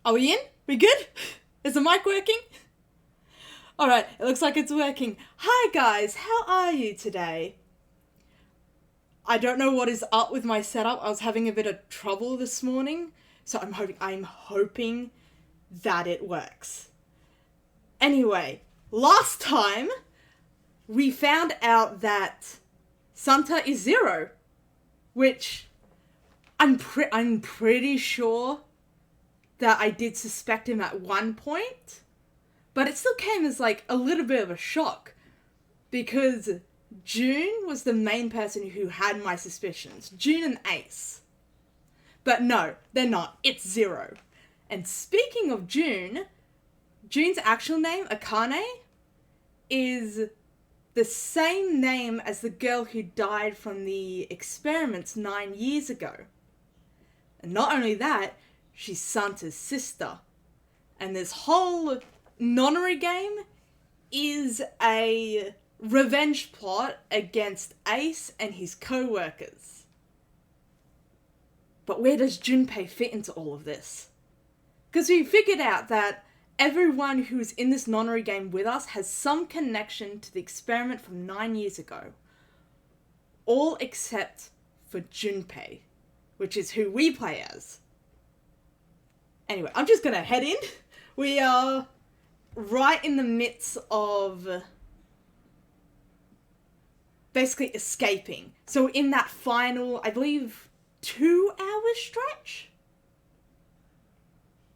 Are we in? We good? Is the mic working? Alright, it looks like it's working. Hi guys, how are you today? I don't know what is up with my setup. I was having a bit of trouble this morning, so I'm hoping that it works. Anyway, last time we found out that Santa is 0, which I'm pretty sure that I did suspect him at one point, but it still came as like a little bit of a shock because June was the main person who had my suspicions. June and Ace. But no, they're not. It's 0. And speaking of June, June's actual name, Akane, is the same name as the girl who died from the experiments 9 years ago. And not only that, she's Santa's sister. And this whole nonary game is a revenge plot against Ace and his co-workers. But where does Junpei fit into all of this? Because we figured out that everyone who's in this nonary game with us has some connection to the experiment from 9 years ago. All except for Junpei, which is who we play as. Anyway, I'm just gonna head in. We are right in the midst of basically escaping. So in that final, I believe, 2-hour stretch?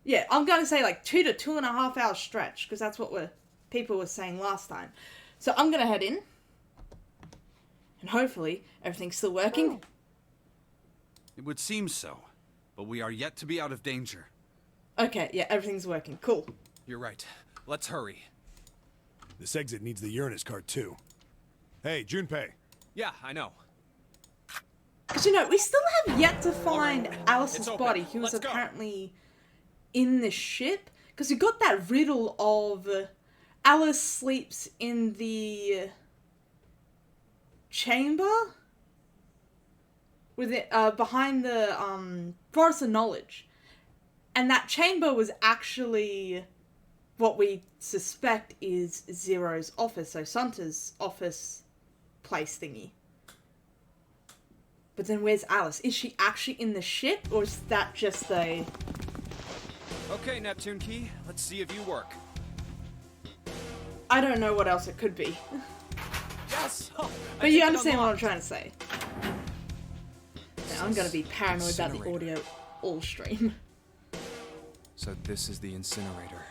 Yeah, I'm going to say like 2 to 2.5 hour stretch, because that's what people were saying last time. So I'm going to head in, and hopefully everything's still working. It would seem so, but we are yet to be out of danger. Okay, yeah, everything's working. Cool. You're right. Let's hurry. This exit needs the Uranus card too. Hey, Junpei. Yeah, I know. Because, you know, we still have yet to find Alice's It's open. body, who was Let's go. apparently in the ship. Because we got that riddle of Alice sleeps in the chamber with it behind the Forest of Knowledge. And that chamber was actually what we suspect is Zero's office, so Santa's office place thingy. But then where's Alice? Is she actually in the ship, or is that just a... Okay, Neptune Key, let's see if you work. I don't know what else it could be. Yes! But you understand what I'm trying to say. Now, I'm gonna be paranoid about the audio all stream. So this is the incinerator.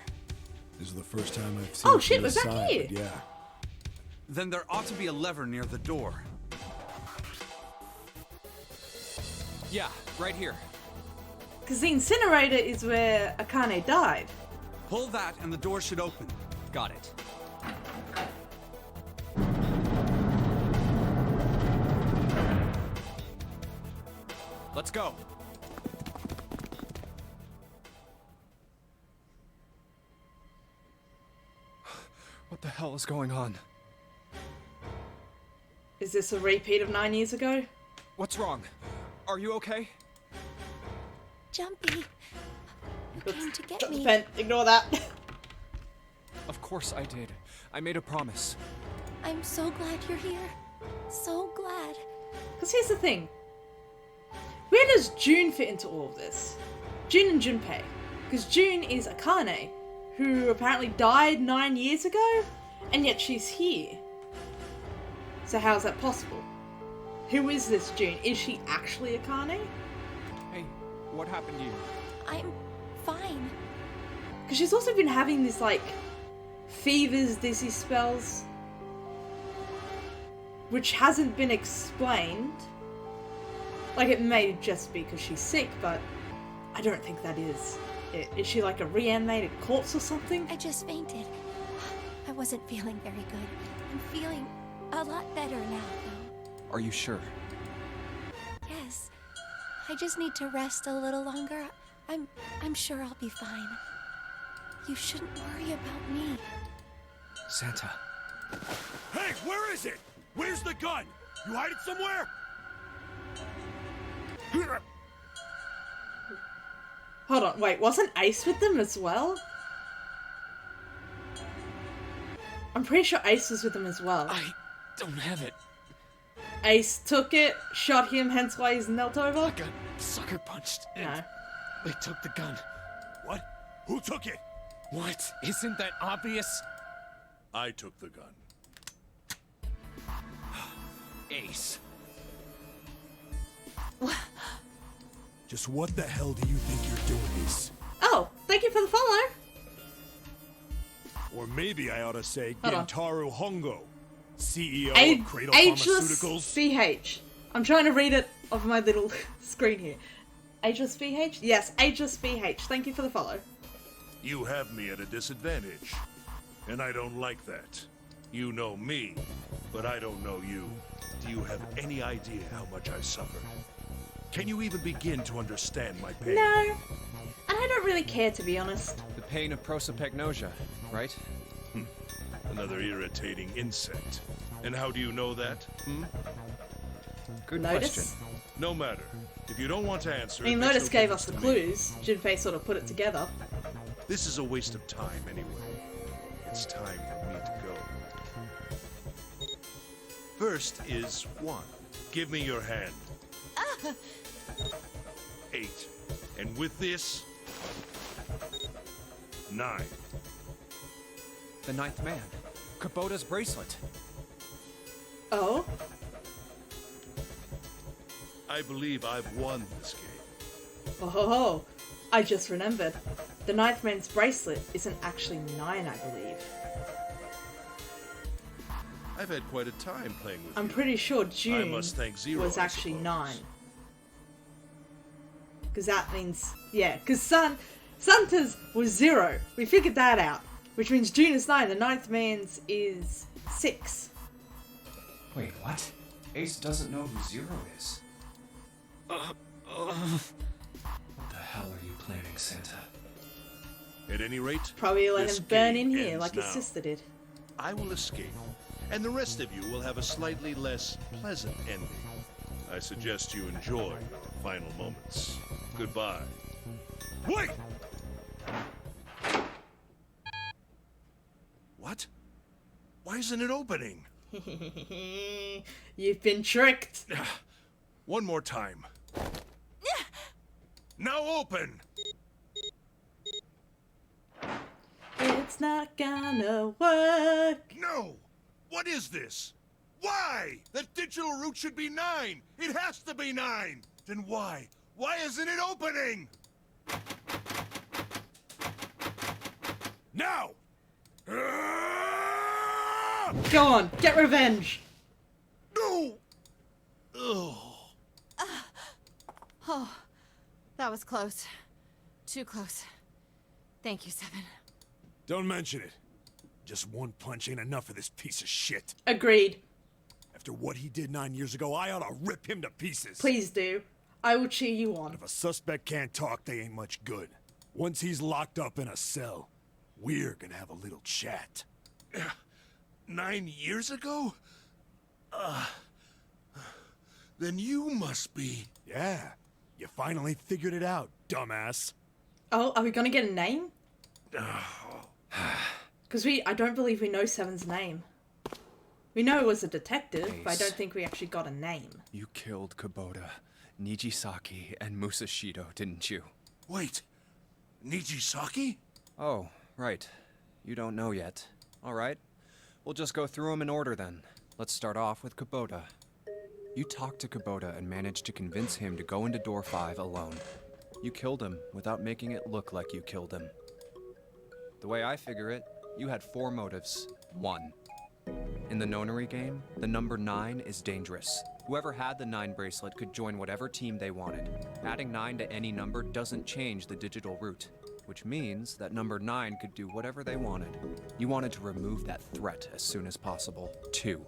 This is the first time I've seen Oh it shit, from we're this back side, here! but yeah. Then there ought to be a lever near the door. Yeah, right here. Because the incinerator is where Akane died. Pull that and the door should open. Got it. Let's go. What the hell is going on? Is this a repeat of 9 years ago? What's wrong? Are you okay? Jumpy, you came to get me. Ben, ignore that. Of course I did. I made a promise. I'm so glad you're here. So glad. Because here's the thing. Where does June fit into all of this? June and Junpei. Because June is Akane, who apparently died 9 years ago, and yet she's here. So how is that possible? Who is this June? Is she actually Akane? Hey, what happened to you? I'm fine. Because she's also been having this, like, fevers, dizzy spells, which hasn't been explained. Like, it may just be because she's sick, but I don't think that is it. Is she like a reanimated corpse or something? I just fainted. I wasn't feeling very good. I'm feeling a lot better now, though. Are you sure? Yes. I just need to rest a little longer. I'm sure I'll be fine. You shouldn't worry about me. Santa. Hey, where is it? Where's the gun? You hide it somewhere? Hold on, wait, wasn't Ace with them as well? I'm pretty sure Ace was with them as well. I don't have it. Ace took it, shot him, hence why he's knelt over? I got sucker punched. No. And they took the gun. What? Who took it? What? Isn't that obvious? I took the gun. Ace. Just what the hell do you think you're doing, Ace? Oh, thank you for the follow. Or maybe I ought to say Hold on. Gentaro Hongo, CEO A- of Cradle Ageless Pharmaceuticals. VH. I'm trying to read it off my little screen here. Ageless VH? Yes, Ageless VH. Thank you for the follow. You have me at a disadvantage, and I don't like that. You know me, but I don't know you. Do you have any idea how much I suffer? Can you even begin to understand my pain? No. And I don't really care, to be honest. The pain of prosopagnosia, right? Another irritating insect. And how do you know that? Good Lotus? question. No matter. If you don't want to answer, I mean, it makes Lotus no gave us difference the to me. clues. Junpei sort of put it together. This is a waste of time anyway. It's time for me to go. First is 1. Give me your hand. 8. And with this, 9. The ninth man. Kubota's bracelet. Oh? I believe I've won this game. Oh ho ho. I just remembered. The ninth man's bracelet isn't actually 9, I believe. I've had quite a time playing with I'm you. pretty sure June must thank Zero, was I actually suppose. 9. Because that means, yeah, because Santa's was 0. We figured that out. Which means June is 9, the ninth man's is 6. Wait, what? Ace doesn't know who Zero is. What the hell are you planning, Santa? At any rate, Probably let this him burn game in here ends like his now. sister did. I will escape, and the rest of you will have a slightly less pleasant ending. I suggest you enjoy your final moments. Goodbye. Wait! What? Why isn't it opening? You've been tricked. One more time. Now open! It's not gonna work. No! What is this? Why? The digital route should be 9! It has to be 9! Then why? Why isn't it opening? Now! Go on, get revenge. No! Ugh. Oh, that was close. Too close. Thank you, Seven. Don't mention it. Just one punch ain't enough for this piece of shit. Agreed. After what he did 9 years ago, I ought to rip him to pieces. Please do. I will cheer you on. If a suspect can't talk, they ain't much good. Once he's locked up in a cell, we're gonna have a little chat. 9 years ago? Then you must be... Yeah, you finally figured it out, dumbass. Oh, are we gonna get a name? Because I don't believe we know Seven's name. We know it was a detective, but I Ace. don't think we actually got a name. You killed Kubota, Nijisaki, and Musashido, didn't you? Wait. Nijisaki? Oh, right. You don't know yet. Alright. We'll just go through them in order then. Let's start off with Kubota. You talked to Kubota and managed to convince him to go into door 5 alone. You killed him without making it look like you killed him. The way I figure it, you had 4 motives. 1. In the nonary game, the number 9 is dangerous. Whoever had the 9 bracelet could join whatever team they wanted. Adding 9 to any number doesn't change the digital route, which means that number 9 could do whatever they wanted. You wanted to remove that threat as soon as possible. 2.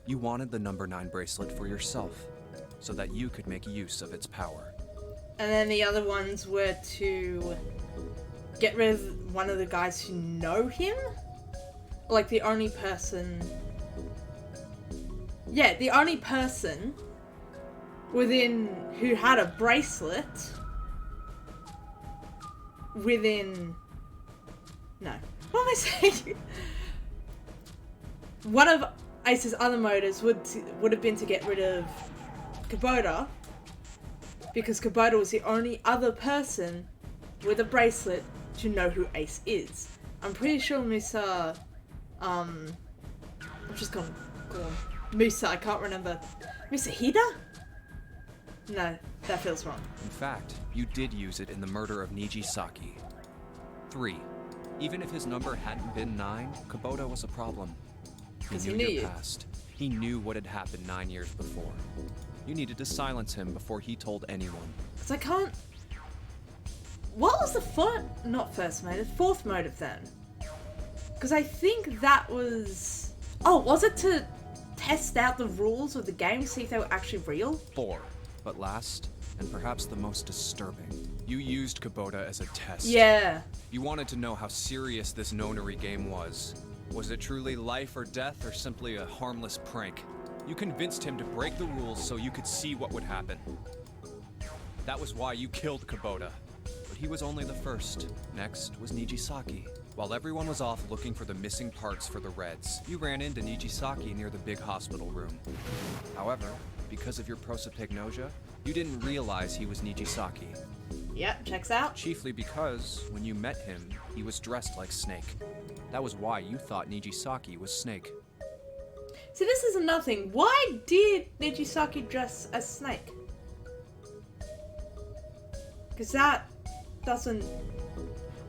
You wanted the number 9 bracelet for yourself, so that you could make use of its power. And then the other ones were to get rid of one of the guys who know him? Like the only person... Yeah, the only person within who had a bracelet within... No. What am I saying? One of Ace's other motives would have been to get rid of Kubota, because Kubota was the only other person with a bracelet to know who Ace is. I'm pretty sure Musa, I'm just gonna call him Musa, I can't remember. Musahida? No, that feels wrong. In fact, you did use it in the murder of Nijisaki. 3. Even if his number hadn't been 9, Kubota was a problem. He 'Cause he knew knew your you. past. He knew what had happened 9 years before. You needed to silence him before he told anyone. Because I can't... What was the fourth motive then? Because I think that was... Oh, was it to test out the rules of the game, see if they were actually real? 4. But last, and perhaps the most disturbing, you used Kubota as a test. Yeah. You wanted to know how serious this nonary game was. Was it truly life or death, or simply a harmless prank? You convinced him to break the rules so you could see what would happen. That was why you killed Kubota. But he was only the first. Next was Nijisaki. While everyone was off looking for the missing parts for the Reds, you ran into Nijisaki near the big hospital room. However, because of your prosopagnosia, you didn't realize he was Nijisaki. Yep, checks out. Chiefly because, when you met him, he was dressed like Snake. That was why you thought Nijisaki was Snake. See, this is another thing. Why did Nijisaki dress as Snake? Because that doesn't...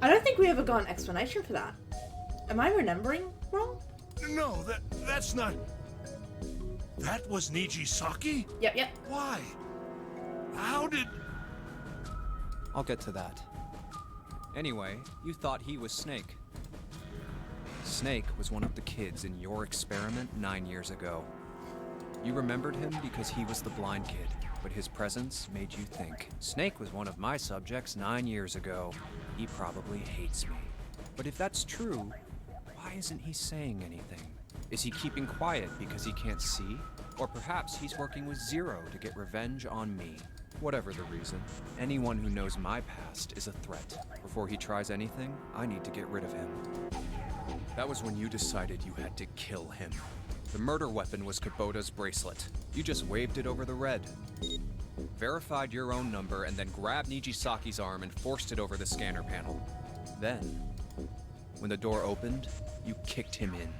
I don't think we ever got an explanation for that. Am I remembering wrong? No, that's not... That was Nijisaki? Yep. Why? How did... I'll get to that. Anyway, you thought he was Snake. Snake was one of the kids in your experiment 9 years ago. You remembered him because he was the blind kid, but his presence made you think. Snake was one of my subjects 9 years ago. He probably hates me. But if that's true, why isn't he saying anything? Is he keeping quiet because he can't see? Or perhaps he's working with Zero to get revenge on me. Whatever the reason, anyone who knows my past is a threat. Before he tries anything, I need to get rid of him. That was when you decided you had to kill him. The murder weapon was Kubota's bracelet. You just waved it over the red. Verified your own number and then grabbed Nijisaki's arm and forced it over the scanner panel. Then, when the door opened, you kicked him in.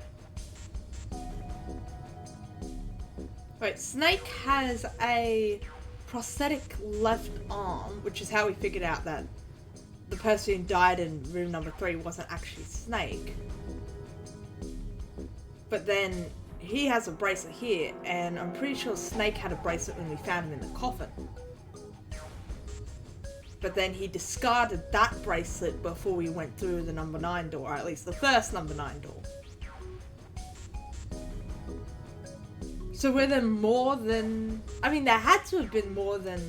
Wait, Snake has a prosthetic left arm, which is how we figured out that the person who died in room number 3 wasn't actually Snake. But then he has a bracelet here, and I'm pretty sure Snake had a bracelet when we found him in the coffin. But then he discarded that bracelet before we went through the number 9 door, or at least the first number 9 door. So were there more than... I mean, there had to have been more than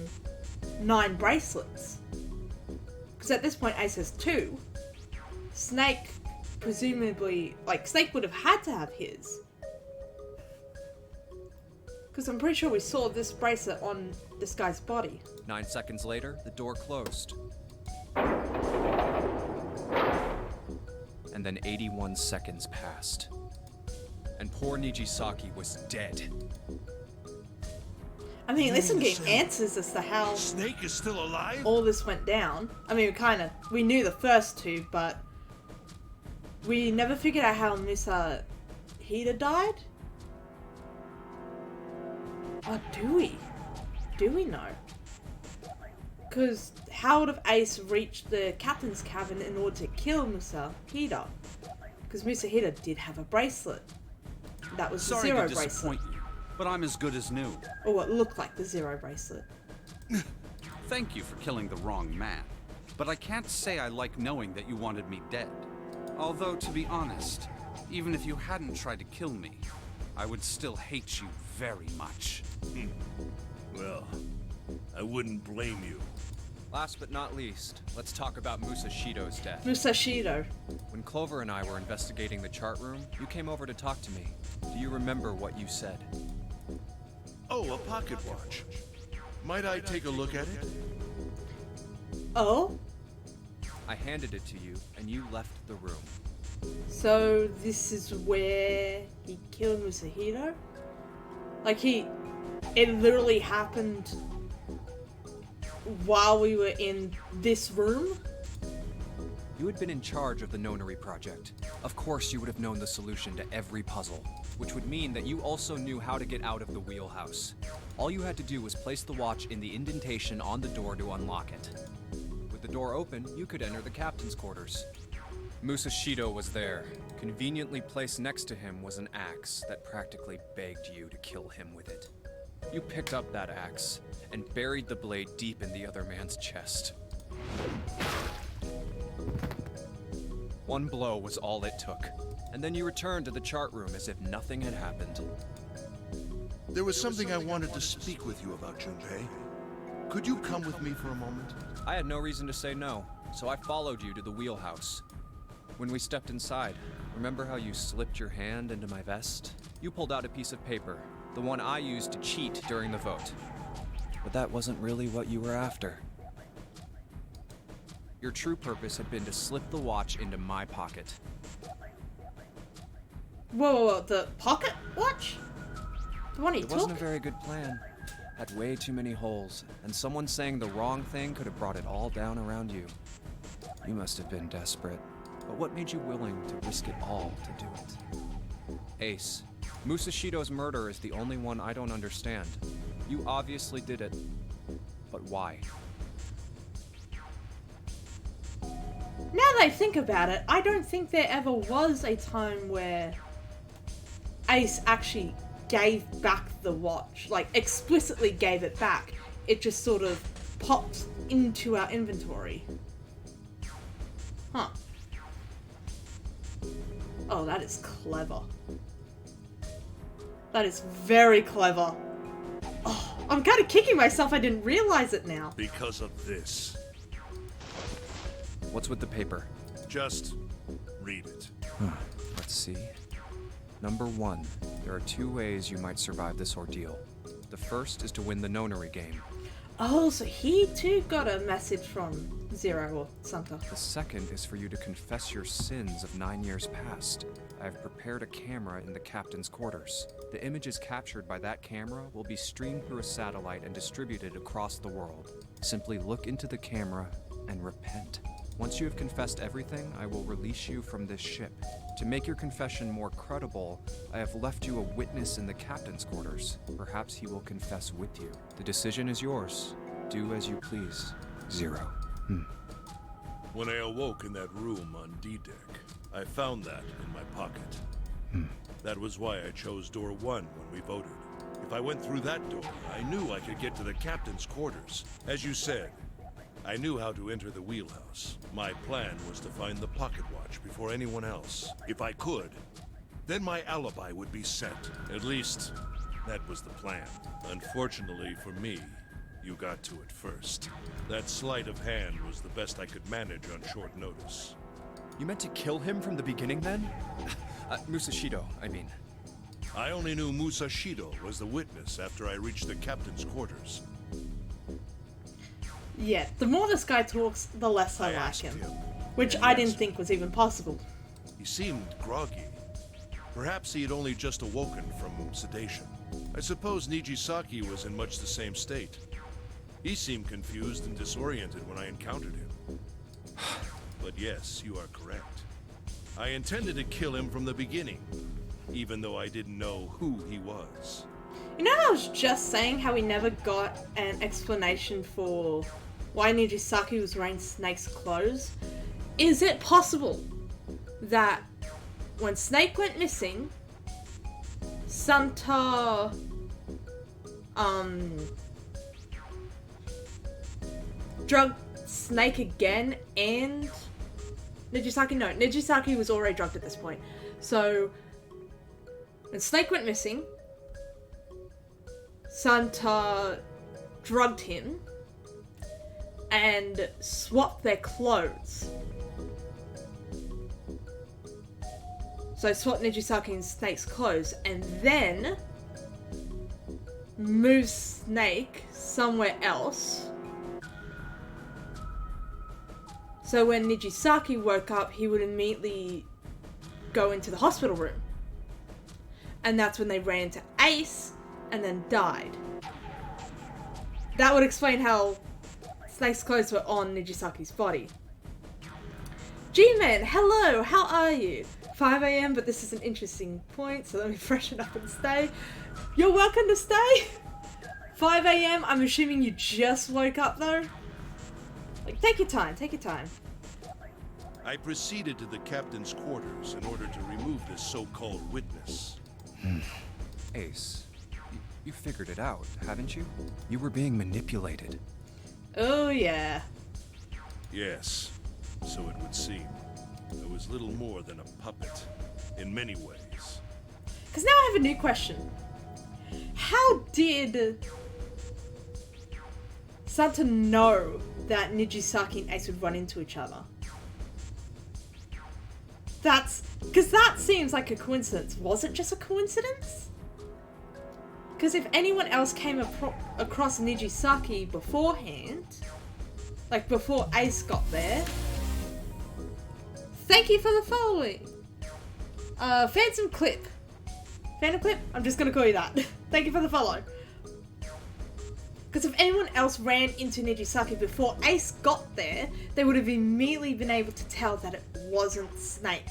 9 bracelets. Because at this point, Ace has 2. Snake, presumably... Like, Snake would have had to have his. Because I'm pretty sure we saw this bracelet on this guy's body. 9 seconds later, the door closed. And then 81 seconds passed. And poor Nijisaki was dead. I mean, at least I'm getting answers as to how Snake is still alive? all this went down. I mean, we knew the first 2, but we never figured out how Musa Hida died? Or do we? Do we know? Because how would have Ace reached the captain's cabin in order to kill Musa Hida? Because Musa Hida did have a bracelet. That was the Sorry Zero to bracelet. disappoint you, but I'm as good as new. Or what looked like the Zero bracelet. Thank you for killing the wrong man, but I can't say I like knowing that you wanted me dead. Although, to be honest, even if you hadn't tried to kill me, I would still hate you very much. Well, I wouldn't blame you. Last but not least, let's talk about Musashido's death. Musashido. When Clover and I were investigating the chart room, you came over to talk to me. Do you remember what you said? Oh, a pocket watch. Might I take a look at it? Oh? I handed it to you, and you left the room. So this is where he killed Musahito? Like it literally happened while we were in this room? You had been in charge of the Nonary project. Of course you would have known the solution to every puzzle, which would mean that you also knew how to get out of the wheelhouse. All you had to do was place the watch in the indentation on the door to unlock it. With the door open, you could enter the captain's quarters. Musashido was there. Conveniently placed next to him was an axe that practically begged you to kill him with it. You picked up that axe and buried the blade deep in the other man's chest. One blow was all it took, and then you returned to the chart room as if nothing had happened. There was something I wanted to speak with you about, Junpei. Could you come with me for a moment? I had no reason to say no, so I followed you to the wheelhouse. When we stepped inside, remember how you slipped your hand into my vest? You pulled out a piece of paper, the one I used to cheat during the vote. But that wasn't really what you were after. Your true purpose had been to slip the watch into my pocket. Whoa, the pocket watch? The one he It took? wasn't a very good plan. Had way too many holes, and someone saying the wrong thing could have brought it all down around you. You must have been desperate. But what made you willing to risk it all to do it? Ace, Musashido's murder is the only one I don't understand. You obviously did it. But why? Now that I think about it, I don't think there ever was a time where Ace actually gave back the watch. Like, explicitly gave it back. It just sort of popped into our inventory. Huh. Oh, that is clever. That is very clever. Oh, I'm kind of kicking myself I didn't realize it now. Because of this. What's with the paper? Just read it. Let's see. Number 1, there are 2 ways you might survive this ordeal. The first is to win the Nonary game. Oh, so he too got a message from Zero or Santa. The second is for you to confess your sins of 9 years past. I have prepared a camera in the captain's quarters. The images captured by that camera will be streamed through a satellite and distributed across the world. Simply look into the camera and repent. Once you have confessed everything, I will release you from this ship. To make your confession more credible, I have left you a witness in the captain's quarters. Perhaps he will confess with you. The decision is yours. Do as you please. Zero. When I awoke in that room on D-Deck, I found that in my pocket. That was why I chose door 1 when we voted. If I went through that door, I knew I could get to the captain's quarters. As you said, I knew how to enter the wheelhouse. My plan was to find the pocket watch before anyone else. If I could, then my alibi would be set. At least, that was the plan. Unfortunately for me, you got to it first. That sleight of hand was the best I could manage on short notice. You meant to kill him from the beginning then? Musashido, I mean. I only knew Musashido was the witness after I reached the captain's quarters. Yeah, the more this guy talks, the less I like asked him. him, Which and I he didn't answered. think was even possible. He seemed groggy. Perhaps he had only just awoken from sedation. I suppose Nijisaki was in much the same state. He seemed confused and disoriented when I encountered him. But yes, you are correct. I intended to kill him from the beginning, even though I didn't know who he was. You know, I was just saying how we never got an explanation for why Nijisaki was wearing Snake's clothes. Is it possible that when Snake went missing, Santa, drugged Snake again and Nijisaki? No, Nijisaki was already drugged at this point. So, when Snake went missing, Santa drugged him and swapped their clothes. So swapped Nijisaki and Snake's clothes and then moved Snake somewhere else So when Nijisaki woke up, he would immediately go into the hospital room. And that's when they ran into Ace and then died. That would explain how Snake's clothes were on Nijisaki's body. G-Man, hello, how are you? 5 AM, but this is an interesting point, so let me freshen up and stay. You're welcome to stay. 5 AM, I'm assuming you just woke up though? Like, take your time, take your time. I proceeded to the captain's quarters in order to remove this so-called witness. Ace, you figured it out, haven't you? You were being manipulated. Oh yeah. Yes, so it would seem. I was little more than a puppet, in many ways. Because now I have a new question. How did Santa know that Nijisaki and Ace would run into each other? Because that seems like a coincidence. Was it just a coincidence? Because if anyone else came across Nijisaki beforehand, like before Ace got there. Thank you for the following. Phantom Clip. Phantom Clip? I'm just gonna call you that. Thank you for the follow. Because if anyone else ran into Nijisaki before Ace got there, they would have immediately been able to tell that it wasn't Snake.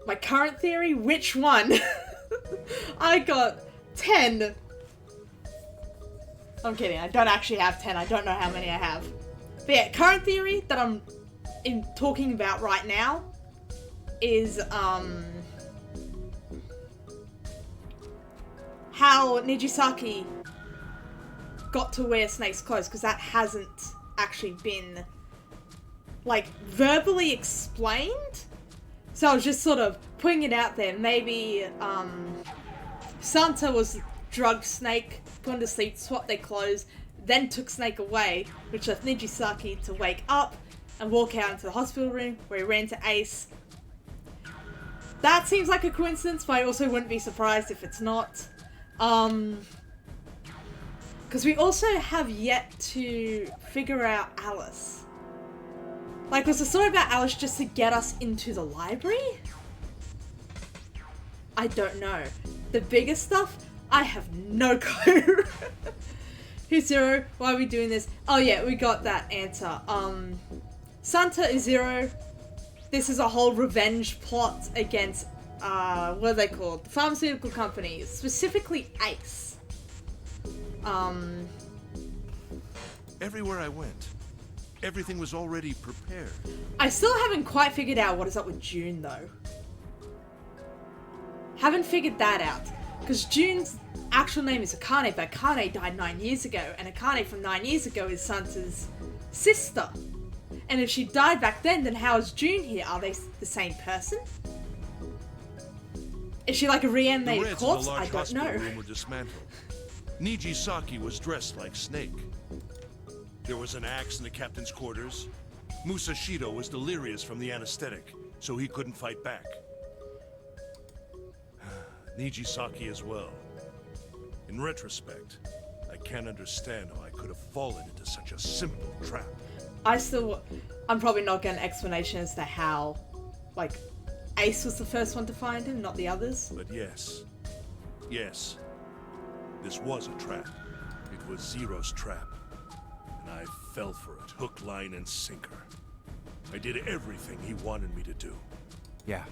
My current theory? Which one? I got 10. I'm kidding, I don't actually have 10. I don't know how many I have. But yeah, current theory that I'm talking about right now is, how Nijisaki got to wear Snake's clothes, because that hasn't actually been, like, verbally explained. So I was just sort of putting it out there. Maybe, Santa was drugged Snake, put him to sleep, swapped their clothes, then took Snake away, which left Nijisaki to wake up and walk out into the hospital room where he ran to Ace. That seems like a coincidence, but I also wouldn't be surprised if it's not. Because we also have yet to figure out Alice. Like, was the story about Alice just to get us into the library? I don't know. The bigger stuff, I have no clue. Who's Zero? Why are we doing this? Oh yeah, we got that answer. Santa is Zero. This is a whole revenge plot against, what are they called? The pharmaceutical companies, specifically ACE. Everywhere I went, everything was already prepared. I still haven't quite figured out what is up with June though. Haven't figured that out. Because June's actual name is Akane, but Akane died 9 years ago, and Akane from 9 years ago is Santa's sister. And if she died back then how is June here? Are they the same person? Is she like a reanimated corpse? I don't know. The room were dismantled. Nijisaki was dressed like Snake. There was an axe in the captain's quarters. Musashido was delirious from the anesthetic, so he couldn't fight back. Nijisaki as well. In retrospect, I can't understand how I could have fallen into such a simple trap. I'm probably not getting an explanation as to how, like, Ace was the first one to find him, not the others. But yes, this was a trap. It was Zero's trap. And I fell for it, hook, line, and sinker. I did everything he wanted me to do. Yeah.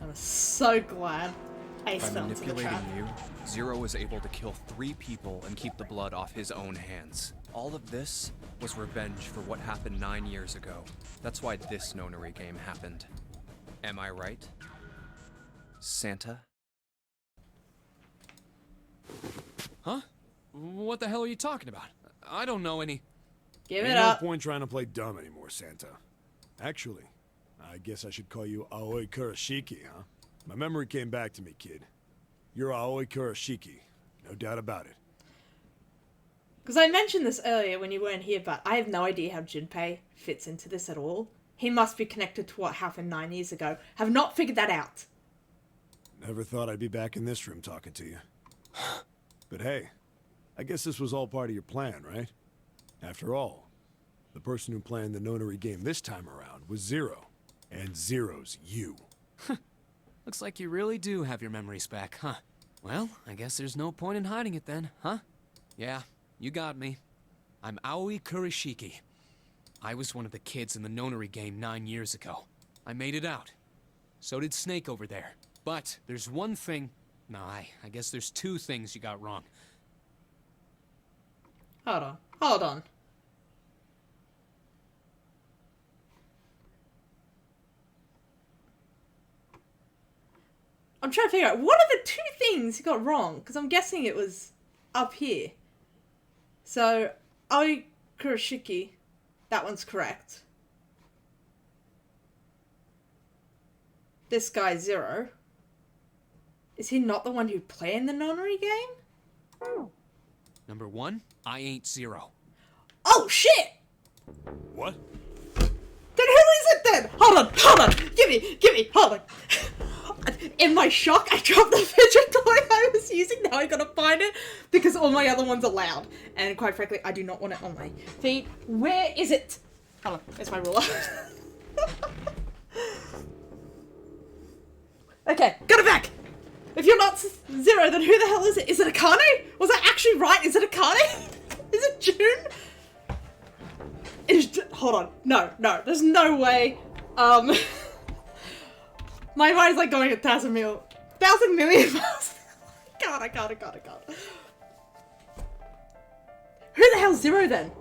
I'm so glad Ace By fell into the manipulating trap. you, Zero was able to kill 3 people and keep the blood off his own hands. All of this was revenge for what happened 9 years ago. That's why this nonary game happened. Am I right? Santa? Huh? What the hell are you talking about? I don't know any... Give it Ain't up. no point trying to play dumb anymore, Santa. Actually, I guess I should call you Aoi Kurashiki, huh? My memory came back to me, kid. You're Aoi Kurashiki, no doubt about it. Because I mentioned this earlier when you weren't here, but I have no idea how Junpei fits into this at all. He must be connected to what happened 9 years ago. Have not figured that out. Never thought I'd be back in this room talking to you. But hey, I guess this was all part of your plan, right? After all, the person who planned the nonary game this time around was Zero. And Zero's you. Looks like you really do have your memories back, huh? Well, I guess there's no point in hiding it then, huh? Yeah, you got me. I'm Aoi Kurishiki. I was one of the kids in the nonary game 9 years ago. I made it out. So did Snake over there. But there's one thing... No, I guess there's two things you got wrong. Hold on. I'm trying to figure out, what are the two things you got wrong? Because I'm guessing it was up here. So, Aoi Kurishiki, that one's correct. This guy, Zero. Is he not the one who played the nonary game? Number one, I ain't Zero. Oh, shit! What? Then who is it then? Hold on. Give me, hold on. In my shock, I dropped the fidget toy I was using. Now I gotta find it because all my other ones are loud. And quite frankly, I do not want it on my feet. Where is it? Hold on, where's my ruler? Okay, got it back! If you're not Zero, then who the hell is it? Is it Akane? Was I actually right? Is it Akane? Is it June? Hold on. No, there's no way. My mind's like going 1,000 million miles. God, I can't. Who the hell's Zero then?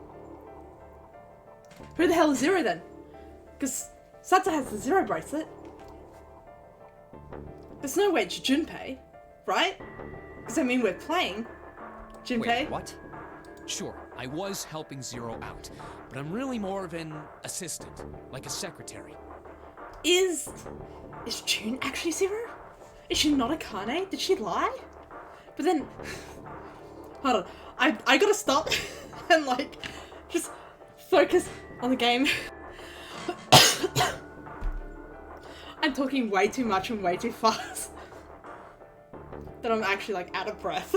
Who the hell is Zero then? Because Satsu has the Zero bracelet. There's no way it's Junpei, right? Because I mean, we're playing Junpei. Wait, what? Sure, I was helping Zero out, but I'm really more of an assistant, like a secretary. Is June actually Zero? Is she not Akane? Did she lie? But then, hold on, I gotta stop and like just focus on the game. I'm talking way too much and way too fast that I'm actually like out of breath.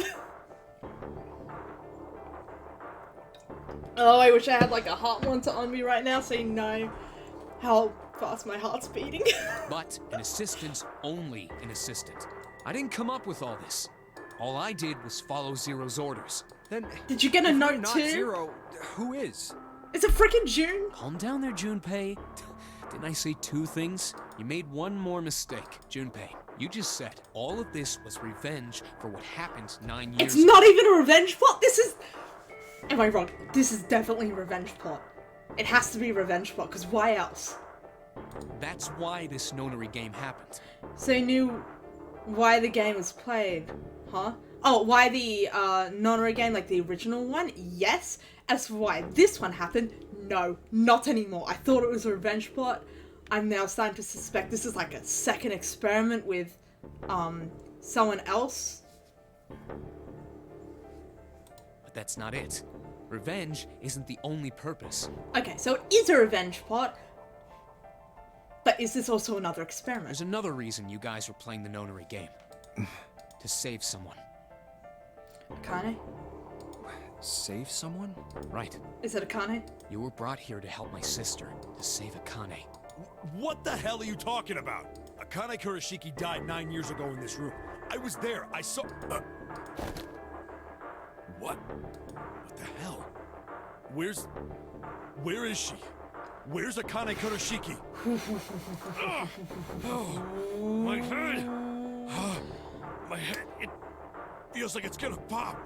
Oh, I wish I had like a heart monitor on me right now so you know how fast my heart's beating. But an assistant's only an assistant. I didn't come up with all this. All I did was follow Zero's orders. Then, did you get a if note you're not too? Zero, who is? It's a freaking June. Calm down there, Junpei. Didn't I say two things? You made one more mistake, Junpei. You just said all of this was revenge for what happened 9 years ago. It's not even a revenge plot. This is... Am I wrong? This is definitely a revenge plot. It has to be a revenge plot, because why else? That's why this nonary game happened. So you knew why the game was played, huh? Oh, why the nonary game, like the original one? Yes. As for why this one happened, no, not anymore. I thought it was a revenge plot. I'm now starting to suspect this is like a second experiment with someone else. But that's not it. Revenge isn't the only purpose. Okay, so it is a revenge plot. But is this also another experiment? There's another reason you guys were playing the nonary game. To save someone. Akane? Save someone? Right. Is it Akane? You were brought here to help my sister, to save Akane. What the hell are you talking about? Akane Kurishiki died 9 years ago in this room. I was there. I saw... What? What the hell? Where is she? Where's Akane Kurishiki? My head! My head, it feels like it's gonna pop.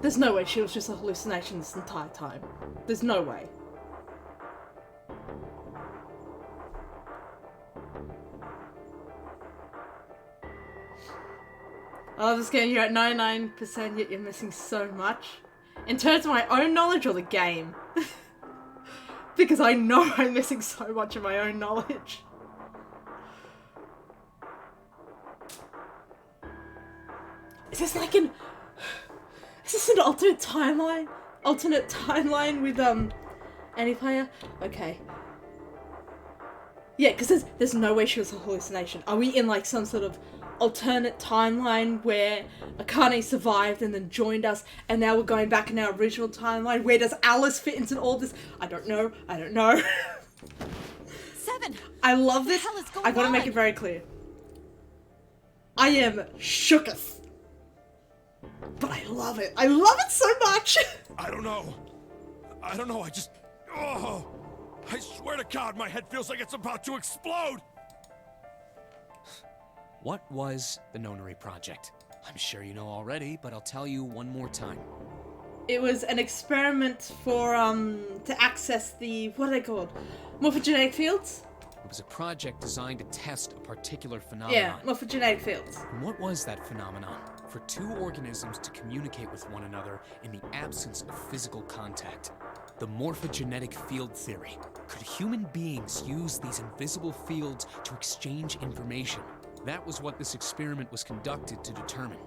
There's no way she was just a hallucination this entire time. There's no way. I was getting you at 99%, yet you're missing so much. In terms of my own knowledge or the game? Because I know I'm missing so much of my own knowledge. Is this like an... Is this an alternate timeline? Alternate timeline with, any player? Okay. Yeah, because there's no way she was a hallucination. Are we in like some sort of alternate timeline where Akane survived and then joined us, and now we're going back in our original timeline? Where does Alice fit into all this? I don't know. 7. I love this. What the hell is going I gotta make on? it very clear. I am shooketh. But I love it. I love it so much. I don't know. I just... Oh! I swear to God, my head feels like it's about to explode! What was the Nonary Project? I'm sure you know already, but I'll tell you one more time. It was an experiment for, to access the, what are they called? Morphogenetic fields? It was a project designed to test a particular phenomenon. Yeah, morphogenetic fields. And what was that phenomenon? For two organisms to communicate with one another in the absence of physical contact. The morphogenetic field theory. Could human beings use these invisible fields to exchange information? That was what this experiment was conducted to determine.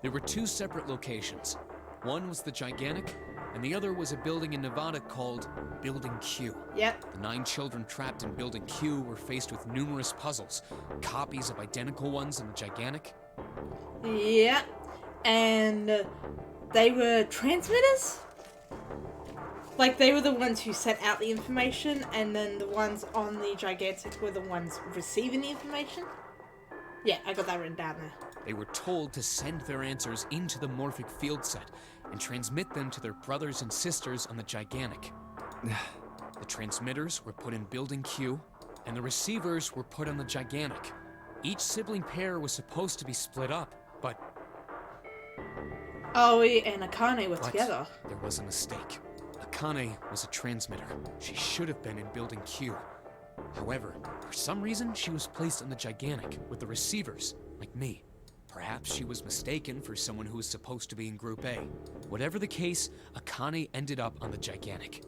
There were two separate locations. One was the Gigantic, and the other was a building in Nevada called Building Q. Yep. The 9 children trapped in Building Q were faced with numerous puzzles, copies of identical ones in the Gigantic. Yeah. And they were transmitters? Like, they were the ones who sent out the information, and then the ones on the Gigantic were the ones receiving the information? Yeah, I got that written down there. They were told to send their answers into the morphic field set and transmit them to their brothers and sisters on the Gigantic. The transmitters were put in Building Q, and the receivers were put on the Gigantic. Each sibling pair was supposed to be split up, but Aoi and Akane were But together. there was a mistake. Akane was a transmitter. She should have been in Building Q. However, for some reason, she was placed on the Gigantic with the receivers, like me. Perhaps she was mistaken for someone who was supposed to be in Group A. Whatever the case, Akane ended up on the Gigantic.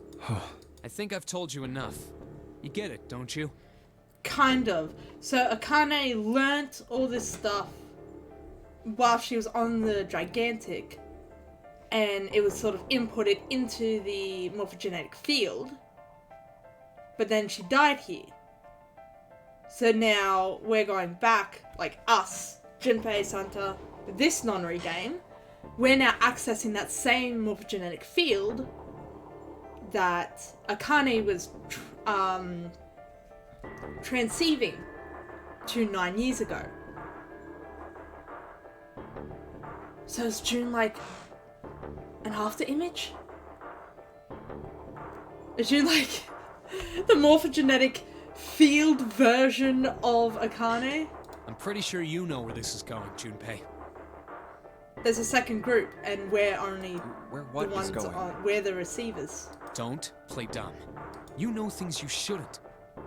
I think I've told you enough. You get it, don't you? Kind of. So Akane learnt all this stuff while she was on the Gigantic, and it was sort of inputted into the morphogenetic field, but then she died here. So now we're going back, like us, Junpei, Santa, this Nonary game, we're now accessing that same morphogenetic field that Akane was transceiving to 9 years ago. So is June like an after image? Is June like the morphogenetic field version of Akane? I'm pretty sure you know where this is going, Junpei. There's a second group, and we're only Where the what is ones going? we're the receivers. Don't play dumb. You know things you shouldn't.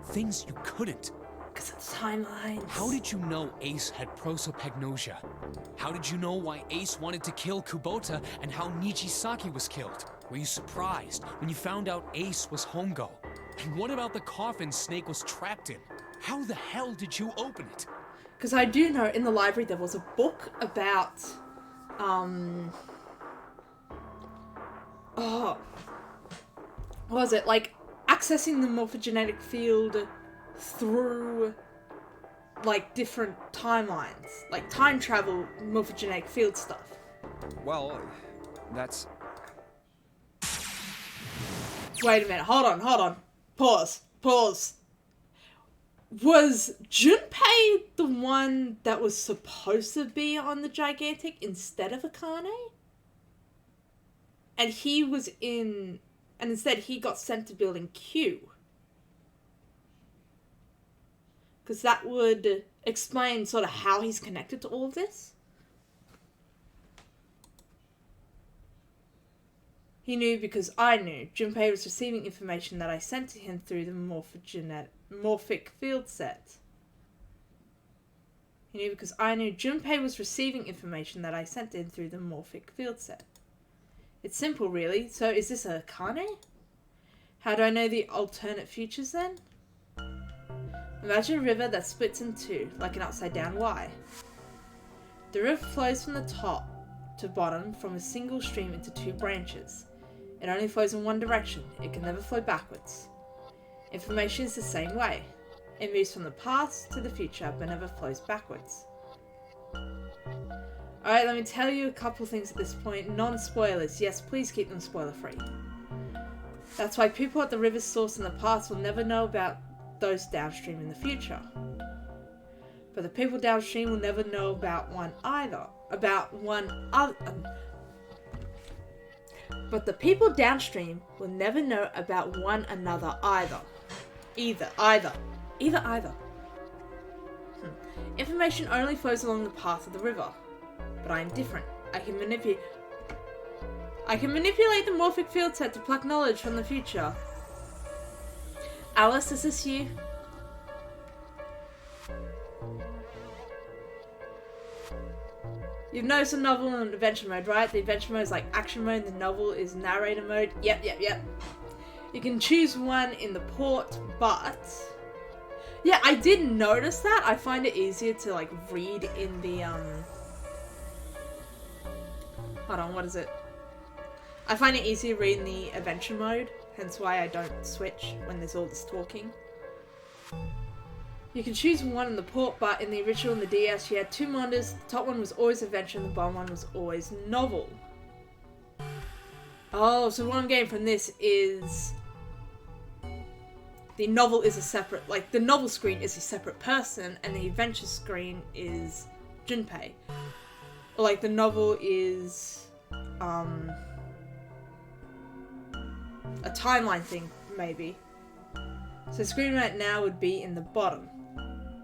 Things you couldn't. Because of timelines. How did you know Ace had prosopagnosia? How did you know why Ace wanted to kill Kubota and how Nijisaki was killed? Were you surprised when you found out Ace was Hongo? And what about the coffin Snake was trapped in? How the hell did you open it? Because I do know in the library there was a book about, what was it? Like, accessing the morphogenetic field through, like, different timelines. Like, time travel, morphogenetic field stuff. Well, that's... Wait a minute, hold on. Pause. Was Junpei the one that was supposed to be on the Gigantic instead of Akane? And he was in... And instead he got sent to Building Q. Because that would explain sort of how he's connected to all of this. He knew because I knew. Junpei was receiving information that I sent to him through the morphic field set. He knew because I knew Junpei was receiving information that I sent to him through the morphic field set. It's simple, really. So is this a Akane? How do I know the alternate futures then? Imagine a river that splits in two, like an upside down Y. The river flows from the top to bottom from a single stream into two branches. It only flows in one direction. It can never flow backwards. Information is the same way. It moves from the past to the future, but never flows backwards. Alright, let me tell you a couple things at this point. Non-spoilers. Yes, please keep them spoiler-free. That's why people at the river's source in the past will never know about those downstream in the future. But the people downstream will never know about one either. But the people downstream will never know about one another either. Either. Information only flows along the path of the river. But I am different. I can manipulate the morphic field set to pluck knowledge from the future. Alice, is this you? You've noticed the novel in adventure mode, right? The adventure mode is like action mode, the novel is narrator mode. Yep. You can choose one in the port, but... Yeah, I did notice that. I find it easier to, like, read in the, Hold on, what is it? I find it easier reading the adventure mode, hence why I don't switch when there's all this talking. You can choose one in the port, but in the original in the DS, you had two monitors. The top one was always adventure and the bottom one was always novel. Oh, so what I'm getting from this is... The novel is a separate... Like, the novel screen is a separate person, and the adventure screen is Junpei. Or, like, the novel is... a timeline thing, maybe. So the screen right now would be in the bottom.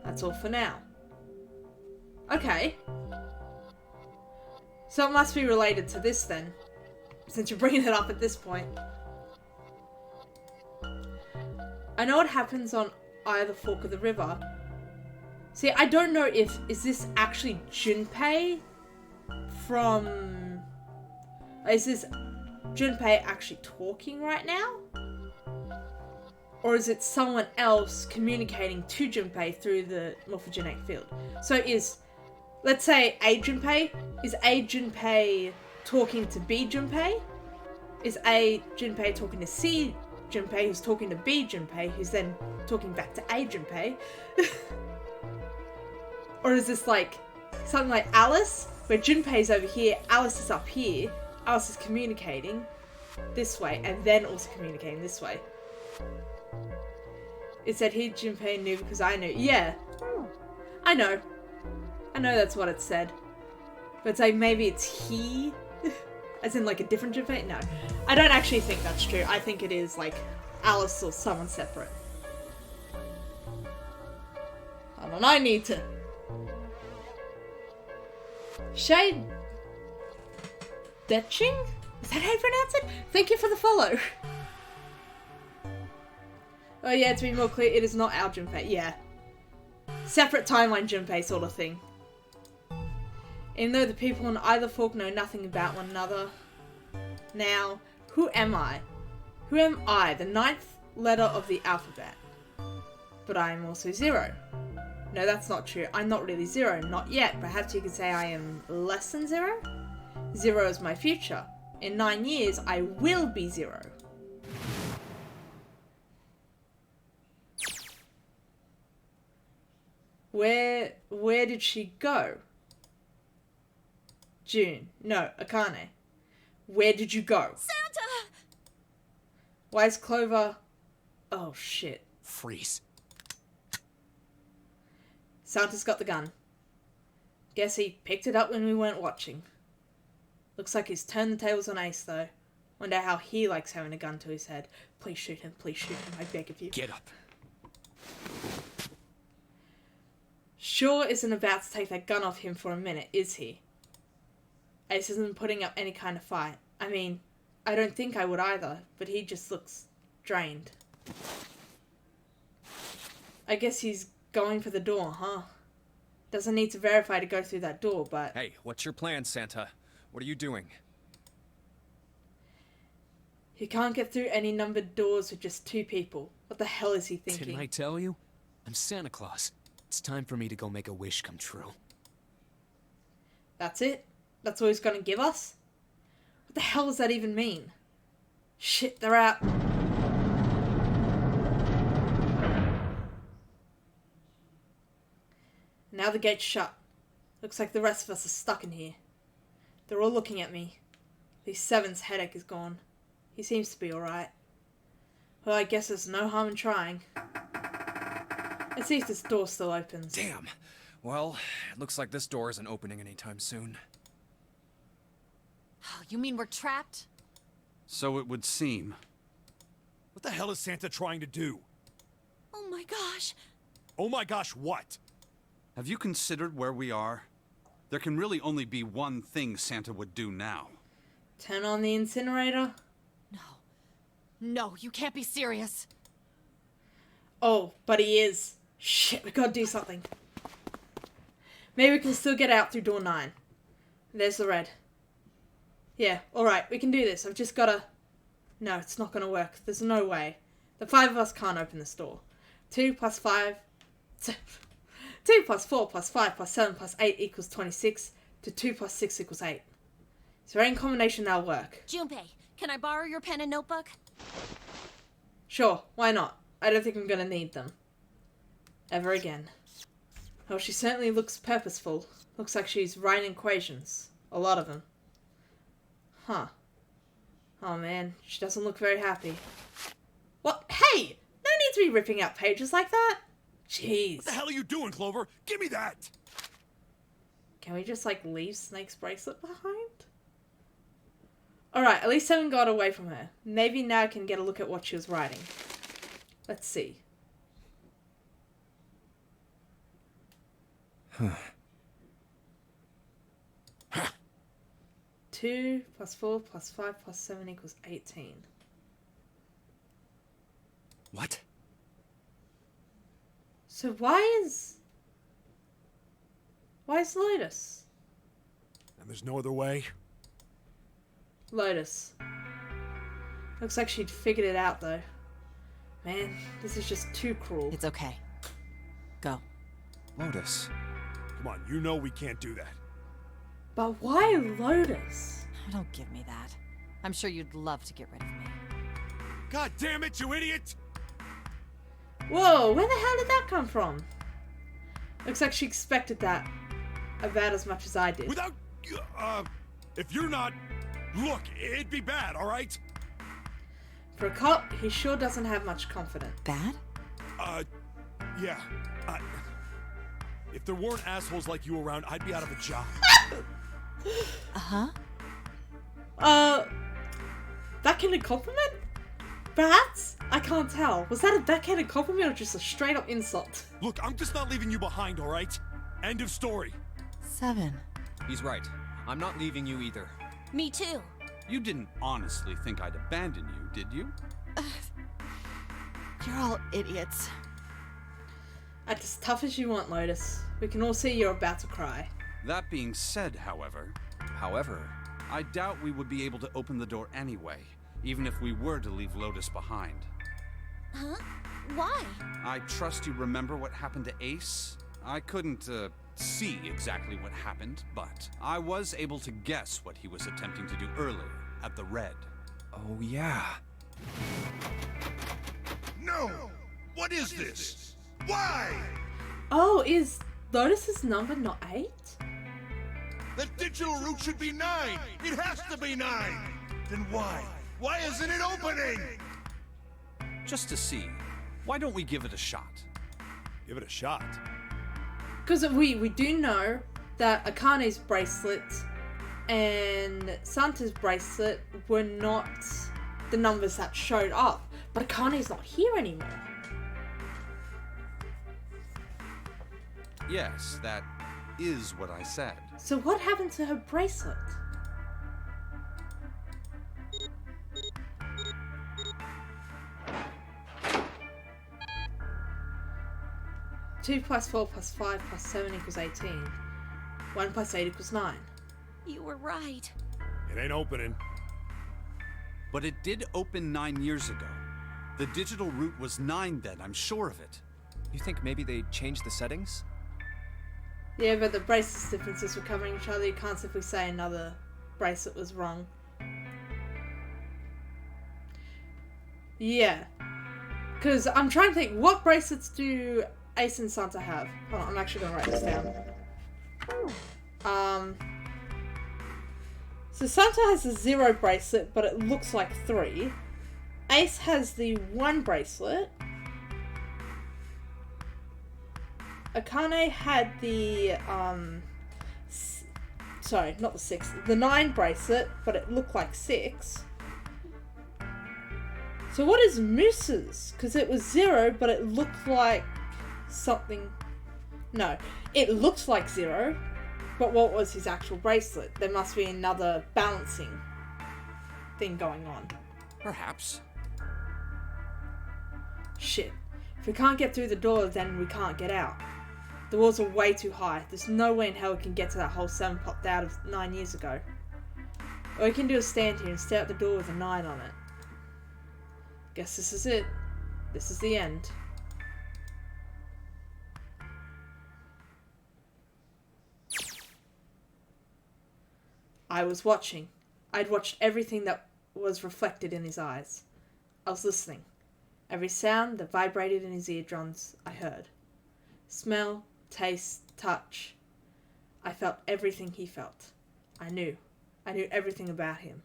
That's all for now. Okay. So it must be related to this then, since you're bringing it up at this point. I know what happens on either fork of the river. See, I don't know if... Is this actually Junpei from... Is this Junpei actually talking right now? Or is it someone else communicating to Junpei through the morphogenetic field? So is, let's say, A Junpei? Is A Junpei talking to B Junpei? Is A Junpei talking to C Junpei, who's talking to B Junpei, who's then talking back to A Junpei? Or is this like, something like Alice, where Junpei's over here, Alice is up here, Alice is communicating this way, and then also communicating this way? It said he Junpei knew because I knew. Yeah. I know. I know that's what it said. But it's like maybe it's he? As in like a different Junpei? No. I don't actually think that's true. I think it is like Alice or someone separate. Hold on, I need to... Shade... Detching? Is that how you pronounce it? Thank you for the follow. Oh yeah, to be more clear, it is not our Junpei. Yeah. Separate timeline Junpei sort of thing. Even though the people on either fork know nothing about one another. Now, who am I? Who am I? The 9th letter of the alphabet. But I am also 0. No, that's not true. I'm not really 0. Not yet. Perhaps you could say I am less than 0? 0 is my future. In 9 years, I will be 0. Where did she go? June. No, Akane. Where did you go? Santa! Why is Clover... Oh, shit. Freeze. Santa's got the gun. Guess he picked it up when we weren't watching. Looks like he's turned the tables on Ace, though. Wonder how he likes having a gun to his head. Please shoot him, I beg of you. Get up. Sure isn't about to take that gun off him for a minute, is he? Ace isn't putting up any kind of fight. I mean, I don't think I would either, but he just looks drained. I guess he's going for the door, huh? Doesn't need to verify to go through that door, but... Hey, what's your plan, Santa? What are you doing? He can't get through any numbered doors with just 2 people. What the hell is he thinking? Didn't I tell you? I'm Santa Claus. It's time for me to go make a wish come true. That's it? That's all he's gonna give us? What the hell does that even mean? Shit, they're out. Now the gate's shut. Looks like the rest of us are stuck in here. They're all looking at me. At least Seven's headache is gone. He seems to be alright. Well, I guess there's no harm in trying. Let's see if this door still opens. Damn. Well, it looks like this door isn't opening anytime soon. Oh, you mean we're trapped? So it would seem. What the hell is Santa trying to do? Oh my gosh. Oh my gosh, what? Have you considered where we are? There can really only be one thing Santa would do now. Turn on the incinerator. No. No, you can't be serious. Oh, but he is. Shit, we gotta do something. Maybe we can still get out through door 9. There's the red. Yeah, alright, we can do this. I've just gotta... No, it's not gonna work. There's no way. The 5 of us can't open this door. 2 plus 5... 2 plus 4 plus 5 plus 7 plus 8 equals 26. To 2 plus 6 equals 8. Is there any combination that'll work? Junpei, can I borrow your pen and notebook? Sure, why not? I don't think I'm gonna need them. Ever again. Oh, she certainly looks purposeful. Looks like she's writing equations. A lot of them. Huh. Oh man, she doesn't look very happy. What? Hey! No need to be ripping out pages like that. Jeez. What the hell are you doing, Clover? Give me that! Can we just, like, leave Snake's bracelet behind? Alright, at least Seven got away from her. Maybe now I can get a look at what she was writing. Let's see. 2 plus 4 plus 5 plus 7 equals 18. What? So why is Lotus? And there's no other way? Lotus. Looks like she'd figured it out though. Man, this is just too cruel. It's okay. Go. Lotus. Come on, you know we can't do that. But why Lotus? Don't give me that. I'm sure you'd love to get rid of me. God damn it, you idiot! Whoa, where the hell did that come from? Looks like she expected that about as much as I did. Without... if you're not... Look, it'd be bad, alright? For a cop, he sure doesn't have much confidence. Bad? Yeah. If there weren't assholes like you around, I'd be out of a job. Uh-huh. Backhanded compliment? Perhaps? I can't tell. Was that a backhanded compliment or just a straight up insult? Look, I'm just not leaving you behind, alright? End of story. 7. He's right. I'm not leaving you either. Me too. You didn't honestly think I'd abandon you, did you? You're all idiots. Act as tough as you want, Lotus. We can all see you're about to cry. That being said, however, I doubt we would be able to open the door anyway, even if we were to leave Lotus behind. Huh? Why? I trust you remember what happened to Ace? I couldn't, see exactly what happened, but I was able to guess what he was attempting to do earlier at the Red. Oh, yeah. No! What is this? Why? Oh, is Lotus's number not 8? The digital route should be 9! It has to be 9! Then why? Why isn't it opening? Just to see, why don't we give it a shot? Give it a shot. Because we do know that Akane's bracelet and Santa's bracelet were not the numbers that showed up. But Akane's not here anymore. Yes, that is what I said. So what happened to her bracelet? Two plus 4 plus 5 plus 7 equals 18. 1 plus 8 equals 9. You were right. It ain't opening. But it did open 9 years ago. The digital route was 9 then, I'm sure of it. You think maybe they changed the settings? Yeah, but the bracelet differences were covering each other. You can't simply say another bracelet was wrong. Yeah. Because I'm trying to think, what bracelets do Ace and Santa have? Hold on, I'm actually gonna write this down. So Santa has the 0 bracelet, but it looks like 3. Ace has the 1 bracelet. Akane had the, sorry, not the 6, the 9 bracelet, but it looked like 6. So what is Moose's? Because it was 0, but it looked like something. No, it looked like 0, but what was his actual bracelet? There must be another balancing thing going on. Perhaps. Shit. If we can't get through the door, then we can't get out. The walls are way too high. There's no way in hell we can get to that hole 7 popped out of 9 years ago. All we can do is stand here and stare at the door with a 9 on it. Guess this is it. This is the end. I was watching. I'd watched everything that was reflected in his eyes. I was listening. Every sound that vibrated in his eardrums, I heard. Smell, taste, touch. I felt everything he felt. I knew everything about him.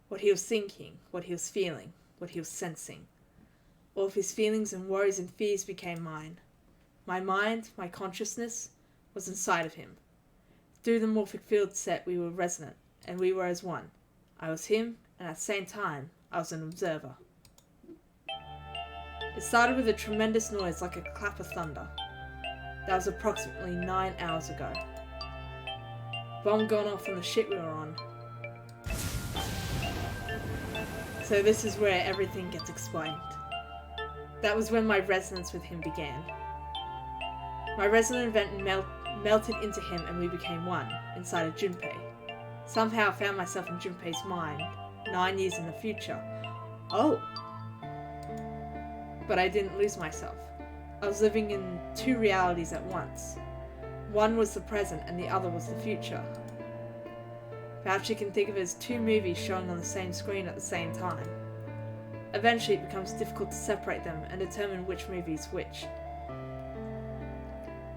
What he was thinking, what he was feeling, what he was sensing. All of his feelings and worries and fears became mine. My mind, my consciousness, was inside of him. Through the morphic field set, we were resonant, and we were as one. I was him, and at the same time, I was an observer. It started with a tremendous noise like a clap of thunder. That was approximately 9 hours ago. Bomb gone off on the ship we were on. So this is where everything gets explained. That was when my resonance with him began. My resonant event melted into him and we became one, inside of Junpei. Somehow I found myself in Junpei's mind, 9 years in the future. Oh! But I didn't lose myself. I was living in 2 realities at once. One was the present and the other was the future. Perhaps you can think of it as 2 movies showing on the same screen at the same time. Eventually it becomes difficult to separate them and determine which movie is which.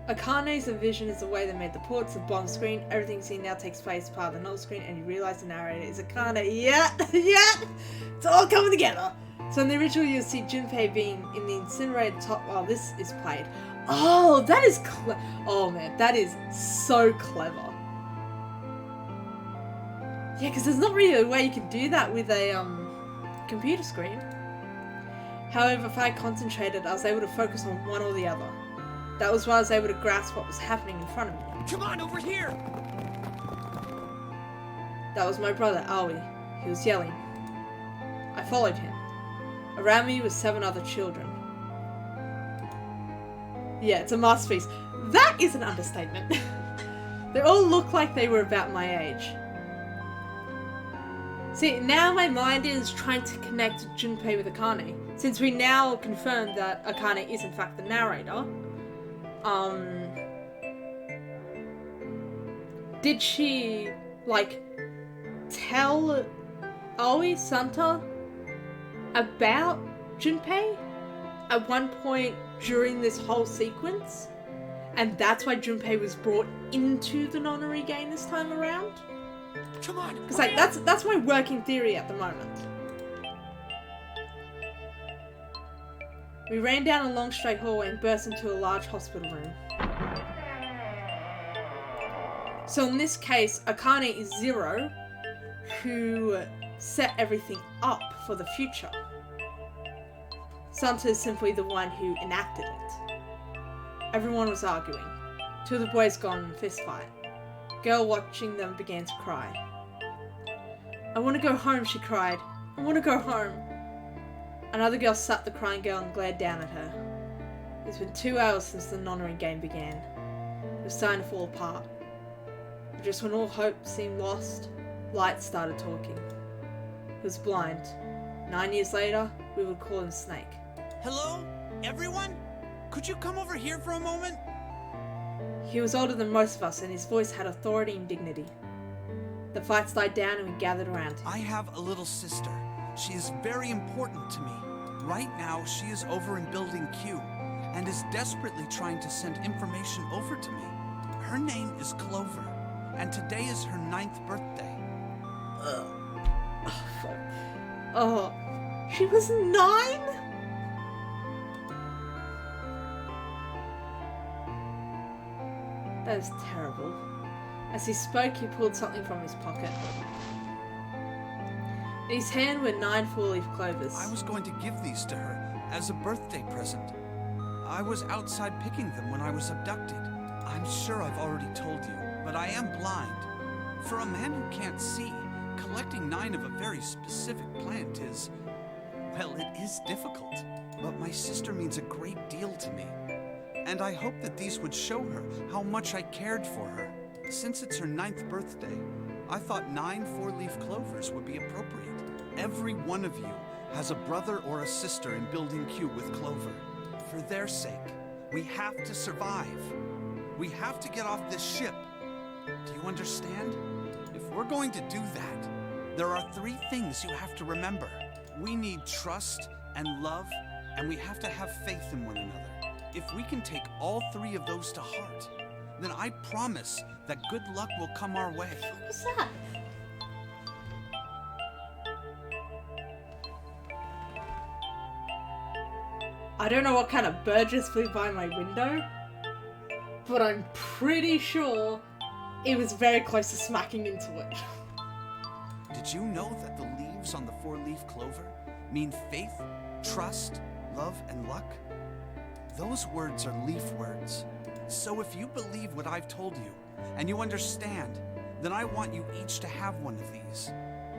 Akane's vision is the way they made the ports, the bomb screen, everything seen now takes place part of the null screen, and you realise the narrator is Akane. Yeah! It's all coming together! So in the original you'll see Junpei being in the incinerated top while this is played. Oh, that is oh man, that is so clever. Yeah, because there's not really a way you can do that with a computer screen. However, if I concentrated, I was able to focus on one or the other. That was why I was able to grasp what was happening in front of me. Come on, over here! That was my brother, Aoi. He was yelling. I followed him. Around me was 7 other children. Yeah, it's a masterpiece. That is an understatement. They all look like they were about my age. See, now my mind is trying to connect Junpei with Akane. Since we now confirmed that Akane is in fact the narrator. Did she, like, tell Aoi, Santa, about Junpei at one point during this whole sequence? And that's why Junpei was brought into the nonary game this time around? Come on! Because, like, that's my working theory at the moment. We ran down a long straight hallway and burst into a large hospital room. So in this case, Akane is Zero, who set everything up for the future. Santa is simply the one who enacted it. Everyone was arguing. 2 of the boys got in a fist fight. Girl watching them began to cry. I want to go home, she cried. I want to go home. Another girl sat the crying girl and glared down at her. It's been 2 hours since the nonary game began. It was starting to fall apart. But just when all hope seemed lost, light started talking. He was blind. 9 years later, we would call him Snake. Hello? Everyone? Could you come over here for a moment? He was older than most of us, and his voice had authority and dignity. The fights died down and we gathered around him. I have a little sister. She is very important to me. Right now, she is over in Building Q. and is desperately trying to send information over to me. Her name is Clover, and today is her 9th birthday. Oh, fuck. Oh, she was 9? That is terrible. As he spoke, he pulled something from his pocket. In his hand were 9 four-leaf clovers. I was going to give these to her as a birthday present. I was outside picking them when I was abducted. I'm sure I've already told you, but I am blind. For a man who can't see, collecting 9 of a very specific plant is... well, it is difficult. But my sister means a great deal to me. And I hope that these would show her how much I cared for her. Since it's her 9th birthday, I thought 9 four-leaf clovers would be appropriate. Every one of you has a brother or a sister in Building Q with Clover. For their sake, we have to survive. We have to get off this ship. Do you understand? If we're going to do that, there are 3 things you have to remember. We need trust and love, and we have to have faith in one another. If we can take all 3 of those to heart, then I promise that good luck will come our way. What was that? I don't know what kind of bird just flew by my window, but I'm pretty sure it was very close to smacking into it. Did you know that the leaves on the 4-leaf clover mean faith, trust, love, and luck? Those words are leaf words. So if you believe what I've told you, and you understand, then I want you each to have one of these.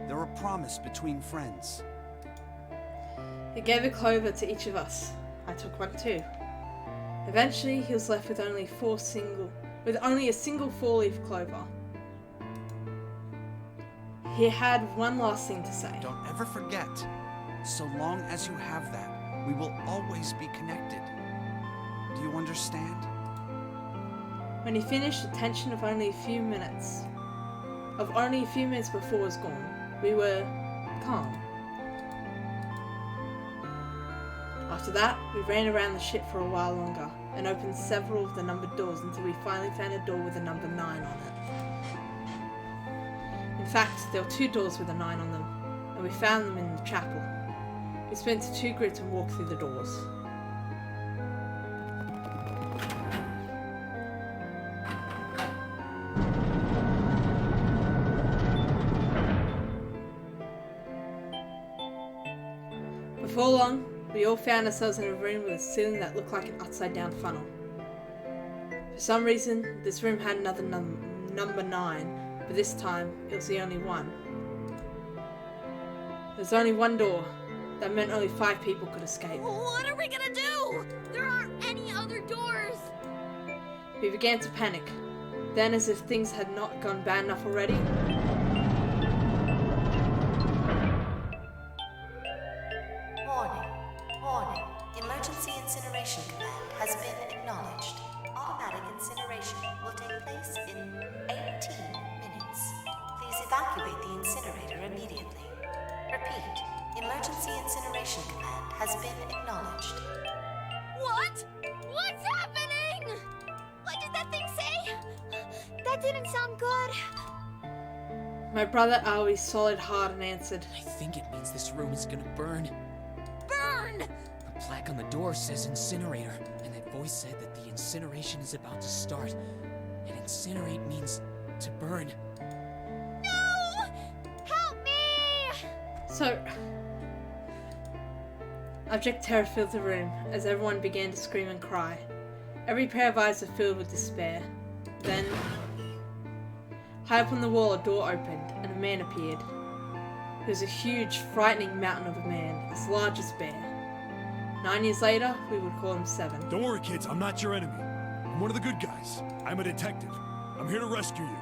They're a promise between friends. He gave a clover to each of us. I took one too. Eventually, he was left with only a single 4-leaf clover. He had one last thing to say. Don't ever forget, so long as you have that, we will always be connected. Do you understand? When he finished, the tension of only a few minutes before was gone. We were calm. After that, we ran around the ship for a while longer and opened several of the numbered doors until we finally found a door with a number 9 on it. In fact, there were 2 doors with a 9 on them, and we found them in the chapel. We split into 2 groups and walked through the doors. Before long, we all found ourselves in a room with a ceiling that looked like an upside-down funnel. For some reason, this room had another number 9, but this time, it was the only one. There's only one door. That meant only 5 people could escape. What are we gonna do? There aren't any other doors! We began to panic. Then, as if things had not gone bad enough already, Warning. Emergency incineration command has been acknowledged. Automatic incineration will take place in 18 minutes. Please evacuate the incinerator immediately. Repeat. Emergency incineration command has been acknowledged. What? What's happening? What did that thing say? That didn't sound good. my brother Aoi swallowed hard and answered, I think it means this room is gonna burn. Burn! The plaque on the door says incinerator, and that voice said that the incineration is about to start. And incinerate means to burn. No! Help me! So, abject terror filled the room as everyone began to scream and cry. Every pair of eyes were filled with despair. Then, high up on the wall, a door opened and a man appeared. He was a huge, frightening mountain of a man, as large as bear. 9 years later, we would call him 7. Don't worry, kids. I'm not your enemy. I'm one of the good guys. I'm a detective. I'm here to rescue you.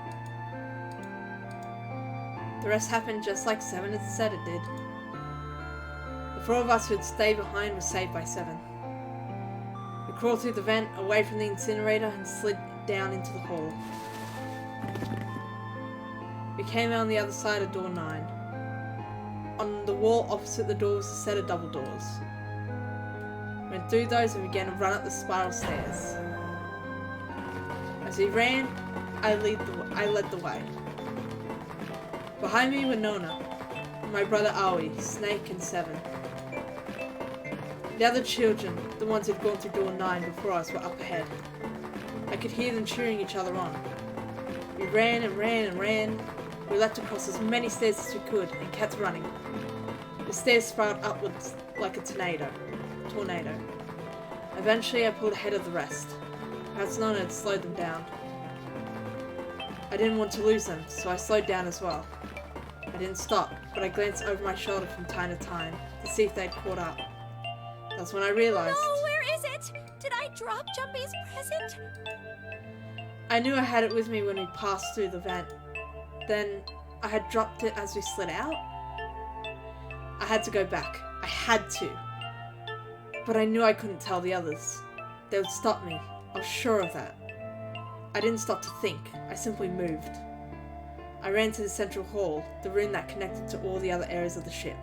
The rest happened just like 7 had said it did. The 4 of us who had stayed behind were saved by 7. We crawled through the vent, away from the incinerator, and slid down into the hall. We came out on the other side of door 9. On the wall opposite the door was a set of double doors. Went through those and began to run up the spiral stairs. As we ran, I led the way. Behind me were Nona, my brother Aoi, Snake, and Seven. The other children, the ones who'd gone through door 9 before us, were up ahead. I could hear them cheering each other on. We ran and ran and ran. We leapt across as many stairs as we could and kept running. The stairs spiraled upwards like a tornado. Eventually, I pulled ahead of the rest. Perhaps Nona had slowed them down. I didn't want to lose them, so I slowed down as well. I didn't stop, but I glanced over my shoulder from time to time to see if they'd caught up. That's when I realized... No, where is it? Did I drop Jumpy's present? I knew I had it with me when we passed through the vent. Then, I had dropped it as we slid out. I had to go back. I had to. But I knew I couldn't tell the others. They would stop me. I was sure of that. I didn't stop to think. I simply moved. I ran to the central hall, the room that connected to all the other areas of the ship.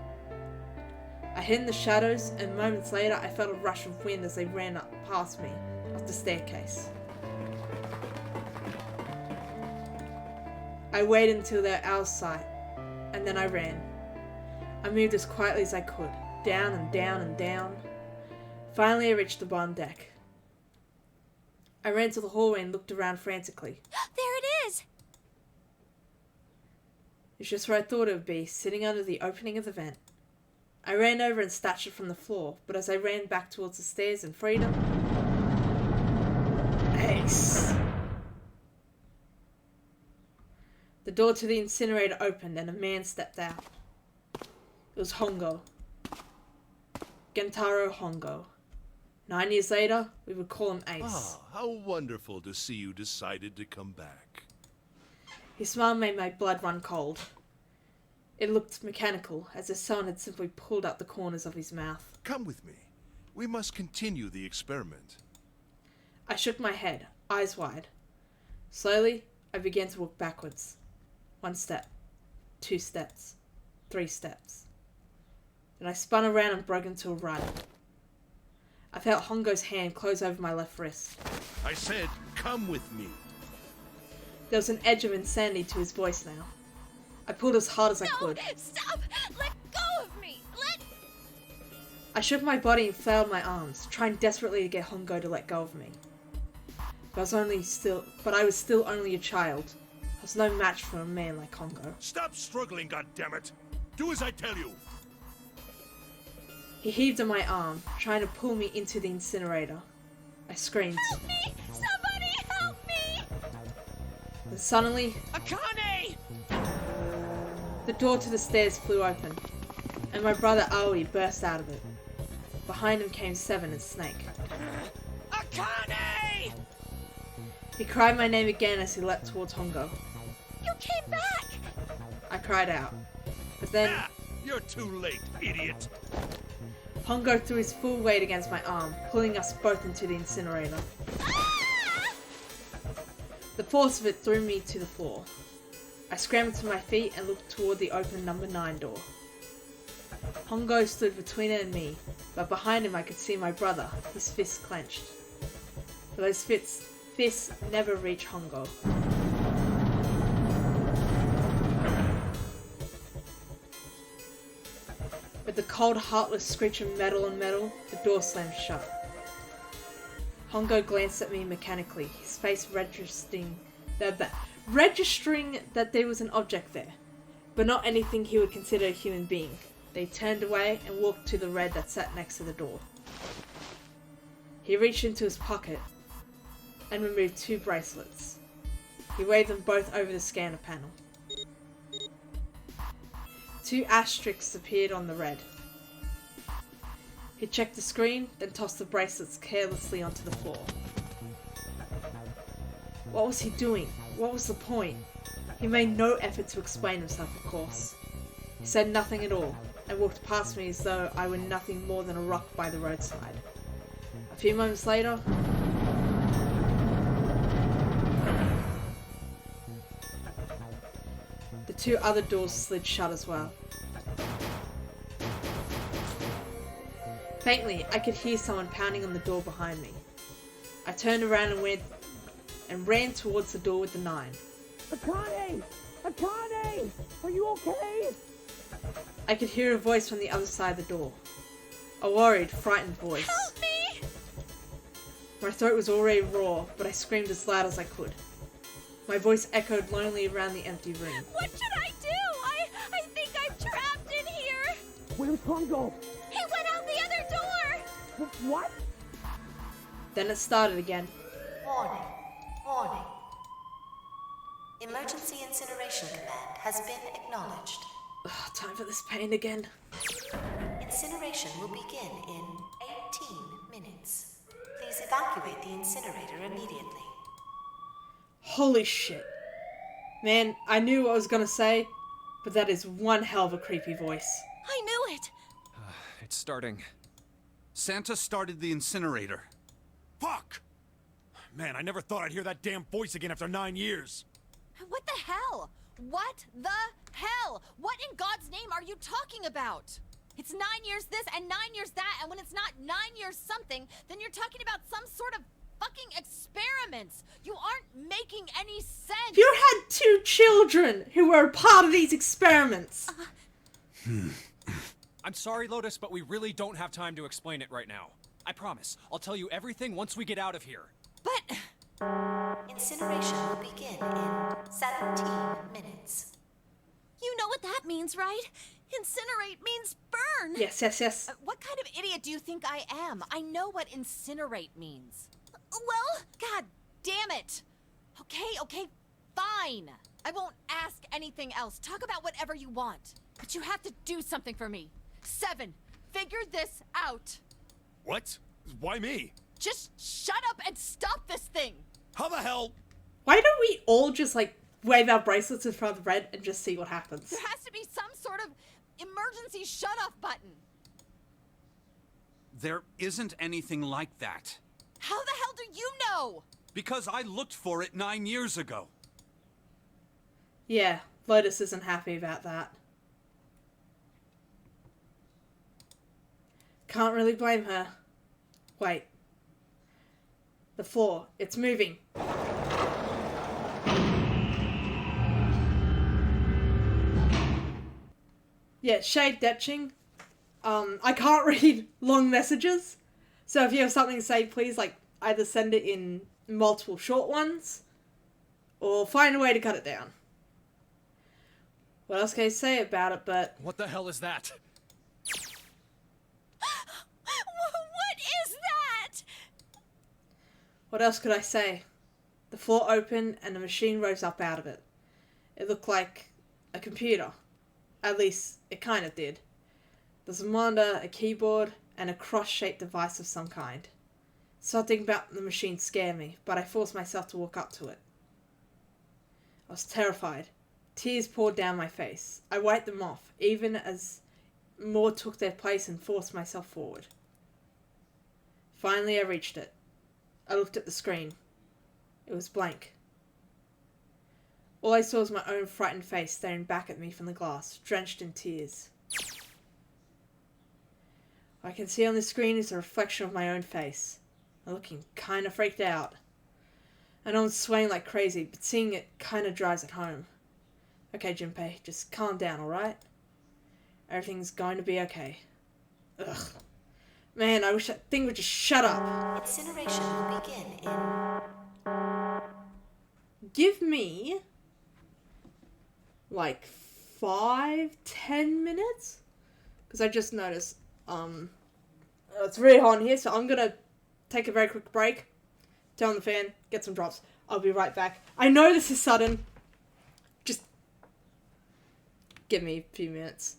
I hid in the shadows, and moments later I felt a rush of wind as they ran up past me, up the staircase. I waited until they were out of sight, and then I ran. I moved as quietly as I could, down and down and down. Finally I reached the bottom deck. I ran to the hallway and looked around frantically. There it is! It's just where I thought it would be, sitting under the opening of the vent. I ran over and snatched it from the floor, but as I ran back towards the stairs in freedom... Ace! The door to the incinerator opened and a man stepped out. It was Hongo. Gentaro Hongo. 9 years later, we would call him Ace. Ah, how wonderful to see you decided to come back. His smile made my blood run cold. It looked mechanical, as if someone had simply pulled out the corners of his mouth. Come with me. We must continue the experiment. I shook my head, eyes wide. Slowly, I began to walk backwards. 1 step, 2 steps, 3 steps. Then I spun around and broke into a run. I felt Hongo's hand close over my left wrist. I said, come with me. There was an edge of insanity to his voice now. I pulled as hard as I could. Stop! Let go of me! I shook my body and flailed my arms, trying desperately to get Hongo to let go of me. But I was still only a child. I was no match for a man like Hongo. Stop struggling, goddammit! Do as I tell you! He heaved on my arm, trying to pull me into the incinerator. I screamed. Help me! Somebody help me! Then suddenly... Akane! The door to the stairs flew open, and my brother Aoi burst out of it. Behind him came Seven and Snake. Akane! He cried my name again as he leapt towards Hongo. You came back! I cried out. But then... Ah, you're too late, idiot! Hongo threw his full weight against my arm, pulling us both into the incinerator. Ah! The force of it threw me to the floor. I scrambled to my feet and looked toward the open number 9 door. Hongo stood between it and me, but behind him I could see my brother, his fists clenched. But those fists never reached Hongo. With the cold, heartless screech of metal on metal, the door slammed shut. Hongo glanced at me mechanically, his face registering that there was an object there, but not anything he would consider a human being. They turned away and walked to the red that sat next to the door. He reached into his pocket and removed 2 bracelets. He waved them both over the scanner panel. 2 asterisks appeared on the red. He checked the screen, then tossed the bracelets carelessly onto the floor. What was he doing? What was the point? He made no effort to explain himself, of course. He said nothing at all, and walked past me as though I were nothing more than a rock by the roadside. A few moments later... the 2 other doors slid shut as well. Faintly, I could hear someone pounding on the door behind me. I turned around and ran towards the door with the 9. Akane! Akane! Are you okay? I could hear a voice from the other side of the door. A worried, frightened voice. Help me! My throat was already raw, but I screamed as loud as I could. My voice echoed lonely around the empty room. What should I do? I think I'm trapped in here! Where's Kongo? He went out the other door! What? Then it started again. Warning. Warning. Emergency Incineration Command has been acknowledged. Ugh, time for this pain again. Incineration will begin in 18 minutes. Please evacuate the incinerator immediately. Holy shit. Man, I knew what I was gonna say, but that is one hell of a creepy voice. I knew it! It's starting. Santa started the incinerator. Fuck! Man, I never thought I'd hear that damn voice again after 9 years. What the hell? What the hell? What in God's name are you talking about? It's 9 years this and 9 years that, and when it's not 9 years something, then you're talking about some sort of fucking experiments. You aren't making any sense. You had 2 children who were a part of these experiments. I'm sorry, Lotus, but we really don't have time to explain it right now. I promise. I'll tell you everything once we get out of here. But Incineration will begin in 17 minutes. you know what that means, right? Incinerate means burn. Yes, yes, yes. What kind of idiot do you think I am? I know what incinerate means. Well, god damn it. Okay, fine. I won't ask anything else. Talk about whatever you want. But you have to do something for me. 7, figure this out. What? Why me? Just shut up and stop this thing. How the hell? Why don't we all just, like, wave our bracelets in front of the red and just see what happens? There has to be some sort of emergency shut-off button. There isn't anything like that. How the hell do you know? Because I looked for it 9 years ago. Yeah, Lotus isn't happy about that. Can't really blame her. Wait. The floor. It's moving. Yeah, shade detching. I can't read long messages. So if you have something to say, please, like, either send it in multiple short ones, or find a way to cut it down. What else can I say about it, but... What the hell is that? What is that? What else could I say? The floor opened and a machine rose up out of it. It looked like a computer. At least, it kind of did. There's a monitor, a keyboard, and a cross-shaped device of some kind. Something about the machine scared me, but I forced myself to walk up to it. I was terrified. Tears poured down my face. I wiped them off, even as more took their place and forced myself forward. Finally, I reached it. I looked at the screen. It was blank. All I saw was my own frightened face staring back at me from the glass, drenched in tears. What I can see on the screen is a reflection of my own face. I'm looking kinda freaked out. I know I'm swaying like crazy, but seeing it kinda drives it home. Okay, Junpei, just calm down, alright? Everything's going to be okay. Ugh. Man, I wish that thing would just shut up. Incineration will begin in... Give me... like 5-10 minutes? Because I just noticed, it's really hot in here, so I'm gonna take a very quick break, turn on the fan, get some drops. I'll be right back. I know this is sudden. Just give me a few minutes.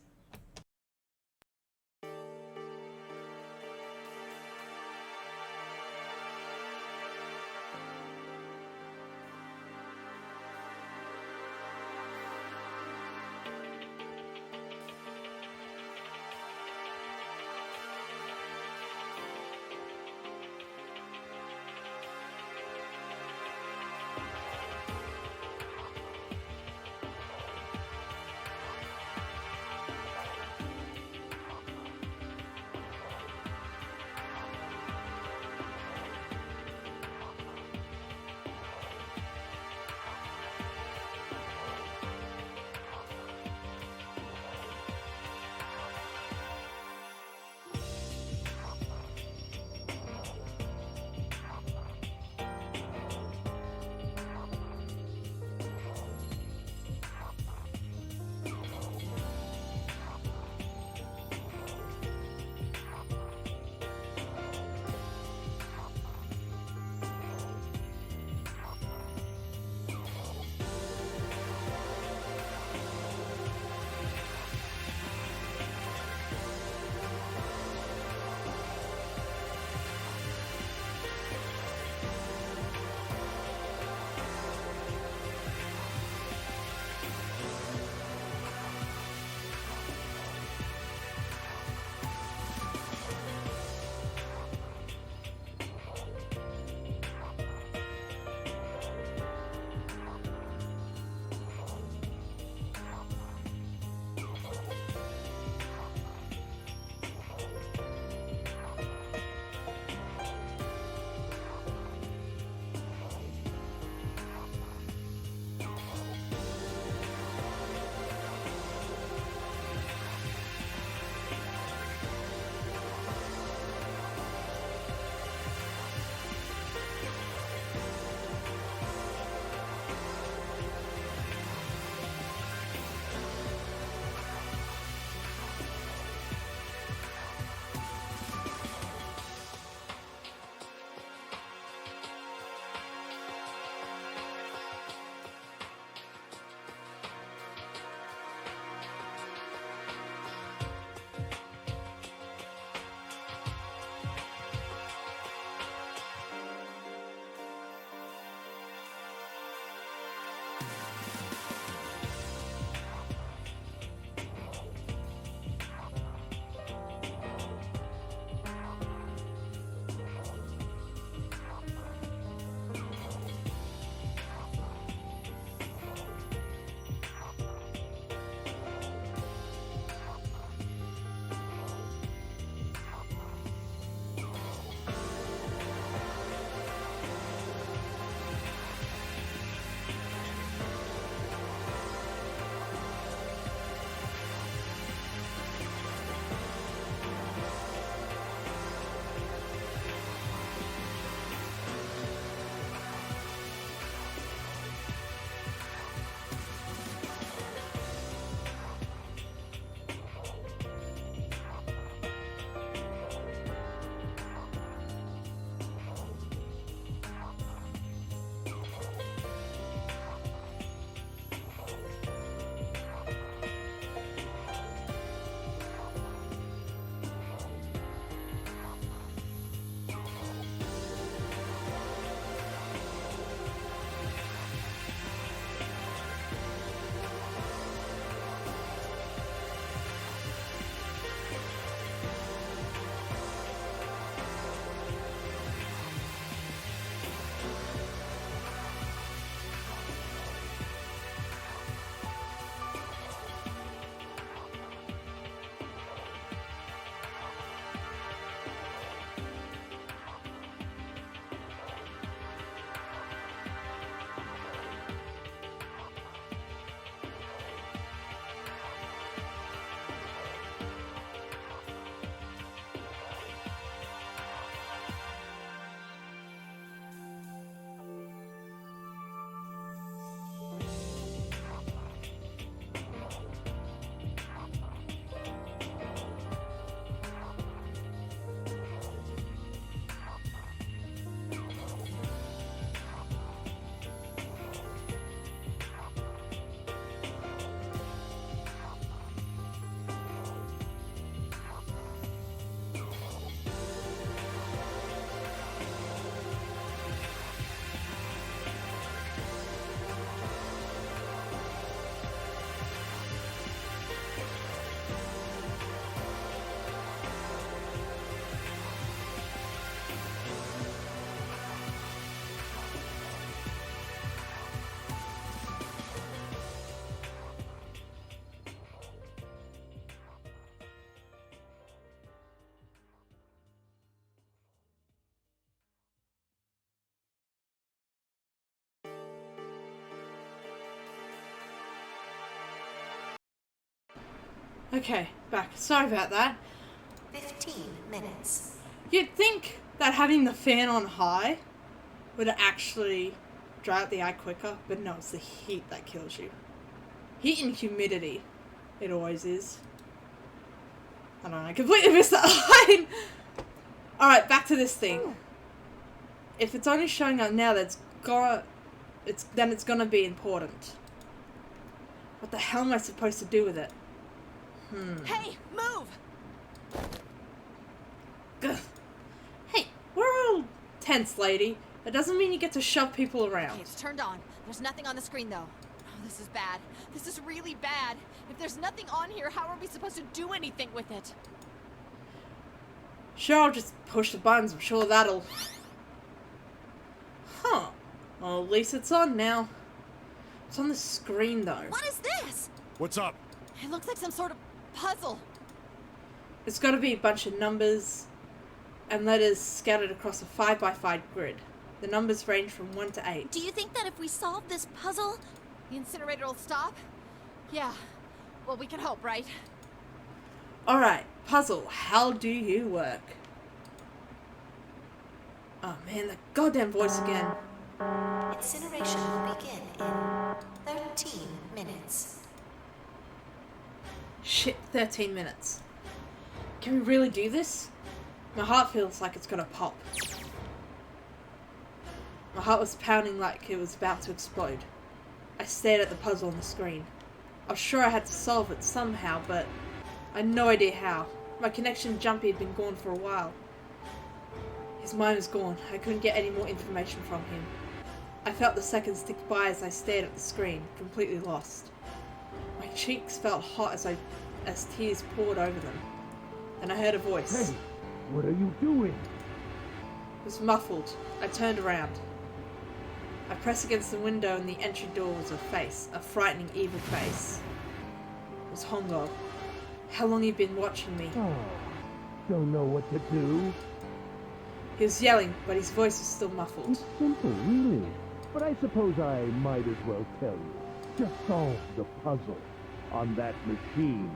Okay, back. Sorry about that. 15 minutes. You'd think that having the fan on high would actually dry out the eye quicker, but no, it's the heat that kills you. Heat and humidity. It always is. I don't know, I completely missed that line. Alright, back to this thing. If it's only showing up now, then it's gonna be important. What the hell am I supposed to do with it? Hey, move! Ugh. Hey, we're all tense, lady. That doesn't mean you get to shove people around. Okay, it's turned on. There's nothing on the screen, though. Oh, this is bad. This is really bad. If there's nothing on here, how are we supposed to do anything with it? Sure, I'll just push the buttons. I'm sure that'll... Huh. Well, at least it's on now. It's on the screen, though. What is this? What's up? It looks like some sort of puzzle. It's got to be a bunch of numbers and letters scattered across a 5x5 grid. The numbers range from 1 to 8. Do you think that if we solve this puzzle, The incinerator will stop? Yeah. Well, we can hope, right? Alright, puzzle. How do you work? Oh man, that goddamn voice again. Incineration will begin in 13 minutes. Shit, 13 minutes. Can we really do this? My heart feels like it's gonna pop. My heart was pounding like it was about to explode. I stared at the puzzle on the screen. I was sure I had to solve it somehow, but I had no idea how. My connection Jumpy had been gone for a while. His mind was gone. I couldn't get any more information from him. I felt the seconds tick by as I stared at the screen, completely lost. My cheeks felt hot as tears poured over them. And I heard a voice. Hey, what are you doing? It was muffled. I turned around. I pressed against the window and the entry door was a face, a frightening, evil face. It was Hongo. How long had he been watching me? Oh, don't know what to do. He was yelling, but his voice was still muffled. It's simple, really. But I suppose I might as well tell you. Just solve the puzzle on that machine.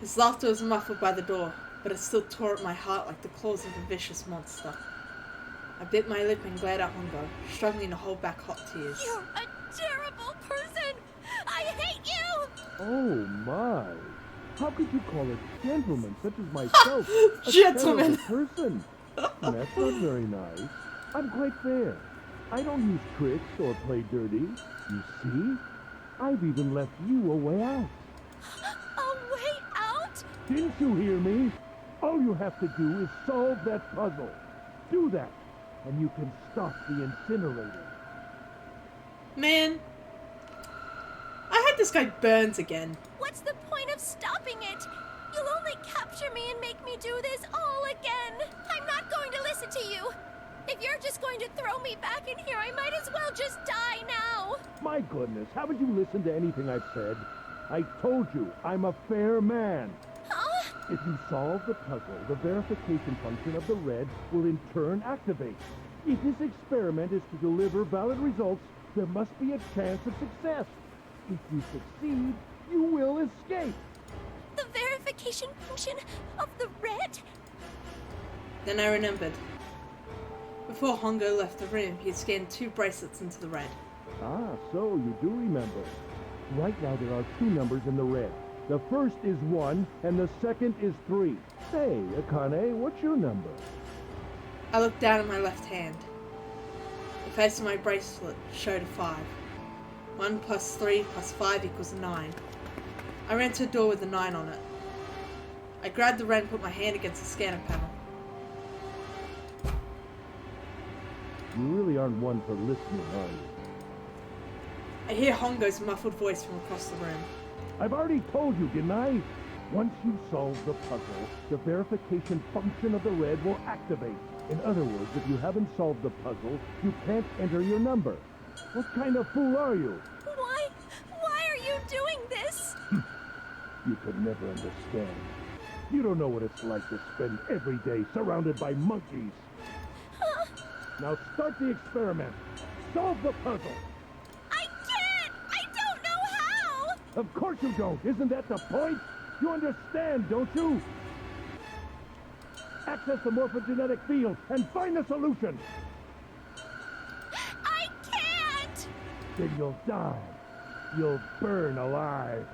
His laughter was muffled by the door, but it still tore at my heart like the claws of a vicious monster. I bit my lip and glared at Hongo, struggling to hold back hot tears. you're a terrible person! I hate you! Oh my! How could you call a gentleman such as myself a Gentleman. terrible person? That's not very nice. I'm quite fair. I don't use tricks or play dirty. You see? I've even left you a way out. A way out? Didn't you hear me? All you have to do is solve that puzzle. Do that, and you can stop the incinerator. Man, I hope this guy burns again. What's the point of stopping it? You'll only capture me and make me do this all again. I'm not going to listen to you. If you're just going to throw me back in here, I might as well just die now. My goodness, haven't you listened to anything I've said? I told you, I'm a fair man. Huh? If you solve the puzzle, the verification function of the red will in turn activate. If this experiment is to deliver valid results, there must be a chance of success. If you succeed, you will escape. The verification function of the red? Then I remembered. Before Hongo left the room, he had scanned 2 bracelets into the red. Ah, so you do remember. Right now there are 2 numbers in the red. The first is 1, and the second is 3. Say, Akane, what's your number? I looked down at my left hand. The face of my bracelet showed a 5. 1 plus 3 plus 5 equals 9. I ran to a door with a 9 on it. I grabbed the red and put my hand against the scanner panel. You really aren't one for listening, are you? I hear Hongo's muffled voice from across the room. I've already told you, didn't I? Once you solve the puzzle, the verification function of the red will activate. In other words, if you haven't solved the puzzle, you can't enter your number. What kind of fool are you? Why are you doing this? You could never understand. You don't know what it's like to spend every day surrounded by monkeys. Huh? Now start the experiment. Solve the puzzle. I can't! I don't know Of course you don't. Isn't that the point? You understand, don't you? Access the morphogenetic field and find the solution. I can't! Then you'll die. You'll burn alive.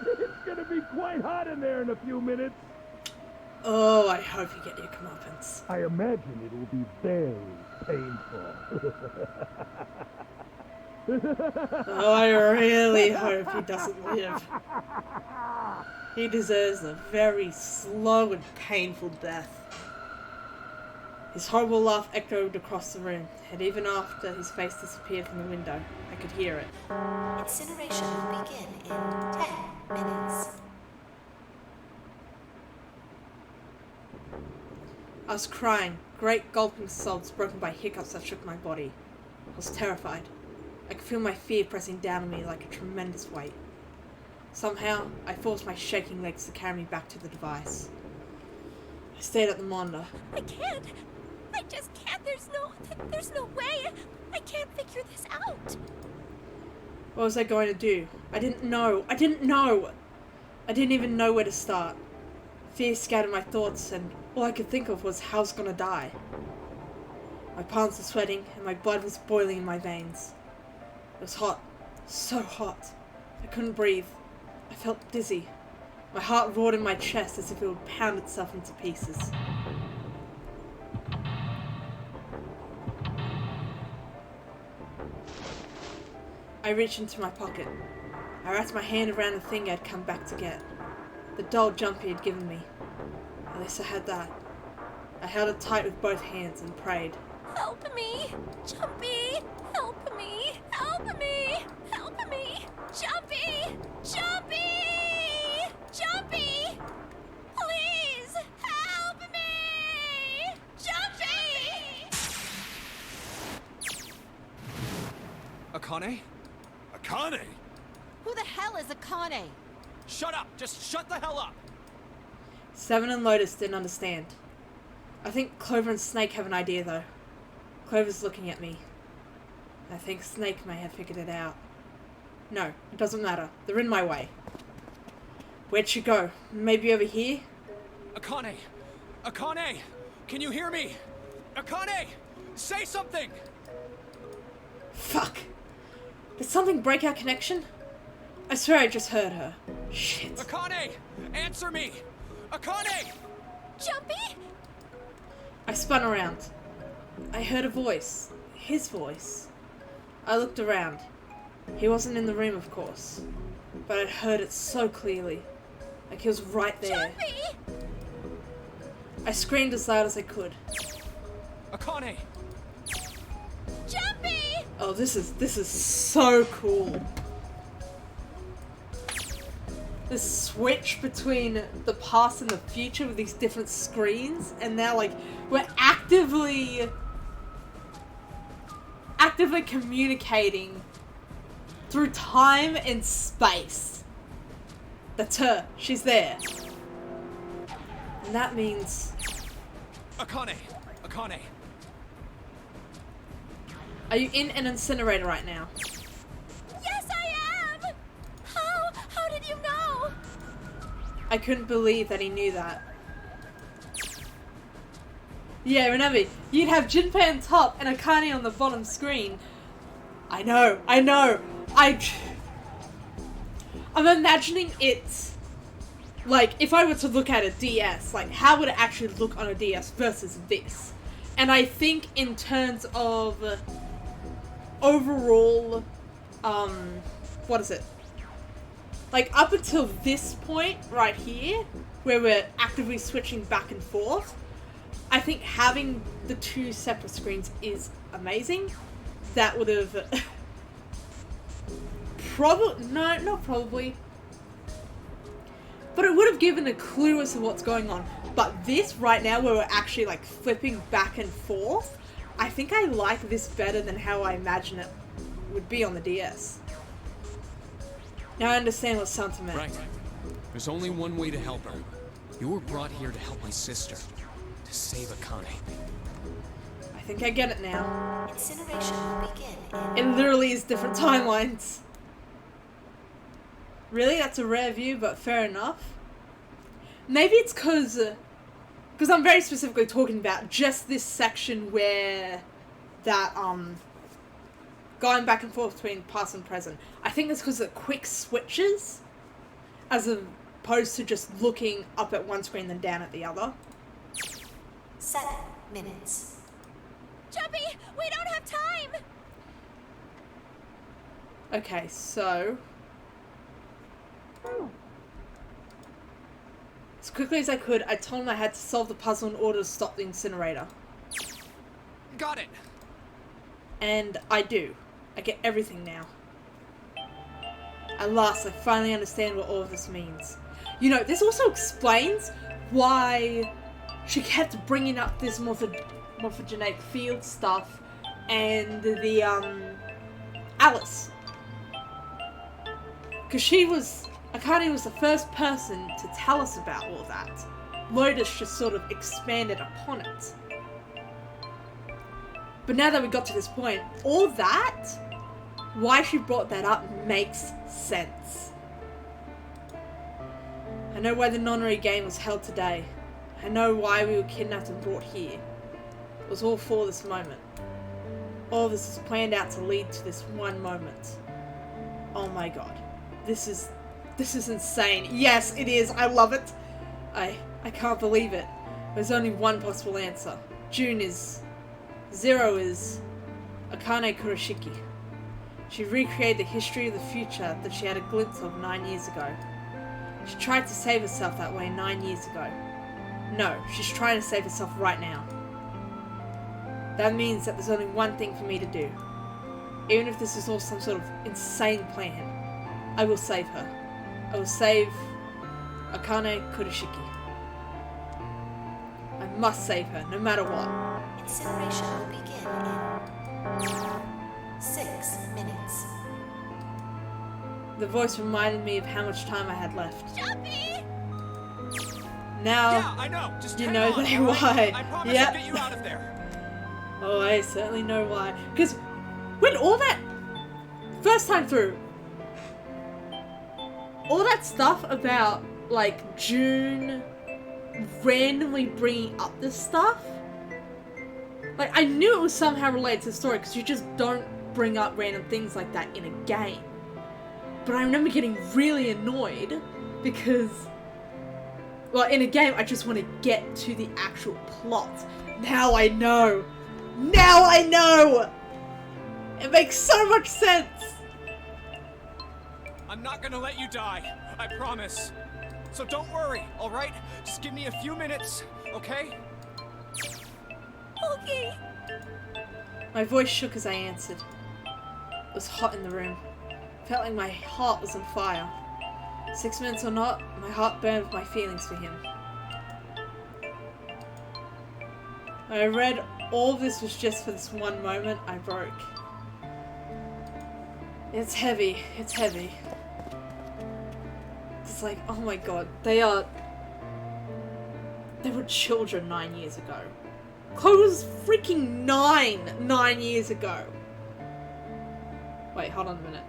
It's gonna be quite hot in there in a few minutes. Oh, I hope you get your comeuppance. I imagine it will be very painful. Oh, I really hope he doesn't live. He deserves a very slow and painful death. His horrible laugh echoed across the room, and even after his face disappeared from the window, I could hear it. Incineration will begin in 10 minutes. I was crying, great gulping sobs broken by hiccups that shook my body. I was terrified. I could feel my fear pressing down on me like a tremendous weight. Somehow, I forced my shaking legs to carry me back to the device. I stared at the monitor. I can't. I just can't. There's no way. I can't figure this out. What was I going to do? I didn't know. I didn't even know where to start. Fear scattered my thoughts, and all I could think of was how I was gonna die. My palms were sweating, and my blood was boiling in my veins. It was hot. So hot. I couldn't breathe. I felt dizzy. My heart roared in my chest as if it would pound itself into pieces. I reached into my pocket. I wrapped my hand around the thing I'd come back to get. The doll Jumpy had given me. At least I had that. I held it tight with both hands and prayed. Help me! Jumpy! Help me! Help me! Help me! Jumpy! Jumpy! Jumpy! Please! Help me! Jumpy! Akane? Akane! Who the hell is Akane? Shut up! Just shut the hell up! Seven and Lotus didn't understand. I think Clover and Snake have an idea though. Clover's looking at me. I think Snake may have figured it out. No, it doesn't matter. They're in my way. Where'd she go? Maybe over here? Akane! Akane! Can you hear me? Akane! Say something! Fuck! Did something break our connection? I swear I just heard her. Shit. Akane! Answer me! Akane! Jumpy? I spun around. I heard a voice. His voice. I looked around. He wasn't in the room, of course. But I'd heard it so clearly. Like he was right there. Jumpy! I screamed as loud as I could. Akane! Jumpy! Oh, this is so cool. This switch between the past and the future with these different screens, and now like we're actively communicating through time and space. That's her. She's there. And that means... Akane! Akane! Are you in an incinerator right now? Yes, I am! How did you know? I couldn't believe that he knew that. Yeah, remember, you'd have Junpei on top and Akane on the bottom screen. I know. I'm imagining it, like, if I were to look at a DS, like, how would it actually look on a DS versus this? And I think in terms of overall, what is it? Like, up until this point, right here, where we're actively switching back and forth, I think having the two separate screens is amazing. That would have... not probably. But it would have given a clue as to what's going on. But this, right now, where we're actually, like, flipping back and forth, I think I like this better than how I imagine it would be on the DS. Now I understand what Santa meant. Right. There's only one way to help her. You were brought here to help my sister. To save Akane. I think I get it now. Incineration will begin in... It literally is different timelines. Really? That's a rare view, but fair enough. Maybe it's because I'm very specifically talking about just this section where that, going back and forth between past and present. I think it's because of quick switches, as opposed to just looking up at one screen then down at the other. 7 minutes. Chubby, we don't have time! Okay, so... as quickly as I could, I told him I had to solve the puzzle in order to stop the incinerator. Got it! And I do. I get everything now. At last, I finally understand what all of this means. You know, this also explains why she kept bringing up this morphogenetic field stuff and the, Alice. Because Akane was the first person to tell us about all that. Lotus just sort of expanded upon it. But now that we got to this point, all that, why she brought that up makes sense. I know why the nonary game was held today. I know why we were kidnapped and brought here. It was all for this moment. All this is planned out to lead to this one moment. Oh my god. This is insane. Yes, it is. I love it. I can't believe it. There's only one possible answer. Zero is Akane Kurashiki. She recreated the history of the future that she had a glimpse of 9 years ago. She tried to save herself that way 9 years ago. No, she's trying to save herself right now. That means that there's only one thing for me to do. Even if this is all some sort of insane plan, I will save her. I will save Akane Kurashiki. I must save her, no matter what. Incineration will begin in 6 minutes. The voice reminded me of how much time I had left. Chubby! Now, Yeah, I know. Just you hang know on, they all right? why. I promise Yep. I'll get you out of there. Oh, I certainly know why. Because when all that... first time through, all that stuff about, like, June randomly bringing up this stuff, like, I knew it was somehow related to the story, because you just don't bring up random things like that in a game. But I remember getting really annoyed, because, well, in a game, I just want to get to the actual plot. Now I know! Now I know! It makes so much sense! I'm not gonna let you die. I promise. So don't worry, alright? Just give me a few minutes, okay? Okay. My voice shook as I answered. It was hot in the room. Felt like my heart was on fire. 6 minutes or not, my heart burned with my feelings for him. When I read all of this was just for this one moment, I broke. It's heavy. It's heavy. It's like, oh my god, they were children 9 years ago. Chloe was freaking 9 years ago. Wait, hold on a minute.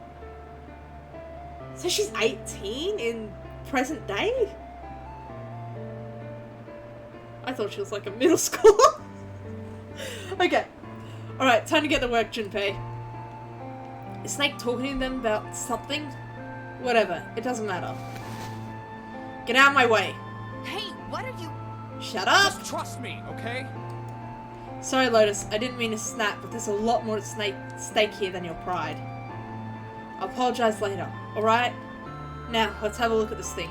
So she's 18 in present day? I thought she was like a middle schooler. Okay. Alright, time to get to work, Junpei. Is Snake talking to them about something? Whatever, it doesn't matter. Get out of my way. Hey, what are you... Shut up! Just trust me, okay? Sorry, Lotus, I didn't mean to snap, but there's a lot more at stake here than your pride. I'll apologize later, alright? Now, let's have a look at this thing.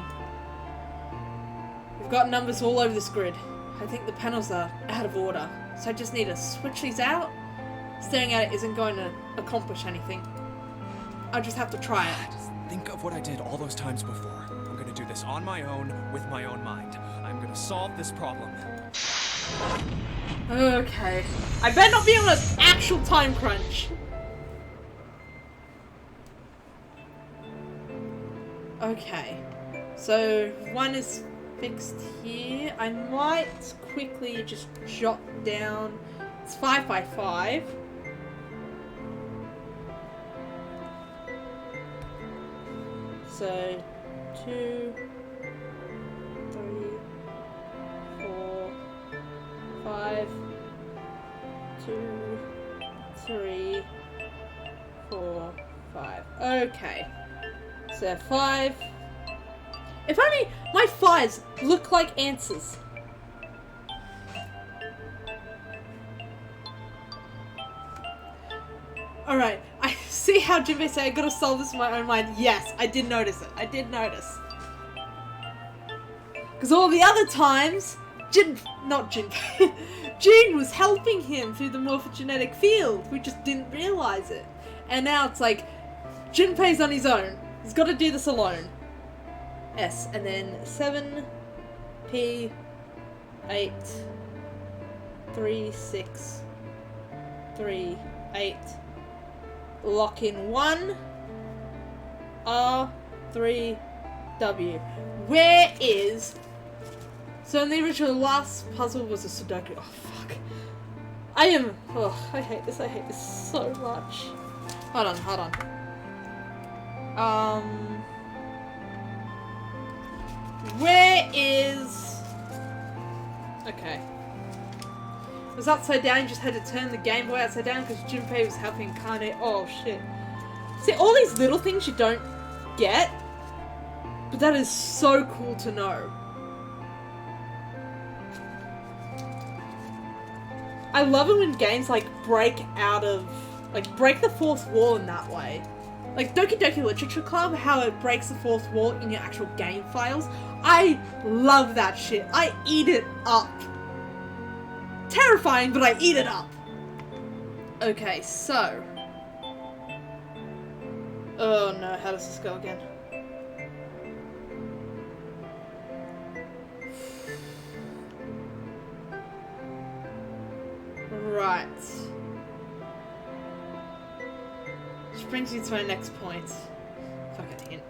We've got numbers all over this grid. I think the panels are out of order, so I just need to switch these out. Staring at it isn't going to accomplish anything. I'll just have to try it. Just think of what I did all those times before. I'm gonna do this on my own, with my own mind. I'm gonna solve this problem. Okay. I better not be on an actual time crunch. Okay. So, one is fixed here. I might quickly just jot down... It's 5 by 5. So 2, 3, 4, 5, 2, 3, 4, 5. Okay. So 5. If only my 5s look like answers. Alright, I see how Jinbei said I gotta solve this in my own mind. Yes, I did notice it. I did notice. Because all the other times, Jin was helping him through the morphogenetic field. We just didn't realize it. And now it's like, Jinpei's on his own. He's got to do this alone. S, and then 7, P, 8, 3, 6, 3, 8. Lock in 1, R, 3, W. Where is... So in the original last puzzle was a Sudoku. Oh, fuck. I hate this so much. Hold on. Where is... Okay. It was upside down, you just had to turn the Game Boy upside down because Junpei was helping Kane. Oh, shit. See, all these little things you don't get, but that is so cool to know. I love it when games, like, break the fourth wall in that way. Like Doki Doki Literature Club, how it breaks the fourth wall in your actual game files. I love that shit. I eat it up. Terrifying, but I eat it up. Okay, so. Oh no, how does this go again? Right. Which brings me to my next point. Fucking hint.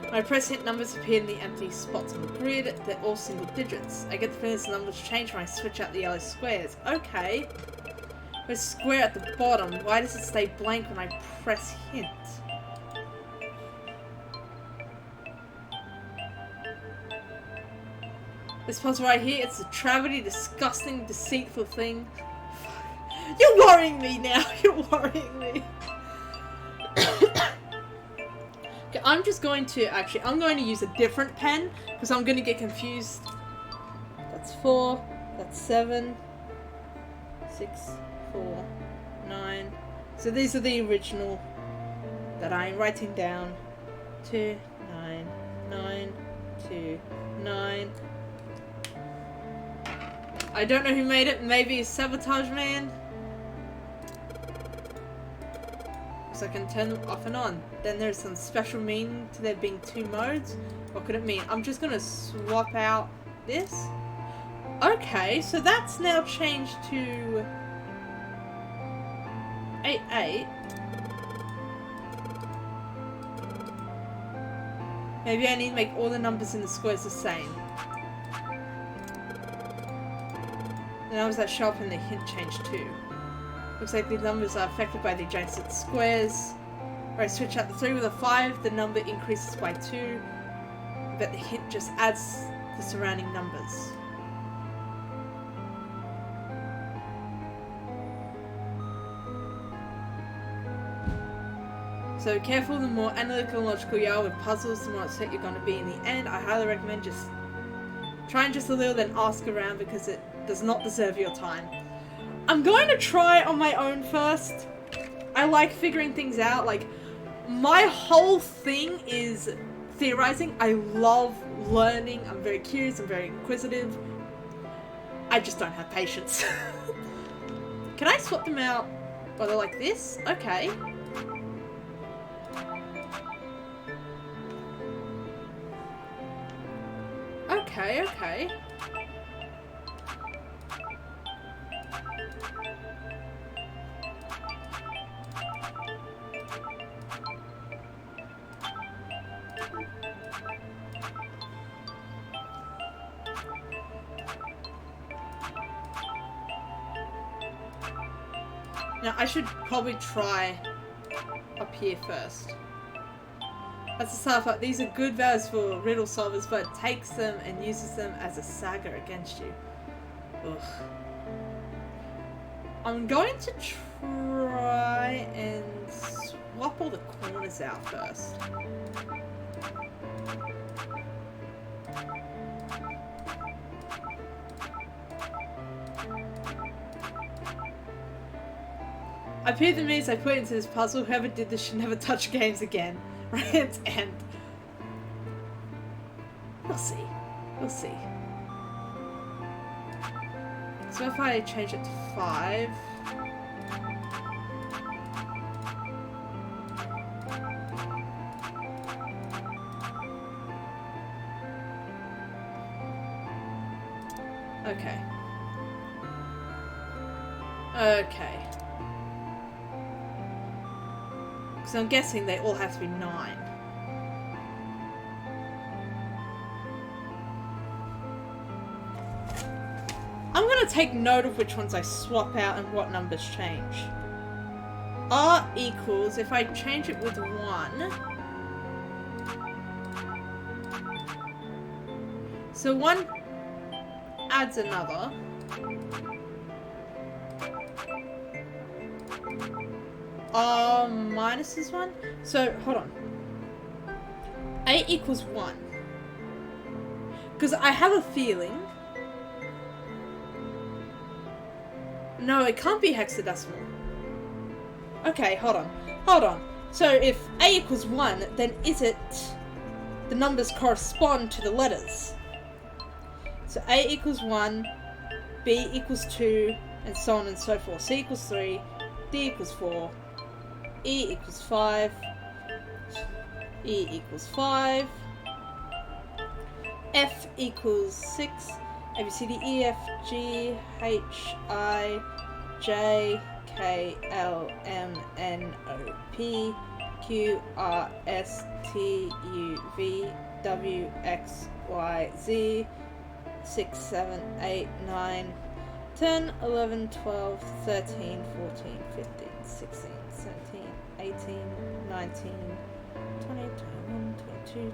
When I press hint, numbers appear in the empty spots on the grid. They're all single digits. I get the feeling the numbers change when I switch out the yellow squares. Okay. There's a square at the bottom. Why does it stay blank when I press hint? This puzzle right here, it's a travesty, disgusting, deceitful thing. You're worrying me now. You're worrying me. Okay, I'm just going to I'm going to use a different pen because I'm going to get confused. That's 4. That's 7. 6, 4, 9. So these are the original that I'm writing down. 2, 9, 9, 2, 9. I don't know who made it. Maybe it's Sabotage Man. So I can turn them off and on. Then there's some special meaning to there being 2 modes. What could it mean? I'm just gonna swap out this. Okay, so that's now changed to 8, 8. Maybe I need to make all the numbers in the squares the same. The numbers that show up in the hint change too. Looks like the numbers are affected by the adjacent squares. Where I switch out the 3 with a 5, the number increases by 2, but the hint just adds the surrounding numbers. So careful, the more analytical and logical you are with puzzles, the more upset you're going to be in the end. I highly recommend just trying just a little, then ask around because it does not deserve your time. I'm going to try on my own first. I like figuring things out. Like, my whole thing is theorizing. I love learning. I'm very curious. I'm very inquisitive. I just don't have patience. Can I swap them out? Oh, they're like this? Okay. Okay, okay. Now, I should probably try up here first. That's the start part. These are good values for riddle solvers, but takes them and uses them as a saga against you. Ugh. I'm going to try and swap all the corners out first. I appear the moves I put into this puzzle. Whoever did this should never touch games again. Rant end. We'll see. We'll see. So if I change it to 5. Okay. Okay. So I'm guessing they all have to be 9. I'm going to take note of which ones I swap out and what numbers change. R equals, if I change it with 1. So 1 adds another. R minus is 1. So, hold on. A equals 1. Because I have a feeling... No, it can't be hexadecimal. Okay, hold on. Hold on. So if A equals 1, then is it... the numbers correspond to the letters? So A equals 1, B equals 2, and so on and so forth. C equals 3, D equals 4, E equals 5, E equals 5, F equals 6, A, B, C, D, E, F, G, H, I, J, K, L, M, N, O, P, Q, R, S, T, U, V, W, X, Y, Z, 6, 7, 8, 9, 10, 11, 12, 13, 14, 15, 16, 17, 18, 19, 20, 21, 22,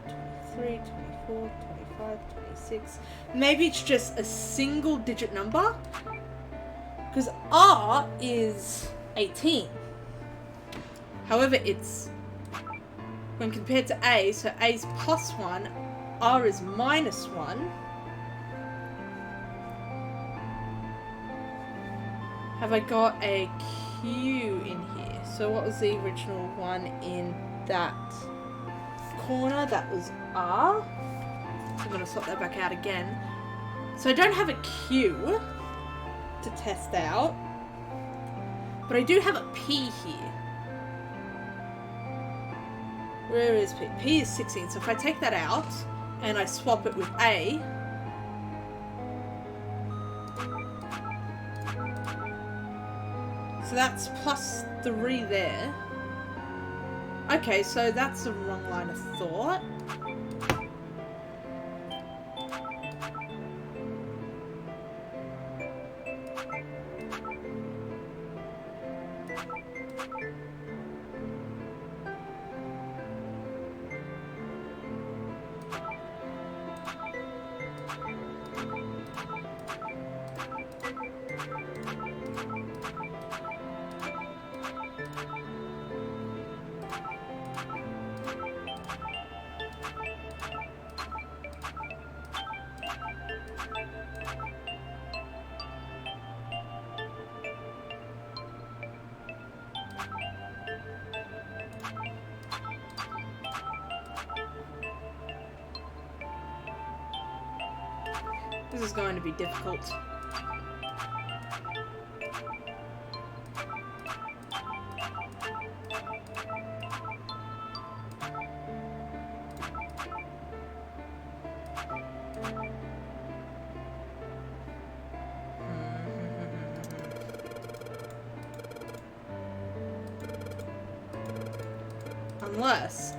23, 24, 25, 26. Maybe it's just a single digit number? Because R is 18. However, it's... when compared to A, so A is plus 1, R is minus 1. Have I got a Q in here? So what was the original one in that corner? That was R. So I'm going to swap that back out again. So I don't have a Q to test out. But I do have a P here. Where is P? P is 16. So if I take that out and I swap it with A... so that's plus 3 there. Okay, so that's the wrong line of thought. This is going to be difficult.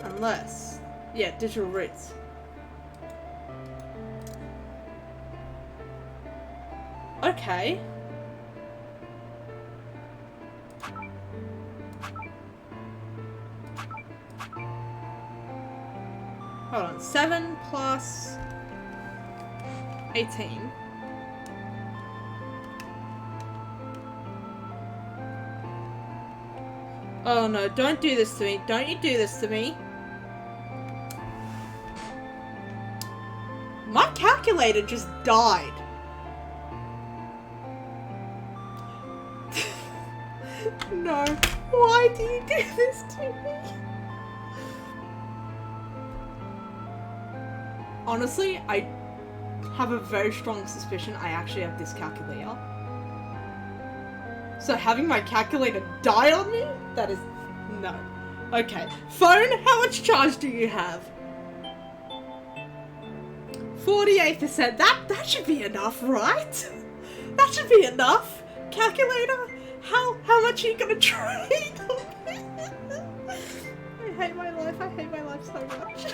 Unless, yeah, digital roots. Okay. Hold on. 7 plus 18. Oh no, don't do this to me. Don't you do this to me. My calculator just died. No, why do you do this to me? Honestly, I have a very strong suspicion I actually have this calculator. So having my calculator die on me? That is... no. Okay. Phone, how much charge do you have? 48%. That should be enough, right? That should be enough. Calculator, how much are you gonna trade? I hate my life. I hate my life so much.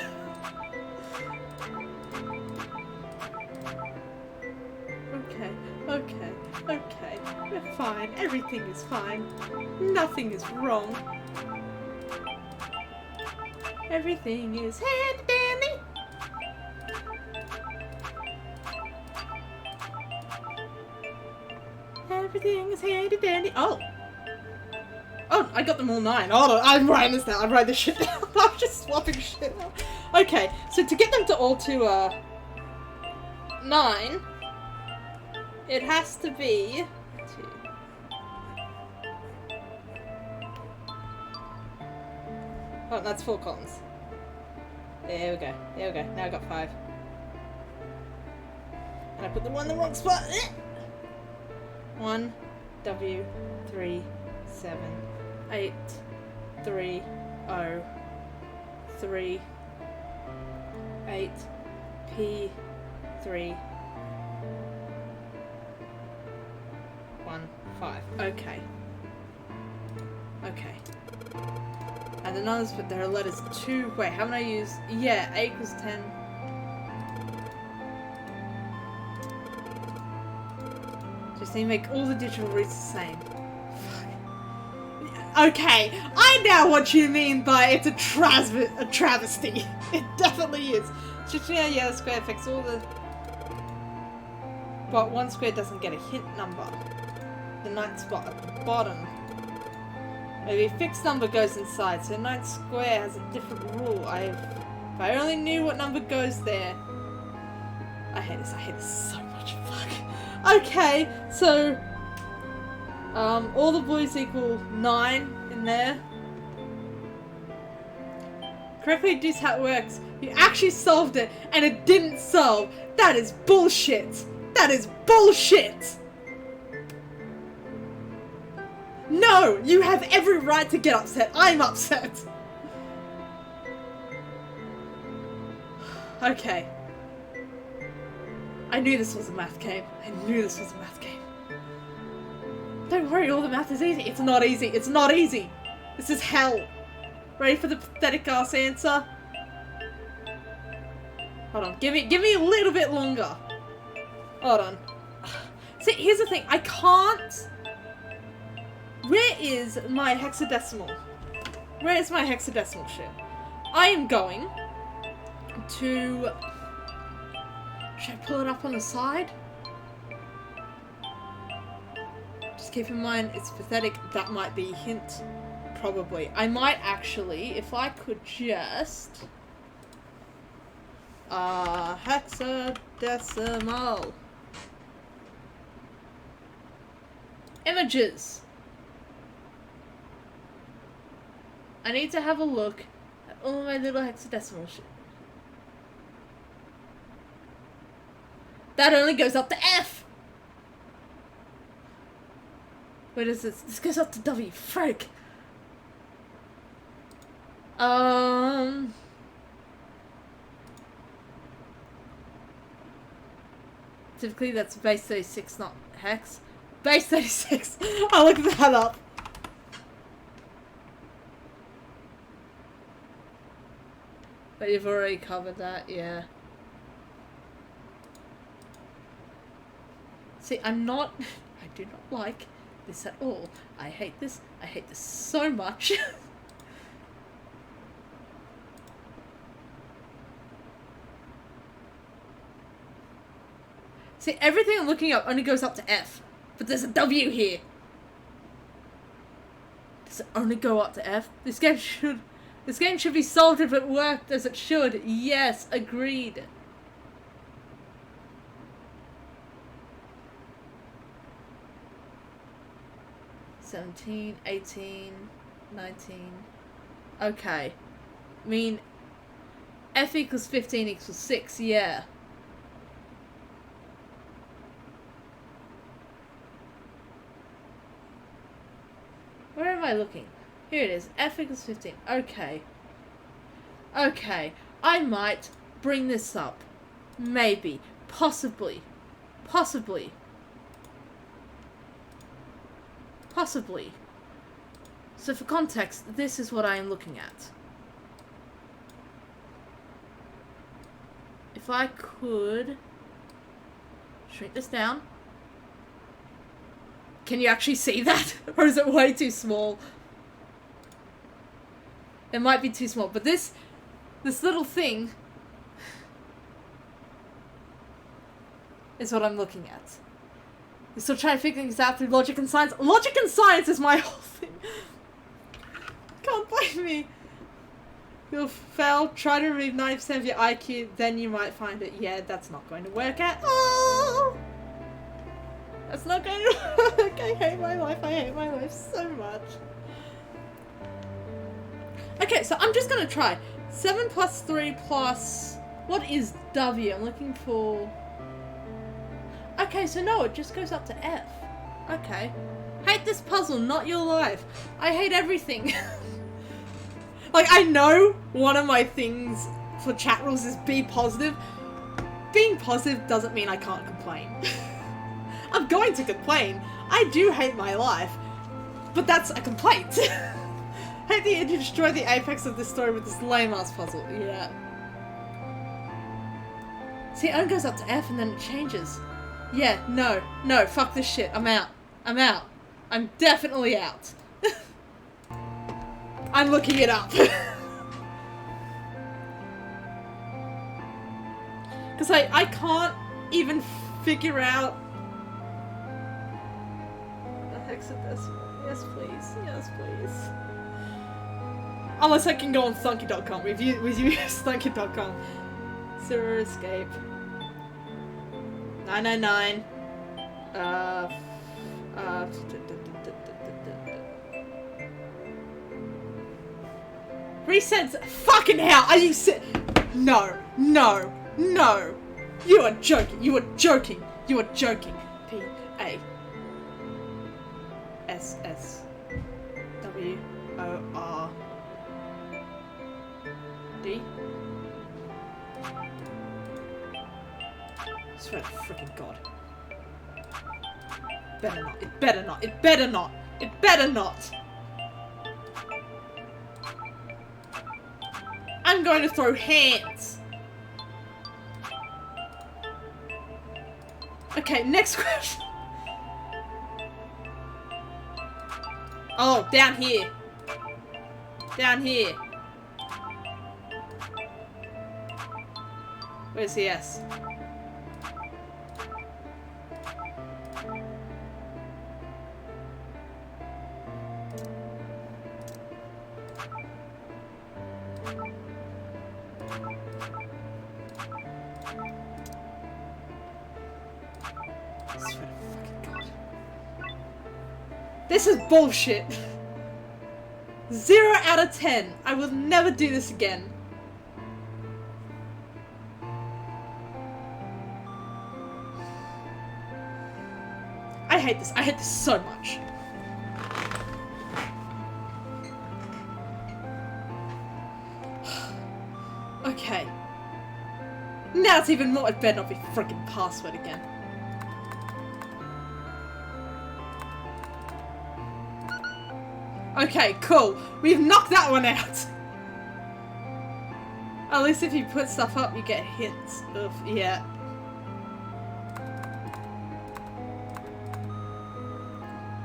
Okay. We're fine. Everything is fine. Nothing is wrong. Everything is handy dandy. Everything is handy dandy. Oh, I got them all 9. Hold on, I'm writing this down. I'm writing this shit down. I'm just swapping shit out. Okay, so to get them to all to 9, it has to be 2. Oh, that's 4 columns. There we go. Now I got 5. And I put the one in the wrong spot. 1 W 3 7 8 3 0 3 8 P 3 1 5. Okay. And the numbers, but there are letters 2. Wait, haven't I used? Yeah, A equals 10. Just need to make all the digital roots the same. Okay, I know what you mean by it's a travesty. It definitely is. Yeah, the square affects all the... But 1 square doesn't get a hint number. The 9th spot at the bottom. Maybe a fixed number goes inside, so 9th square has a different rule. If I only knew what number goes there. I hate this so much. Fuck. Okay, so all the boys equal 9 in there. Correctly deduce how it works. You actually solved it, and it didn't solve. That is bullshit. That is bullshit. No, you have every right to get upset. I'm upset. Okay. I knew this was a math game. Don't worry, all the math is easy. It's not easy. This is hell. Ready for the pathetic ass answer? Hold on. Give me a little bit longer. Hold on. See, here's the thing. I can't... Where is my hexadecimal? Where is my hexadecimal shit? I am going to... Should I pull it up on the side? Just keep in mind, it's pathetic. That might be a hint. Probably. I might actually, if I could just... hexadecimal. Images. I need to have a look at all my little hexadecimal shit. That only goes up to F! Where does this? This goes up to W. Frick! Typically that's base 36, not hex. Base 36! I'll look that up. But you've already covered that, yeah. See, I do not like this at all. I hate this so much. See, everything I'm looking up only goes up to F. But there's a W here. Does it only go up to F? This game should be solved if it worked as it should. Yes, agreed. $17, $18, $19. Okay. I mean, F equals 15 equals 6, yeah. Where am I looking? Here it is. F equals 15. Okay. Okay. I might bring this up. Maybe. Possibly. Possibly. Possibly. So for context, this is what I am looking at. If I could shrink this down. Can you actually see that? Or is it way too small? It might be too small, but this little thing is what I'm looking at. You're still trying to figure things out through logic and science. Logic and science is my whole thing. Can't blame me. You'll fail. Try to remove 90% of your IQ, then you might find it. Yeah, that's not going to work at all. That's not going to work. I hate my life. I hate my life so much. Okay, so I'm just going to try. 7 plus 3 plus... What is W? I'm looking for... Okay, so no, it just goes up to F. Okay. Hate this puzzle, not your life. I hate everything. Like, I know one of my things for chat rules is be positive. Being positive doesn't mean I can't complain. I'm going to complain. I do hate my life. But that's a complaint. Hate that you destroy the apex of this story with this lame-ass puzzle. Yeah. See, it only goes up to F and then it changes. Yeah, no, fuck this shit. I'm out. I'm out. I'm definitely out. I'm looking it up. Because I can't even figure out... What the heck's a decimal? Yes, please. Yes, please. Unless I can go on Thunky.com. We've used Thunky.com. Zero escape. 999. Resends. Fucking hell! Are you No. No. No. You are joking. You are joking. You are joking. P-A-S-S-W-O-R-D. Swear to freaking God. Better not. It better not. It better not. It better not. I'm going to throw hands. Okay, next question. Oh, down here. Down here. Where's the S? This is bullshit. 0 out of 10. I will never do this again. I hate this. I hate this so much. Okay. Now it's even more. It better not be freaking password again. Okay, cool. We've knocked that one out. At least if you put stuff up, you get hints of, yeah.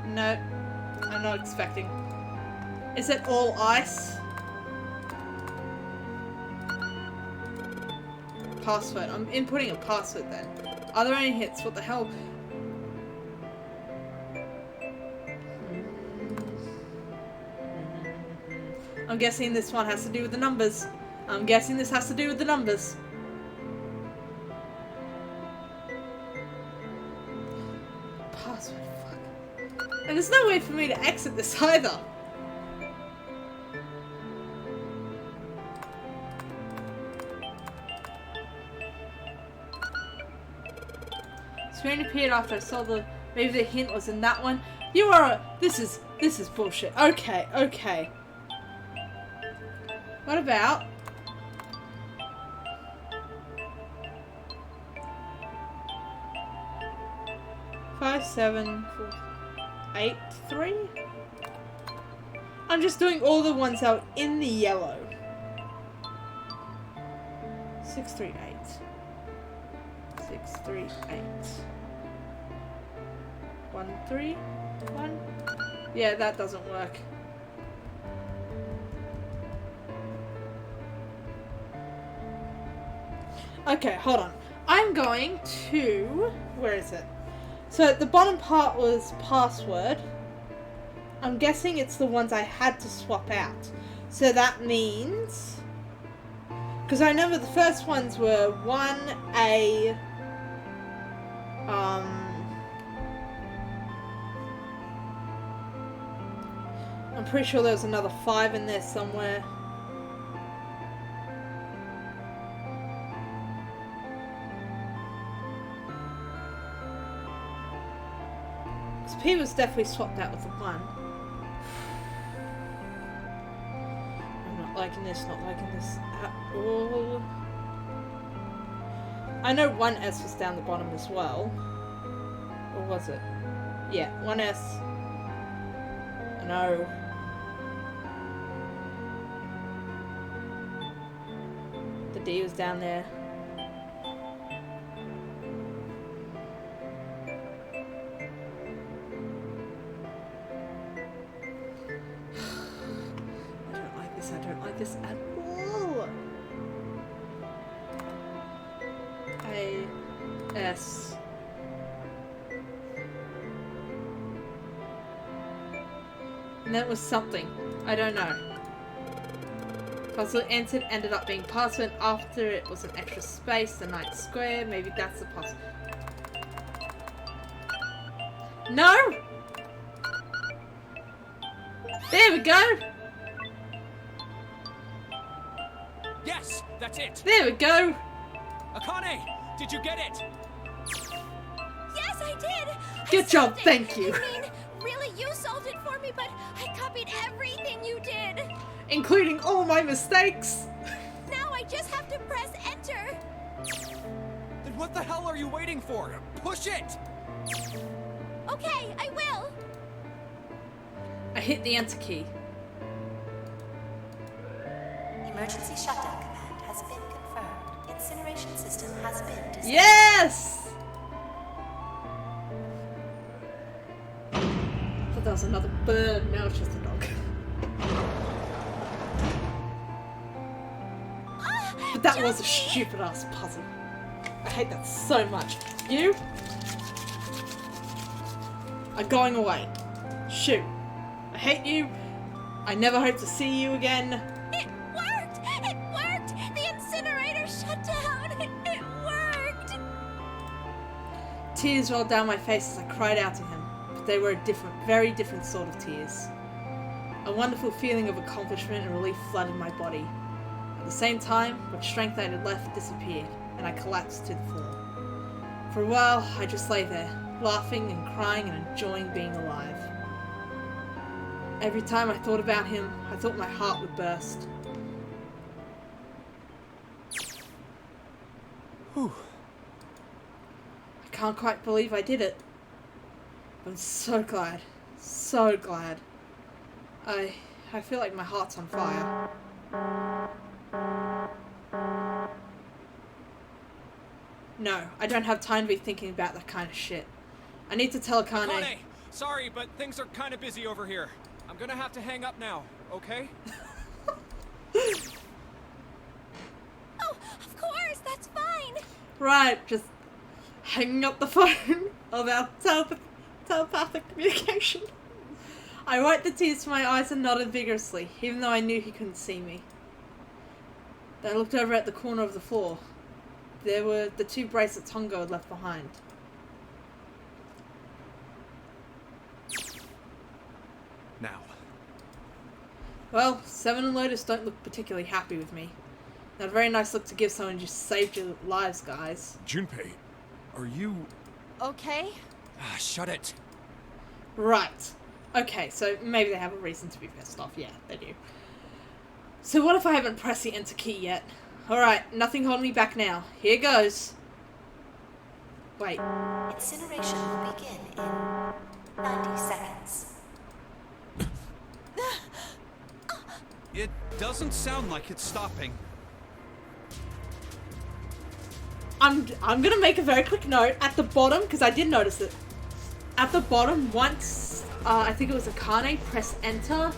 No, I'm not expecting. Is it all ice? Password. I'm inputting a password then. Are there any hits? What the hell? I'm guessing this one has to do with the numbers. I'm guessing this has to do with the numbers. Password, fuck. And there's no way for me to exit this either. Screen appeared after I saw the... Maybe the hint was in that one. You are a... This is bullshit. Okay, okay. What about... 5, 7, 4, 8, 3? I'm just doing all the ones that are in the yellow. 6, 3, 8. 6, 3, 8. 1, 3, 1. Yeah, that doesn't work. Okay, hold on. I'm going to... Where is it? So the bottom part was password. I'm guessing it's the ones I had to swap out. So that means... Because I remember the first ones were 1A... I'm pretty sure there was another 5 in there somewhere. P was definitely swapped out with the 1. I'm not liking this at all. I know 1S was down the bottom as well. Or was it? Yeah, 1S. I know. The D was down there. I don't like this at all. AEST. And that was something. I don't know. Puzzle entered ended up being password after it was an extra space, the night square. Maybe that's the puzzle. No! There we go! Yes, that's it. There we go. Akane, did you get it? Yes, I did. Good job, thank you. I mean, really, you solved it for me, but I copied everything you did. Including all my mistakes. Now I just have to press enter. Then what the hell are you waiting for? Push it. Okay, I will. I hit the enter key. Emergency shutdown command has been confirmed. Incineration system has been disabled. Yes! I thought that was another bird. No, it's just a dog. But that was a stupid ass puzzle. I hate that so much. You are going away. Shoot. I hate you. I never hope to see you again. It worked! It worked! The incinerator shut down! It worked! Tears rolled down my face as I cried out to him, but they were a different, very different sort of tears. A wonderful feeling of accomplishment and relief flooded my body. At the same time, what strength I had left disappeared, and I collapsed to the floor. For a while, I just lay there, laughing and crying and enjoying being alive. Every time I thought about him, I thought my heart would burst. Whew. I can't quite believe I did it. I'm so glad. So glad. I feel like my heart's on fire. No, I don't have time to be thinking about that kind of shit. I need to tell Akane. Akane, sorry, but things are kind of busy over here. I'm gonna have to hang up now, okay? Oh, of course, that's fine. Right, just hanging up the phone about telepathic communication. I wiped the tears from my eyes and nodded vigorously, even though I knew he couldn't see me. Then I looked over at the corner of the floor. There were the 2 bracelets Hongo had left behind. Now. Well, Seven and Lotus don't look particularly happy with me. Not a very nice look to give someone who just saved your lives, guys. Junpei, are you... Okay? Ah, shut it. Right. Okay, so maybe they have a reason to be pissed off. Yeah, they do. So what if I haven't pressed the enter key yet? Alright, nothing holding me back now. Here goes. Wait. Incineration will begin in 90 seconds. It doesn't sound like it's stopping. I'm gonna make a very quick note at the bottom, because I did notice it. At the bottom, once I think it was Akane pressed enter,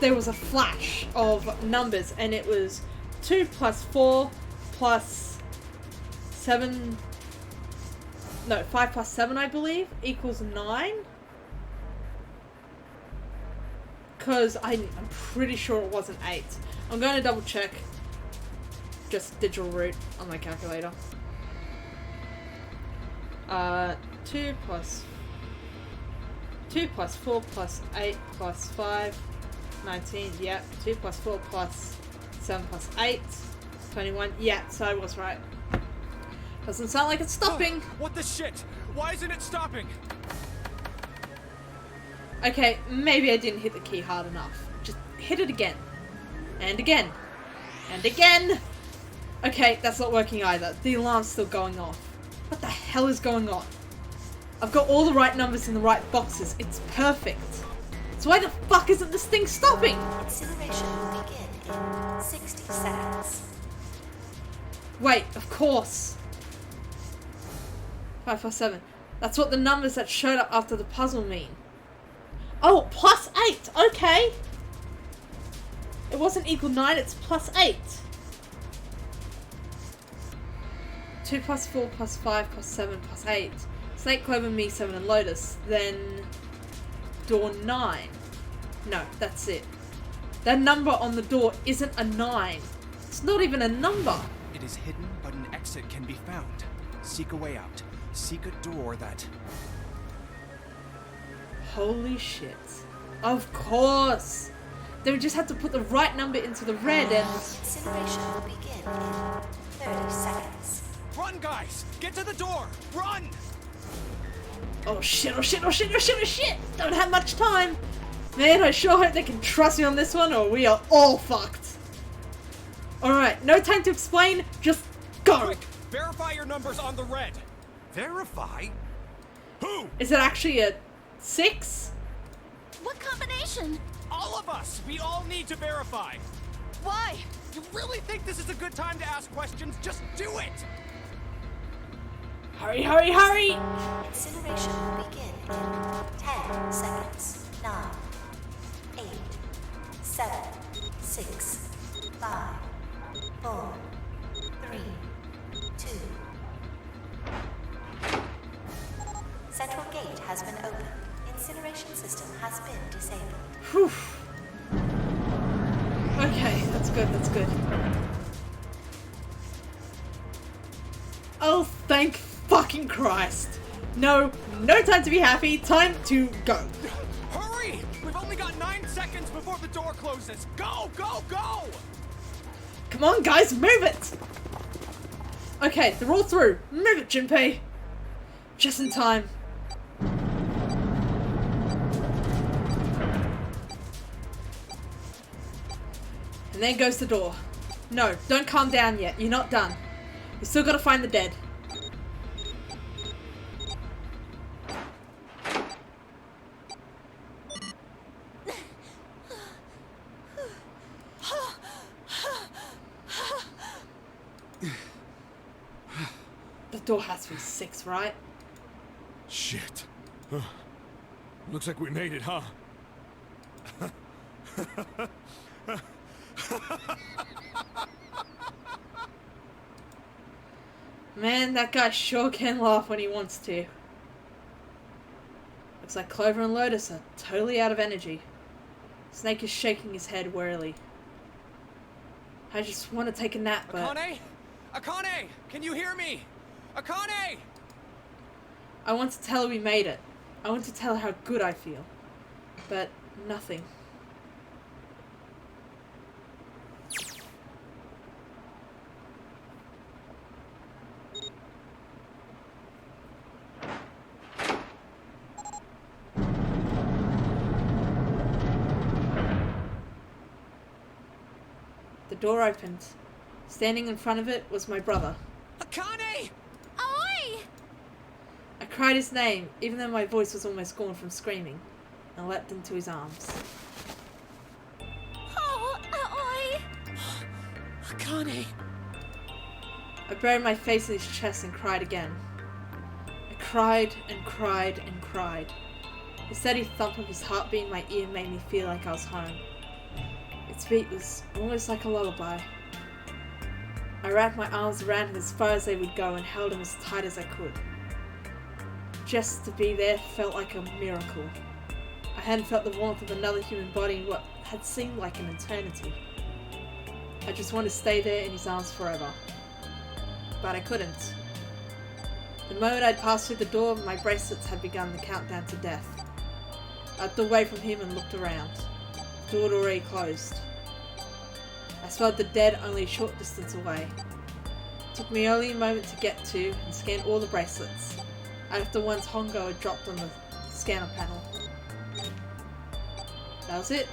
there was a flash of numbers, and it was 2 plus 4 plus 7. No, 5 plus 7, I believe, equals 9. Because I'm pretty sure it wasn't 8. I'm going to double check. Just digital root on my calculator. 2 plus 4 plus 8 plus 5, 19, yep. 2 plus 4 plus 7 plus 8, 21, yeah, so I was right. Doesn't sound like it's stopping. What the shit? Why isn't it stopping? Okay, maybe I didn't hit the key hard enough. Just hit it again. And again. And again! Okay, that's not working either. The alarm's still going off. What the hell is going on? I've got all the right numbers in the right boxes. It's perfect. So why the fuck isn't this thing stopping? Incineration will begin in 60 seconds. Wait, of course. 5 plus 7. That's what the numbers that showed up after the puzzle mean. Oh, plus 8! Okay! It wasn't equal 9, it's plus 8. 2 plus 4 plus 5 plus 7 plus 8. Snake, Clover, me, 7 and Lotus. Then... door 9. No, that's it. That number on the door isn't a 9. It's not even a number. It is hidden, but an exit can be found. Seek a way out. Seek a door that... Holy shit. Of course! They would just have to put the right number into the red and... Incineration will begin in 30 seconds. Run, guys! Get to the door! Run! Oh shit, oh shit, oh shit, oh shit, oh shit! Don't have much time! Man, I sure hope they can trust me on this one or we are all fucked. Alright, no time to explain, just go! Quick! Verify your numbers on the red! Verify? Who? Is it actually a 6? What combination? All of us! We all need to verify! Why? You really think this is a good time to ask questions? Just do it! Hurry, hurry, hurry! Incineration will begin in 10 seconds. 9, 8, 7, 6, 5, 4, 3, 2. Central gate has been opened. Incineration system has been disabled. Whew. Okay, that's good, that's good. Oh, thank fucking Christ. No time to be happy, time to go. Hurry! We've only got 9 seconds before the door closes. Go, go, go! Come on, guys, move it! Okay, they're all through. Move it, Junpei. Just in time. And there goes the door. No, don't calm down yet. You're not done. You still gotta find the dead. The door has to be 6, right? Shit. Looks like we made it, huh? Man, that guy sure can laugh when he wants to. Looks like Clover and Lotus are totally out of energy. Snake is shaking his head wearily. I just want to take a nap, but... Akane? Akane! Can you hear me? Akane! I want to tell her we made it. I want to tell her how good I feel. But nothing. The door opened. Standing in front of it was my brother. Akane! Oi! I cried his name, even though my voice was almost gone from screaming, and leapt into his arms. Oh, oi! Akane! I buried my face in his chest and cried again. I cried and cried and cried. The steady thump of his heartbeat in my ear made me feel like I was home. Its beat was almost like a lullaby. I wrapped my arms around him as far as they would go and held him as tight as I could. Just to be there felt like a miracle. I hadn't felt the warmth of another human body in what had seemed like an eternity. I just wanted to stay there in his arms forever. But I couldn't. The moment I'd passed through the door, my bracelets had begun the countdown to death. I looked away from him and looked around. The door had already closed. I smelled the dead only a short distance away. It took me only a moment to get to and scan all the bracelets. Out of the ones Hongo had dropped on the scanner panel. That was it.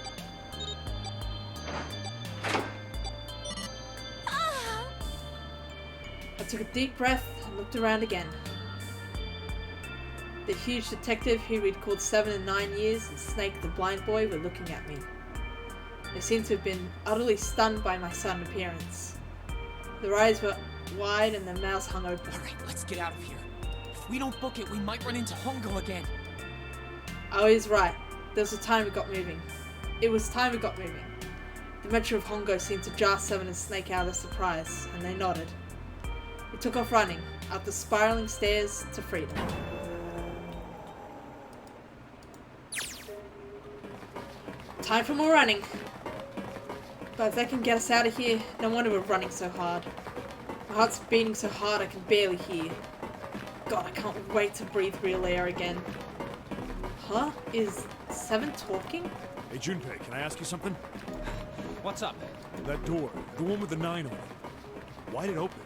I took a deep breath and looked around again. The huge detective who we'd called 7 and 9 years and Snake the blind boy were looking at me. They seemed to have been utterly stunned by my sudden appearance. Their eyes were wide and their mouths hung open. Alright, let's get out of here. If we don't book it, we might run into Hongo again. I was right. There was a time we got moving. It was time we got moving. The mention of Hongo seemed to jar Seven and Snake out of their surprise, and they nodded. We took off running, up the spiraling stairs to freedom. Time for more running. But if they can get us out of here, no wonder we're running so hard. My heart's beating so hard I can barely hear. God, I can't wait to breathe real air again. Huh? Is Seven talking? Hey, Junpei, can I ask you something? What's up? That door, the one with the 9 on it. Why'd it open?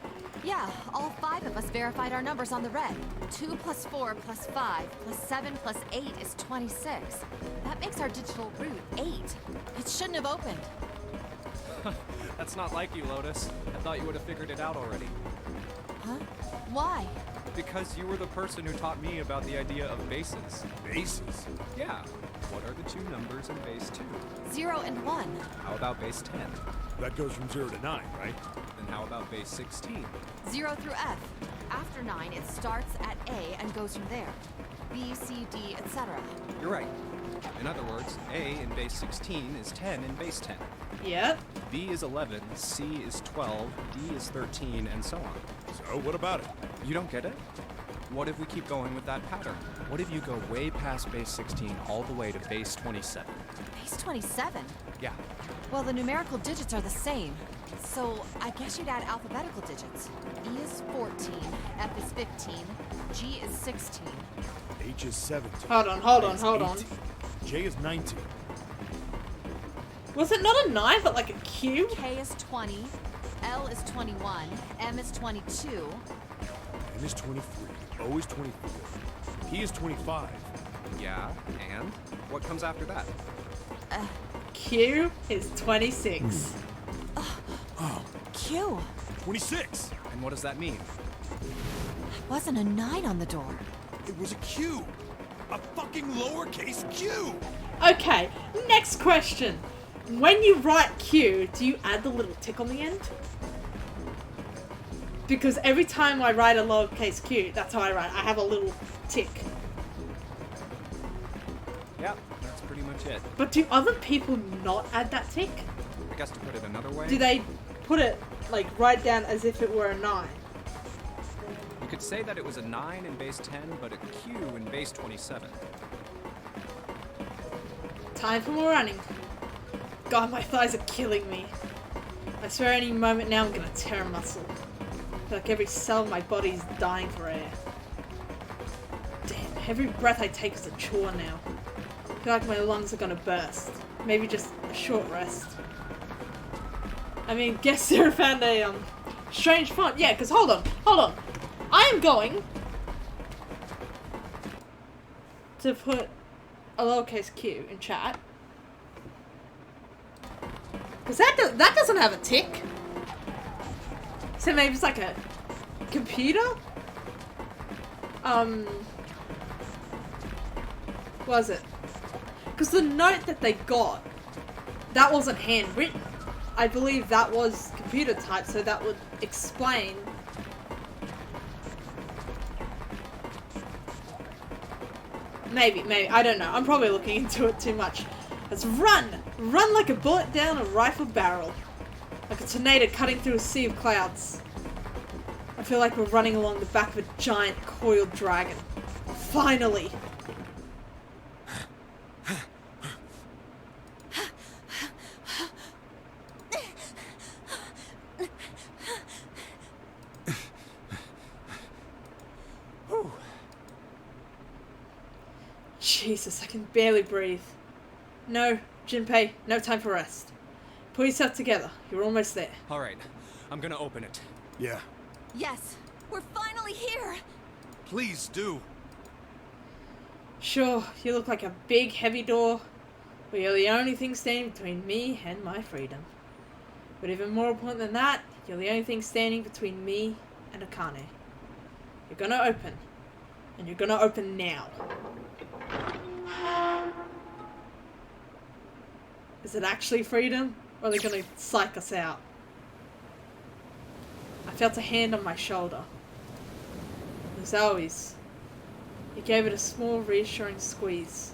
Yeah, all 5 of us verified our numbers on the red. 2 plus 4 plus 5 plus 7 plus 8 is 26. That makes our digital route 8. It shouldn't have opened. That's not like you, Lotus. I thought you would have figured it out already. Huh? Why? Because you were the person who taught me about the idea of bases. Bases? Yeah. What are the 2 numbers in base 2? 0 and 1. How about base 10? That goes from 0 to 9, right? Then how about base 16? 0 through F. After 9, it starts at A and goes from there. B, C, D, etc. You're right. In other words, A in base 16 is 10 in base 10. Yep. B is 11, C is 12, D is 13, and so on. So, what about it? You don't get it? What if we keep going with that pattern? What if you go way past base 16 all the way to base 27? Base 27? Yeah. Well, the numerical digits are the same. So, I guess you'd add alphabetical digits. E is 14, F is 15, G is 16. H is 17. Hold on. A is 18. J is 19. Was it not a 9, but like a Q? K is 20, L is 21, M is 22. N is 23. O is 24. P is 25. Yeah, and? What comes after that? Q is 26. Oh, Q. 26! And what does that mean? Wasn't a 9 on the door. It was a Q! A fucking lowercase Q! Okay, next question. When you write Q, do you add the little tick on the end? Because every time I write a lowercase q, that's how I write. I have a little tick. Yeah, that's pretty much it. But do other people not add that tick? I guess to put it another way. Do they put it like right down as if it were a 9? could say that it was a 9 in base 10, but a Q in base 27. Time for more running. God, my thighs are killing me. I swear any moment now I'm gonna tear a muscle. I feel like every cell in my body is dying for air. Damn, every breath I take is a chore now. I feel like my lungs are gonna burst. Maybe just a short rest. I mean, guess Sarah found a strange font. Yeah, because hold on. I am going to put a lowercase q in chat. Because that doesn't have a tick. So maybe it's like a computer? Was it? Because the note that they got, that wasn't handwritten. I believe that was computer type, so that would explain. Maybe, I don't know. I'm probably looking into it too much. Let's run! Run like a bullet down a rifle barrel. Like a tornado cutting through a sea of clouds. I feel like we're running along the back of a giant coiled dragon. Finally! Jesus, I can barely breathe. No, Junpei, no time for rest. Pull yourself together. You're almost there. All right, I'm gonna open it. Yeah. Yes, we're finally here. Please do. Sure, you look like a big, heavy door, but you're the only thing standing between me and my freedom. But even more important than that, you're the only thing standing between me and Akane. You're gonna open, and you're gonna open now. Is it actually freedom, or are they gonna psych us out? I felt a hand on my shoulder. As always, he gave it a small, reassuring squeeze.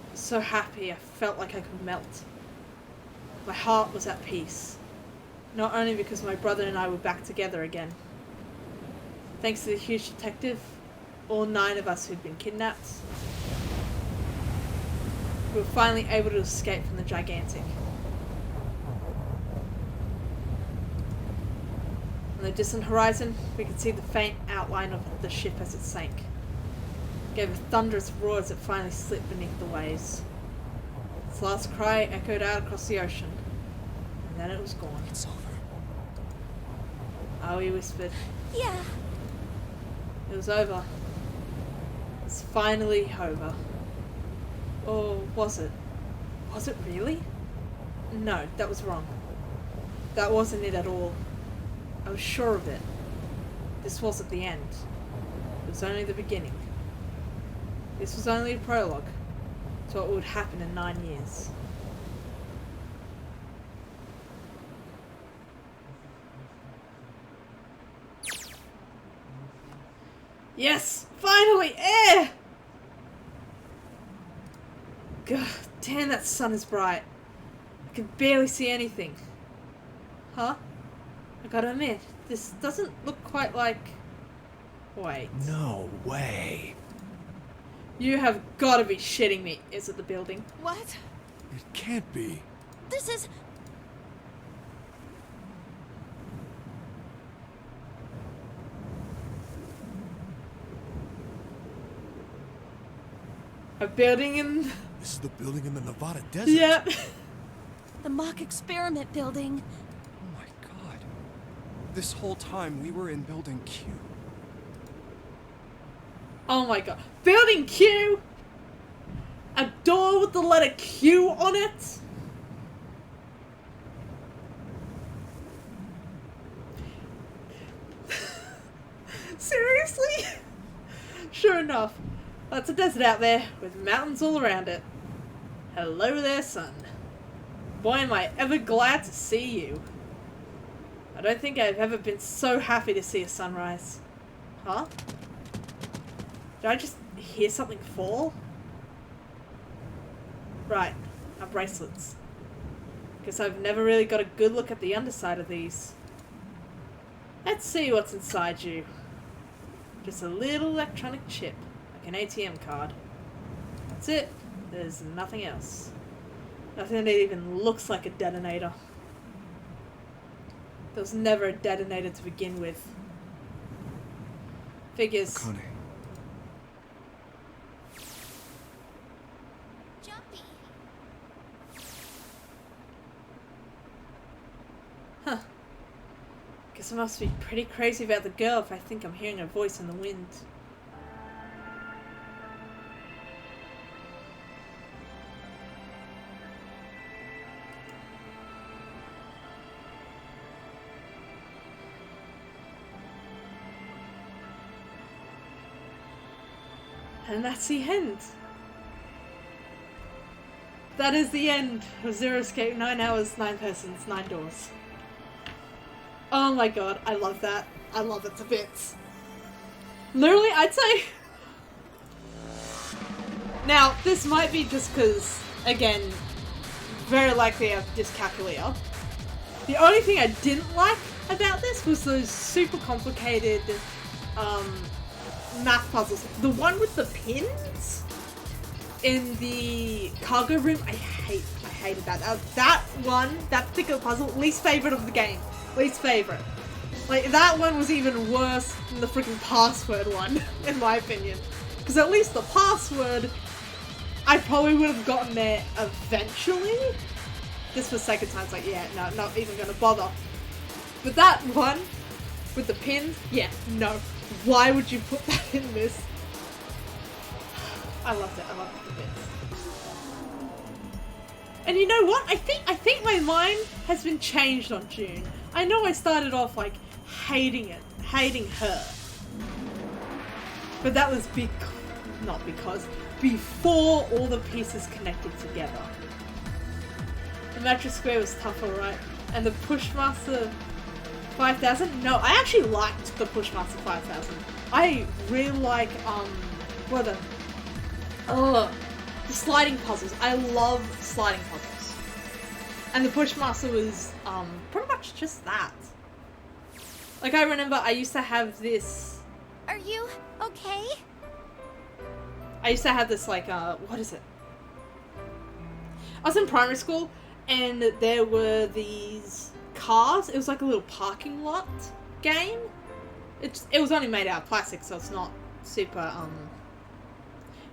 I was so happy I felt like I could melt. My heart was at peace. Not only because my brother and I were back together again. Thanks to the huge detective, all 9 of us who'd been kidnapped, we were finally able to escape from the gigantic. On the distant horizon, we could see the faint outline of the ship as it sank. It gave a thunderous roar as it finally slipped beneath the waves. Its last cry echoed out across the ocean, and then it was gone. It's over. Aoi whispered. Yeah. It was over. It's finally over. Or was it? Was it really? No, that was wrong. That wasn't it at all. I was sure of it. This wasn't the end. It was only the beginning. This was only a prologue to what would happen in 9 years. Yes! Finally! Air! God damn, that sun is bright. I can barely see anything. Huh? I gotta admit, this doesn't look quite like... Wait. No way. You have gotta be shitting me. Is it the building? What? It can't be. This is... A building in... This is the building in the Nevada desert. Yep. the mock experiment building. Oh my god. This whole time we were in Building Q. Oh my god. Building Q? A door with the letter Q on it? Seriously? Sure enough. That's a desert out there with mountains all around it. Hello there, sun. Boy, am I ever glad to see you. I don't think I've ever been so happy to see a sunrise. Huh? Did I just hear something fall? Right, our bracelets. Guess I've never really got a good look at the underside of these. Let's see what's inside you. Just a little electronic chip, like an ATM card. That's it. There's nothing else. Nothing that even looks like a detonator. There was never a detonator to begin with. Figures. Akane. Jumpy. Huh. Guess I must be pretty crazy about the girl if I think I'm hearing her voice in the wind. And that's the end. That is the end of Zero Escape. 9 hours, 9 persons, 9 doors. Oh my god, I love that. I love it to bits. Literally, I'd say... Now, this might be just because, again, very likely I have dyscalculia. The only thing I didn't like about this was those super complicated, math puzzles. The one with the pins in the cargo room, I hated that. That one, that particular puzzle, least favorite of the game. Least favorite. Like, that one was even worse than the freaking password one, in my opinion. Because at least the password, I probably would have gotten there eventually. This was second time, it's like, yeah, no, not even gonna bother. But that one, with the pins, yeah, no. Why would you put that in this? I loved it. I loved it to bits. And you know what? I think my mind has been changed on June. I know I started off like hating her. But that was before all the pieces connected together. The Mattress Square was tough, alright. And the Pushmaster 5000? No, I actually liked the Pushmaster 5000. I really like, what are the sliding puzzles. I love sliding puzzles. And the Pushmaster was, pretty much just that. Like, I remember I used to have this... Are you okay? I used to have this, like, what is it? I was in primary school, and there were these cars. It was like a little parking lot game. It was only made out of plastic, so it's not super,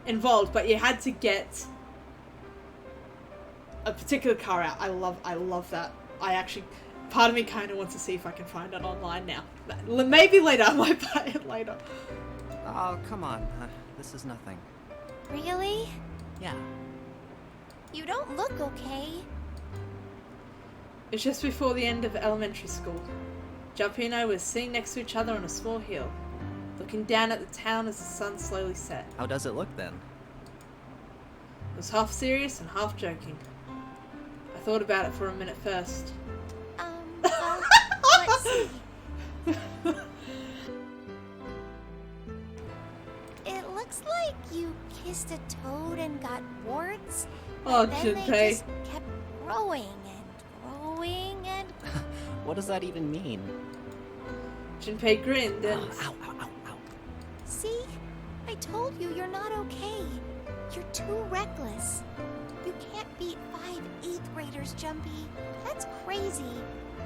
involved, but you had to get a particular car out. I love that. I actually, part of me kind of wants to see if I can find it online now. Maybe later, I might buy it later. Oh, come on. This is nothing. Really? Yeah. You don't look okay. It's just before the end of elementary school. Jumpy and I were sitting next to each other on a small hill, looking down at the town as the sun slowly set. How does it look then? It was half serious and half joking. I thought about it for a minute first. Well, let's see. It looks like you kissed a toad and got warts. Oh, and then Junpei. they just kept growing and growing and... What does that even mean? Junpei grinned and... Ow, ow, ow, ow. See? I told you you're not okay. You're too reckless. You can't beat 5 8th graders, Jumpy. That's crazy.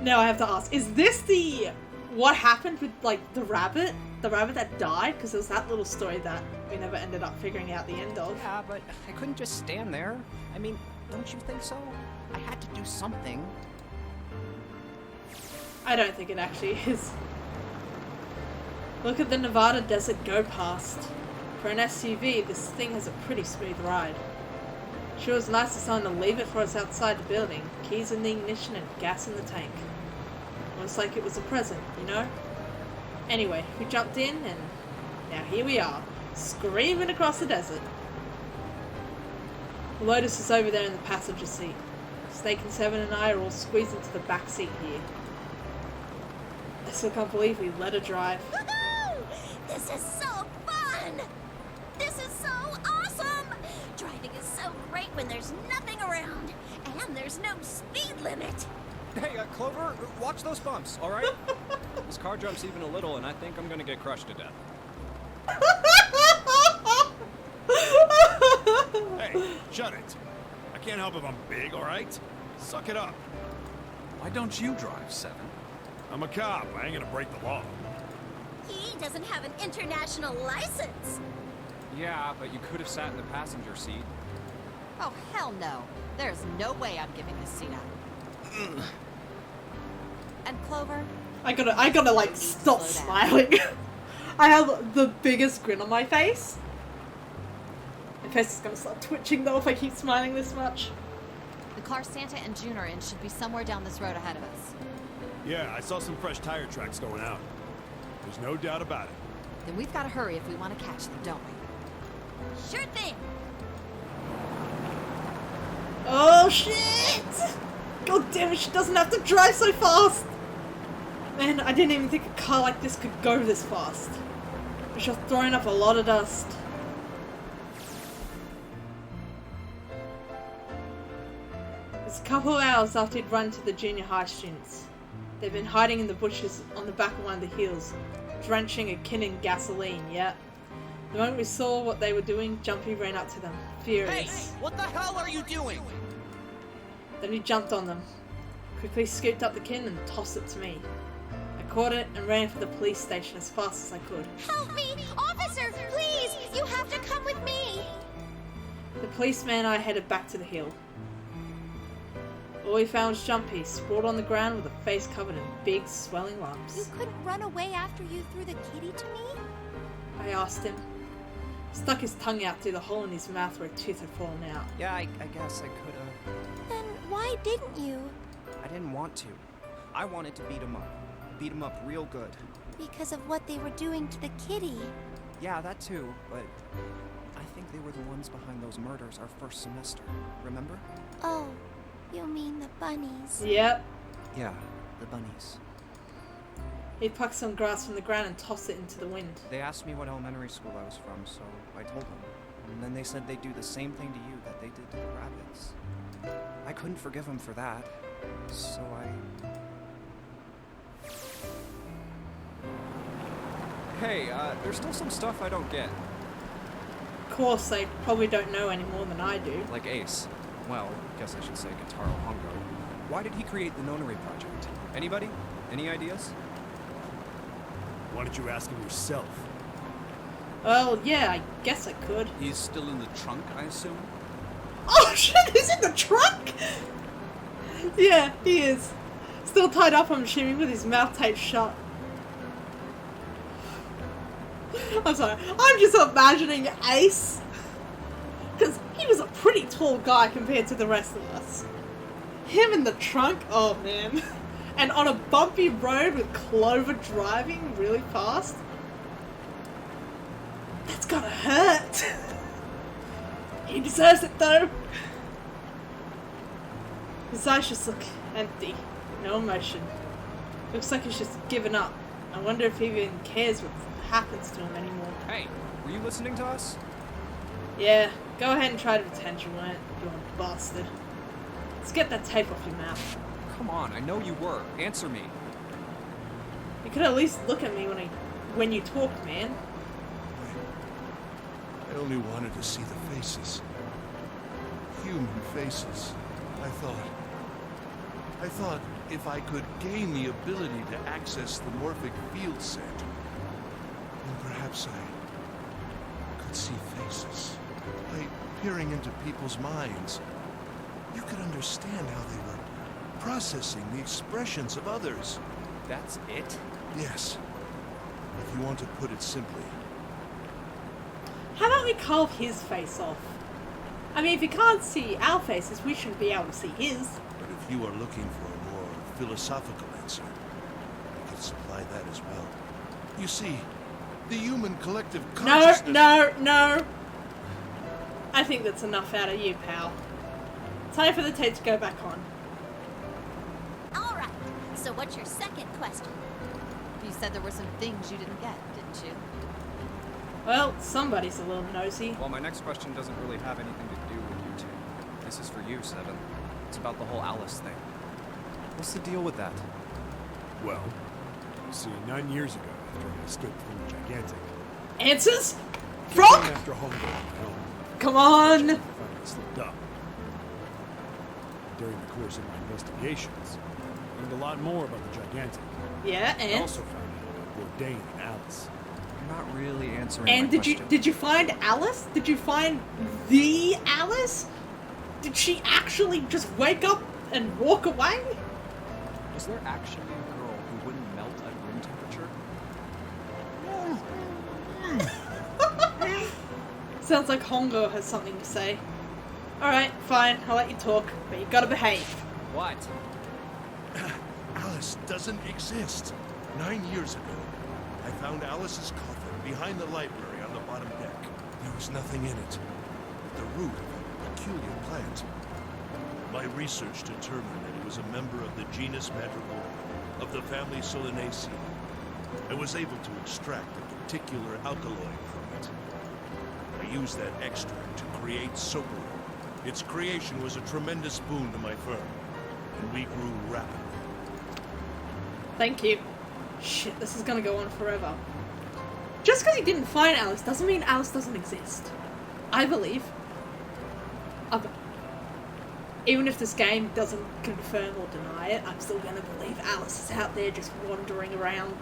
Now I have to ask, is this the... What happened with, like, the rabbit? The rabbit that died? Because there was that little story that we never ended up figuring out the end of. Yeah, but I couldn't just stand there. I mean, don't you think so? I had to do something. I don't think it actually is. Look at the Nevada desert go past. For an SUV, this thing has a pretty smooth ride. Sure was nice of someone to leave it for us outside the building. Keys in the ignition and gas in the tank. Almost like it was a present, you know? Anyway, we jumped in and now here we are, screaming across the desert. Lotus is over there in the passenger seat. Snake and Seven and I are all squeezed into the back seat here. I still can't believe we let her drive. Woohoo! This is so fun! This is so awesome! Driving is so great when there's nothing around, and there's no speed limit. Hey, Clover, watch those bumps, all right? This car jumps even a little, and I think I'm gonna get crushed to death. Hey, shut it. I can't help if I'm big, alright? Suck it up. Why don't you drive, Seven? I'm a cop. I ain't gonna break the law. He doesn't have an international license. Yeah, but you could have sat in the passenger seat. Oh, hell no. There's no way I'm giving this seat up. And Clover? I gotta like stop smiling. I have the biggest grin on my face. My face is gonna start twitching though if I keep smiling this much. The car Santa and June are in should be somewhere down this road ahead of us. Yeah, I saw some fresh tire tracks going out. There's no doubt about it. Then we've got to hurry if we want to catch them, don't we? Sure thing. Oh shit! God damn it, she doesn't have to drive so fast! Man, I didn't even think a car like this could go this fast. But she's throwing up a lot of dust. It's a couple of hours after he'd run to the junior high students. They've been hiding in the bushes on the back of one of the hills, drenching a kin in gasoline, yeah. The moment we saw what they were doing, Jumpy ran up to them, furious. Hey, what the hell are you doing? Then he jumped on them, quickly scooped up the kin and tossed it to me. I caught it and ran for the police station as fast as I could. Help me! Officer, please! You have to come with me! The policeman and I headed back to the hill. All we found was Jumpy, sprawled on the ground with a face covered in big, swelling You lumps. couldn't run away after you threw the kitty to me? I asked him. He stuck his tongue out through the hole in his mouth where a tooth had fallen out. Yeah, I guess I could've. Then why didn't you? I didn't want to. I wanted to beat him up. Beat him up real good. Because of what they were doing to the kitty. Yeah, that too, but I think they were the ones behind those murders our first semester. Remember? Oh, you mean the bunnies? Yep. Yeah, the bunnies. He plucked some grass from the ground and tossed it into the wind. They asked me what elementary school I was from, so I told them. And then they said they'd do the same thing to you that they did to the rabbits. I couldn't forgive them for that, so Hey, there's still some stuff I don't get. Of course, they probably don't know any more than I do. Like Ace. Well, guess I should say Guitaro Hongo. Why did he create the Nonary Project? Anybody? Any ideas? Why don't you ask him yourself? Well, yeah, I guess I could. He's still in the trunk, I assume? Oh shit, he's in the trunk? Yeah, he is. Still tied up, I'm assuming, with his mouth taped shut. I'm sorry, I'm just imagining Ace. Because he was a pretty tall guy compared to the rest of us. Him in the trunk, oh man. And on a bumpy road with Clover driving really fast. That's gotta hurt. He deserves it though. His eyes just look empty. No emotion. Looks like he's just given up. I wonder if he even cares what happens to him anymore. Hey, were you listening to us? Yeah, go ahead and try to pretend you weren't, you bastard. Let's get that tape off your mouth. Come on, I know you were. Answer me. You could at least look at me when you talk, man. I only wanted to see the faces. Human faces. I thought if I could gain the ability to access the morphic field set, then perhaps I could see faces. By peering into people's minds, you could understand how they were processing the expressions of others. That's it? Yes. If you want to put it simply. How about we carve his face off? I mean, if you can't see our faces, we shouldn't be able to see his. But if you are looking for a more philosophical answer, I could supply that as well. You see, the human collective consciousness... No. I think that's enough out of you, pal. Time for the tape to go back on. Alright, so what's your second question? You said there were some things you didn't get, didn't you? Well, somebody's a little nosy. Well, my next question doesn't really have anything to do with you two. This is for you, Seven. It's about the whole Alice thing. What's the deal with that? Well, you see, 9 years ago, after I escaped from the Gigantic, Answers? I Frog? came after Hongo on my own. Come on! Finally slipped up. During the course of my investigations, I learned a lot more about the Gigantic. Yeah, I and? also found out about Bourdain and Alice. You're not really answering And my did question. you find Alice? Did you find the Alice? Did she actually just wake up and walk away? Was there actually a girl who wouldn't melt at room temperature? Sounds like Hongo has something to say. Alright, fine, I'll let you talk, but you gotta behave. What? Alice doesn't exist. 9 years ago, I found Alice's coffin behind the library on the bottom deck. There was nothing in it but the root of a peculiar plant. My research determined that it was a member of the genus Madrigal of the family Solanaceae. I was able to extract a particular alkaloid from it. I used that extract to create Soapwood. Its creation was a tremendous boon to my firm, and we grew rapidly. Thank you. Shit, this is gonna go on forever. Just because you didn't find Alice doesn't mean Alice doesn't exist. I believe. Even if this game doesn't confirm or deny it, I'm still gonna believe Alice is out there just wandering around.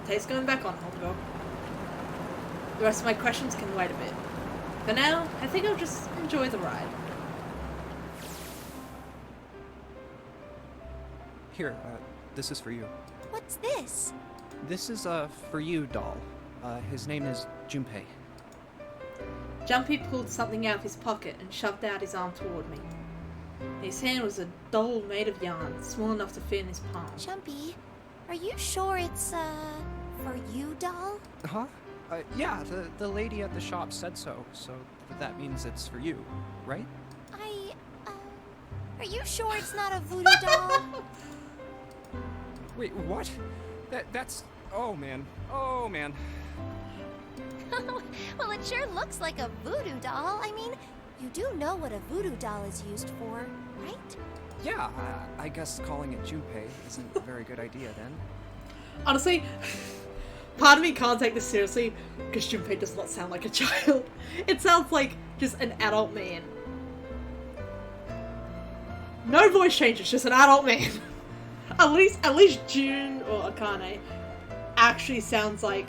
Tate's going back on Hongo. The rest of my questions can wait a bit. For now, I think I'll just enjoy the ride. Here, this is for you. What's this? This is a for you doll. His name is Junpei. Jumpy pulled something out of his pocket and shoved out his arm toward me. In his hand was a doll made of yarn, small enough to fit in his palm. Jumpy, are you sure it's, for you, doll? Huh? Yeah, the lady at the shop said so, so that means it's for you, right? Are you sure it's not a voodoo doll? Wait, what? That's... Oh, man. Oh, man. Well, it sure looks like a voodoo doll. I mean, you do know what a voodoo doll is used for, right? Yeah, I guess calling it Junpei isn't a very good idea then. Honestly, part of me can't take this seriously because Junpei does not sound like a child. It sounds like just an adult man. No voice changes, just an adult man. At least June or Akane actually sounds like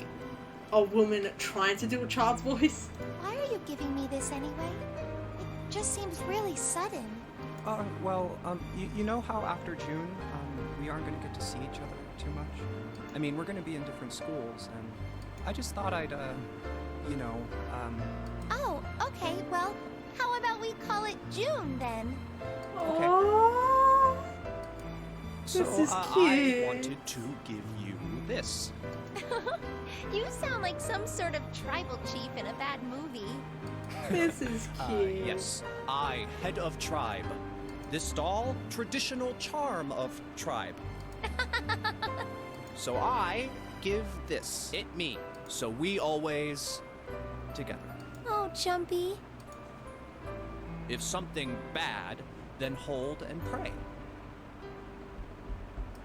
a woman trying to do a child's voice. Why are you giving me this anyway? It just seems really sudden. You know how after June, we aren't gonna get to see each other too much? I mean, we're gonna be in different schools, and I just thought I'd, Oh, okay, well, how about we call it June then? Okay. Aww. So, This is I cute. wanted to give you this. You sound like some sort of tribal chief in a bad movie. This is cute. Yes, I, head of tribe. This doll, traditional charm of tribe. So I give this, it me. So we always together. Oh, Jumpy. If something bad, then hold and pray.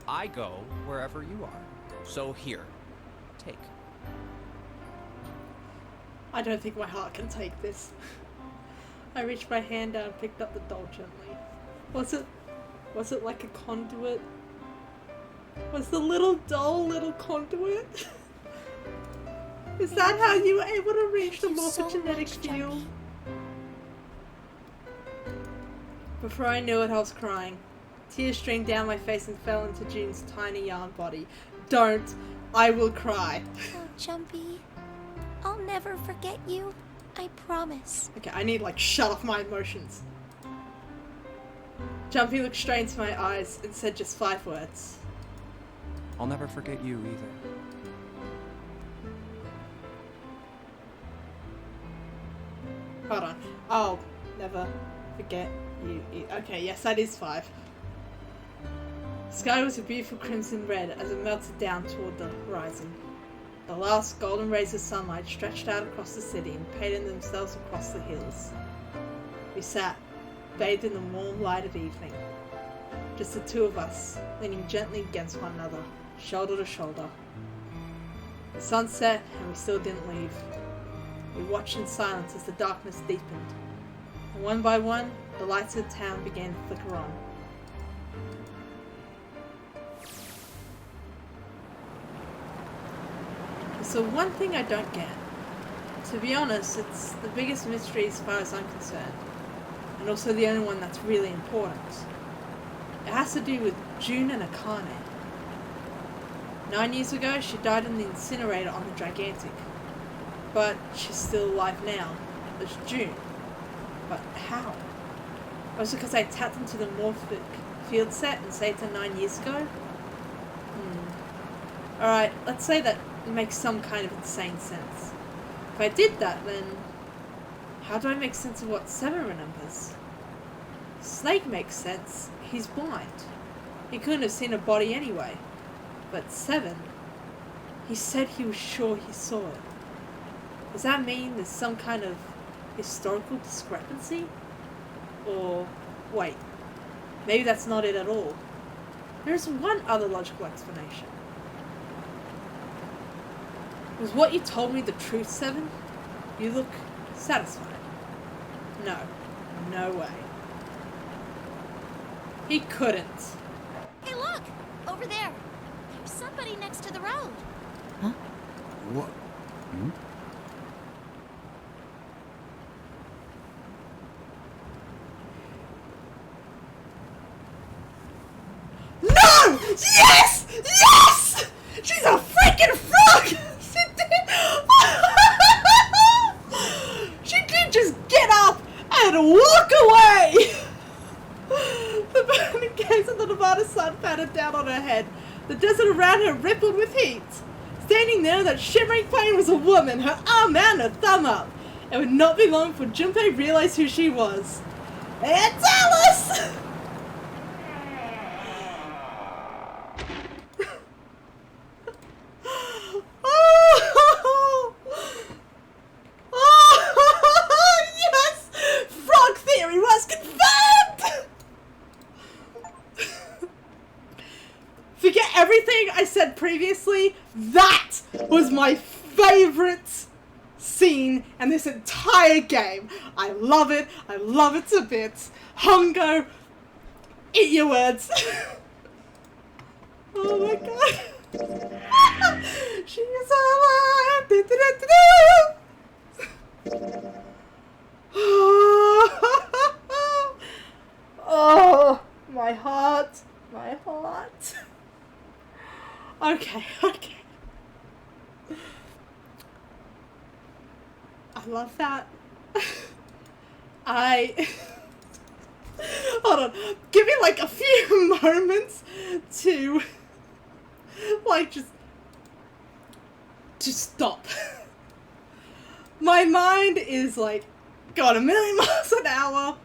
I go wherever you are. So here, take. I don't think my heart can take this. I reached my hand down and picked up the doll gently. Was it like a conduit? Was the little doll little conduit? Is that how you were able to reach the morphogenetic field? Before I knew it, I was crying. Tears streamed down my face and fell into June's tiny yarn body. Don't. I will cry. Oh, Jumpy. I'll never forget you. I promise. Okay, I need, shut off my emotions. Jumpy looked straight into my eyes and said just 5 words. I'll never forget you either. Hold on. I'll never forget you. Okay, yes, that is 5. The sky was a beautiful crimson red as it melted down toward the horizon. The last golden rays of sunlight stretched out across the city and painted themselves across the hills. We sat, bathed in the warm light of evening. Just the two of us, leaning gently against one another, shoulder to shoulder. The sun set and we still didn't leave. We watched in silence as the darkness deepened. And one by one, the lights of the town began to flicker on. So one thing I don't get. To be honest, it's the biggest mystery as far as I'm concerned. And also the only one that's really important. It has to do with June and Akane. 9 years ago, she died in the incinerator on the Gigantic. But she's still alive now. As June. But how? Also because I tapped into the morphic field set and saved her 9 years ago? Alright, let's say that makes some kind of insane sense. If I did that, then how do I make sense of what 7 remembers? Snake makes sense. He's blind. He couldn't have seen a body anyway. But 7, he said he was sure he saw it. Does that mean there's some kind of historical discrepancy? Or, wait, maybe that's not it at all. There's one other logical explanation. Was what you told me the truth, 7? You look satisfied. No. No way. He couldn't. Hey, look! Over there. There's somebody next to the road. Huh? What? Hmm? No! Yes! Yes! She's a freaking frog! She did just get up and walk away! The burning gaze of the Nevada sun pattered down on her head. The desert around her rippled with heat. Standing there, that shimmering flame was a woman, her arm out and her thumb up. It would not be long before Junpei realized who she was. It's Alice! Yes! Frog theory was confirmed! Forget everything I said previously. That was my favorite scene in this entire game. I love it. I love it to bits. Hongo, eat your words. Oh my god. She's alive. Oh, my heart. My heart. Okay, okay. I love that. Hold on. Give me like a few moments to like just stop. My mind is like got a million miles an hour.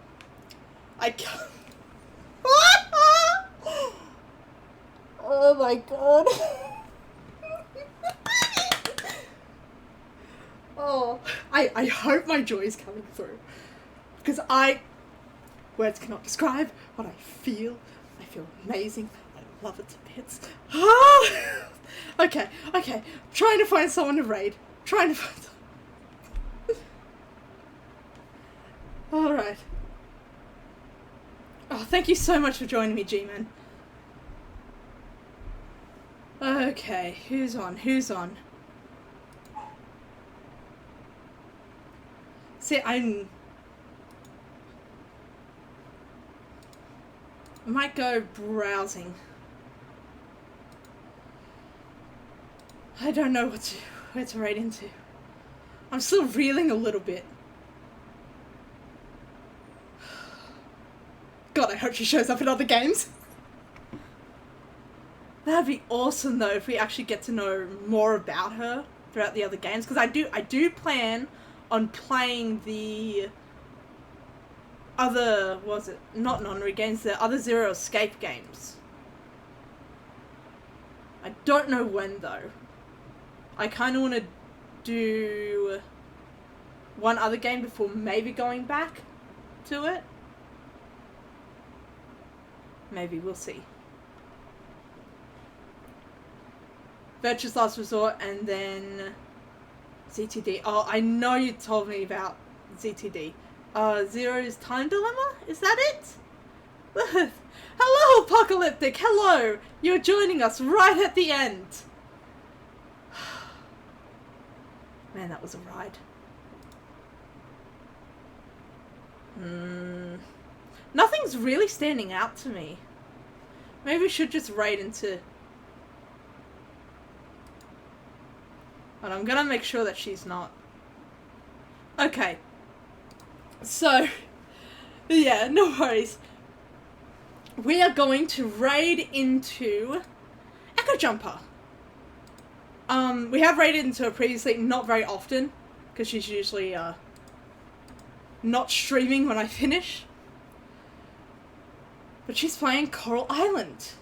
I can't. Oh my god. Oh, I hope my joy is coming through. Because words cannot describe what I feel. I feel amazing. I love it to bits. Okay, okay. Trying to find someone to raid. Trying to find someone. Alright. Oh, thank you so much for joining me, G-Man. Okay, who's on? Who's on? See, I might go browsing. I don't know where to raid into. I'm still reeling a little bit. God, I hope she shows up in other games. That'd be awesome though if we actually get to know more about her throughout the other games, because I do plan on playing the other, was it not non-re games, the other Zero Escape games. I don't know when though. I kind of want to do one other game before maybe going back to it. Maybe, we'll see. Virtue's Last Resort, and then ZTD. Oh, I know you told me about ZTD. Zero's Time Dilemma? Is that it? Hello, Apocalyptic! Hello! You're joining us right at the end. Man, that was a ride. Nothing's really standing out to me. Maybe we should just raid into... But I'm gonna make sure that she's not. Okay. So, yeah, no worries. We are going to raid into Echo Jumper. We have raided into her previously, not very often, because she's usually, not streaming when I finish. But she's playing Coral Island.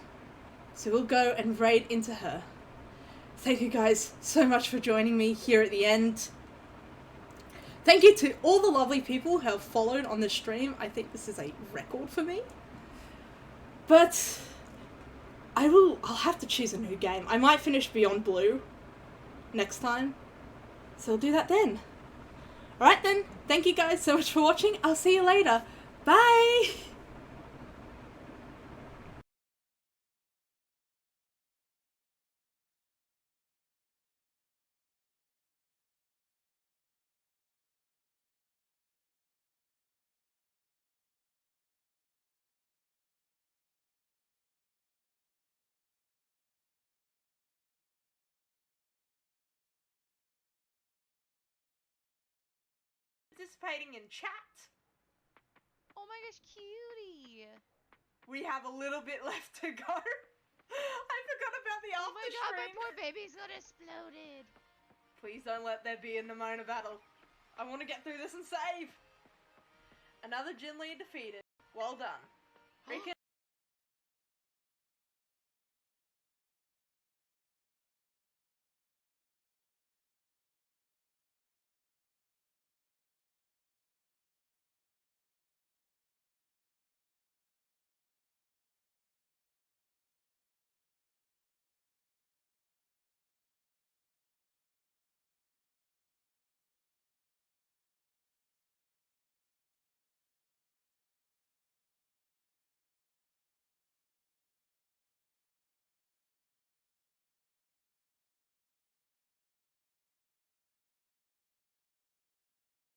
So we'll go and raid into her. Thank you guys so much for joining me here at the end. Thank you to all the lovely people who have followed on the stream. I think this is a record for me. But I'll have to choose a new game. I might finish Beyond Blue next time. So I'll do that then. Alright then, thank you guys so much for watching. I'll see you later. Bye! Participating in chat. Oh my gosh, cutie! We have a little bit left to go. I forgot about the after Oh my god, my stream. poor baby's got exploded. Please don't let there be a Nimona battle. I want to get through this and save. Another Jin Lee defeated. Well done.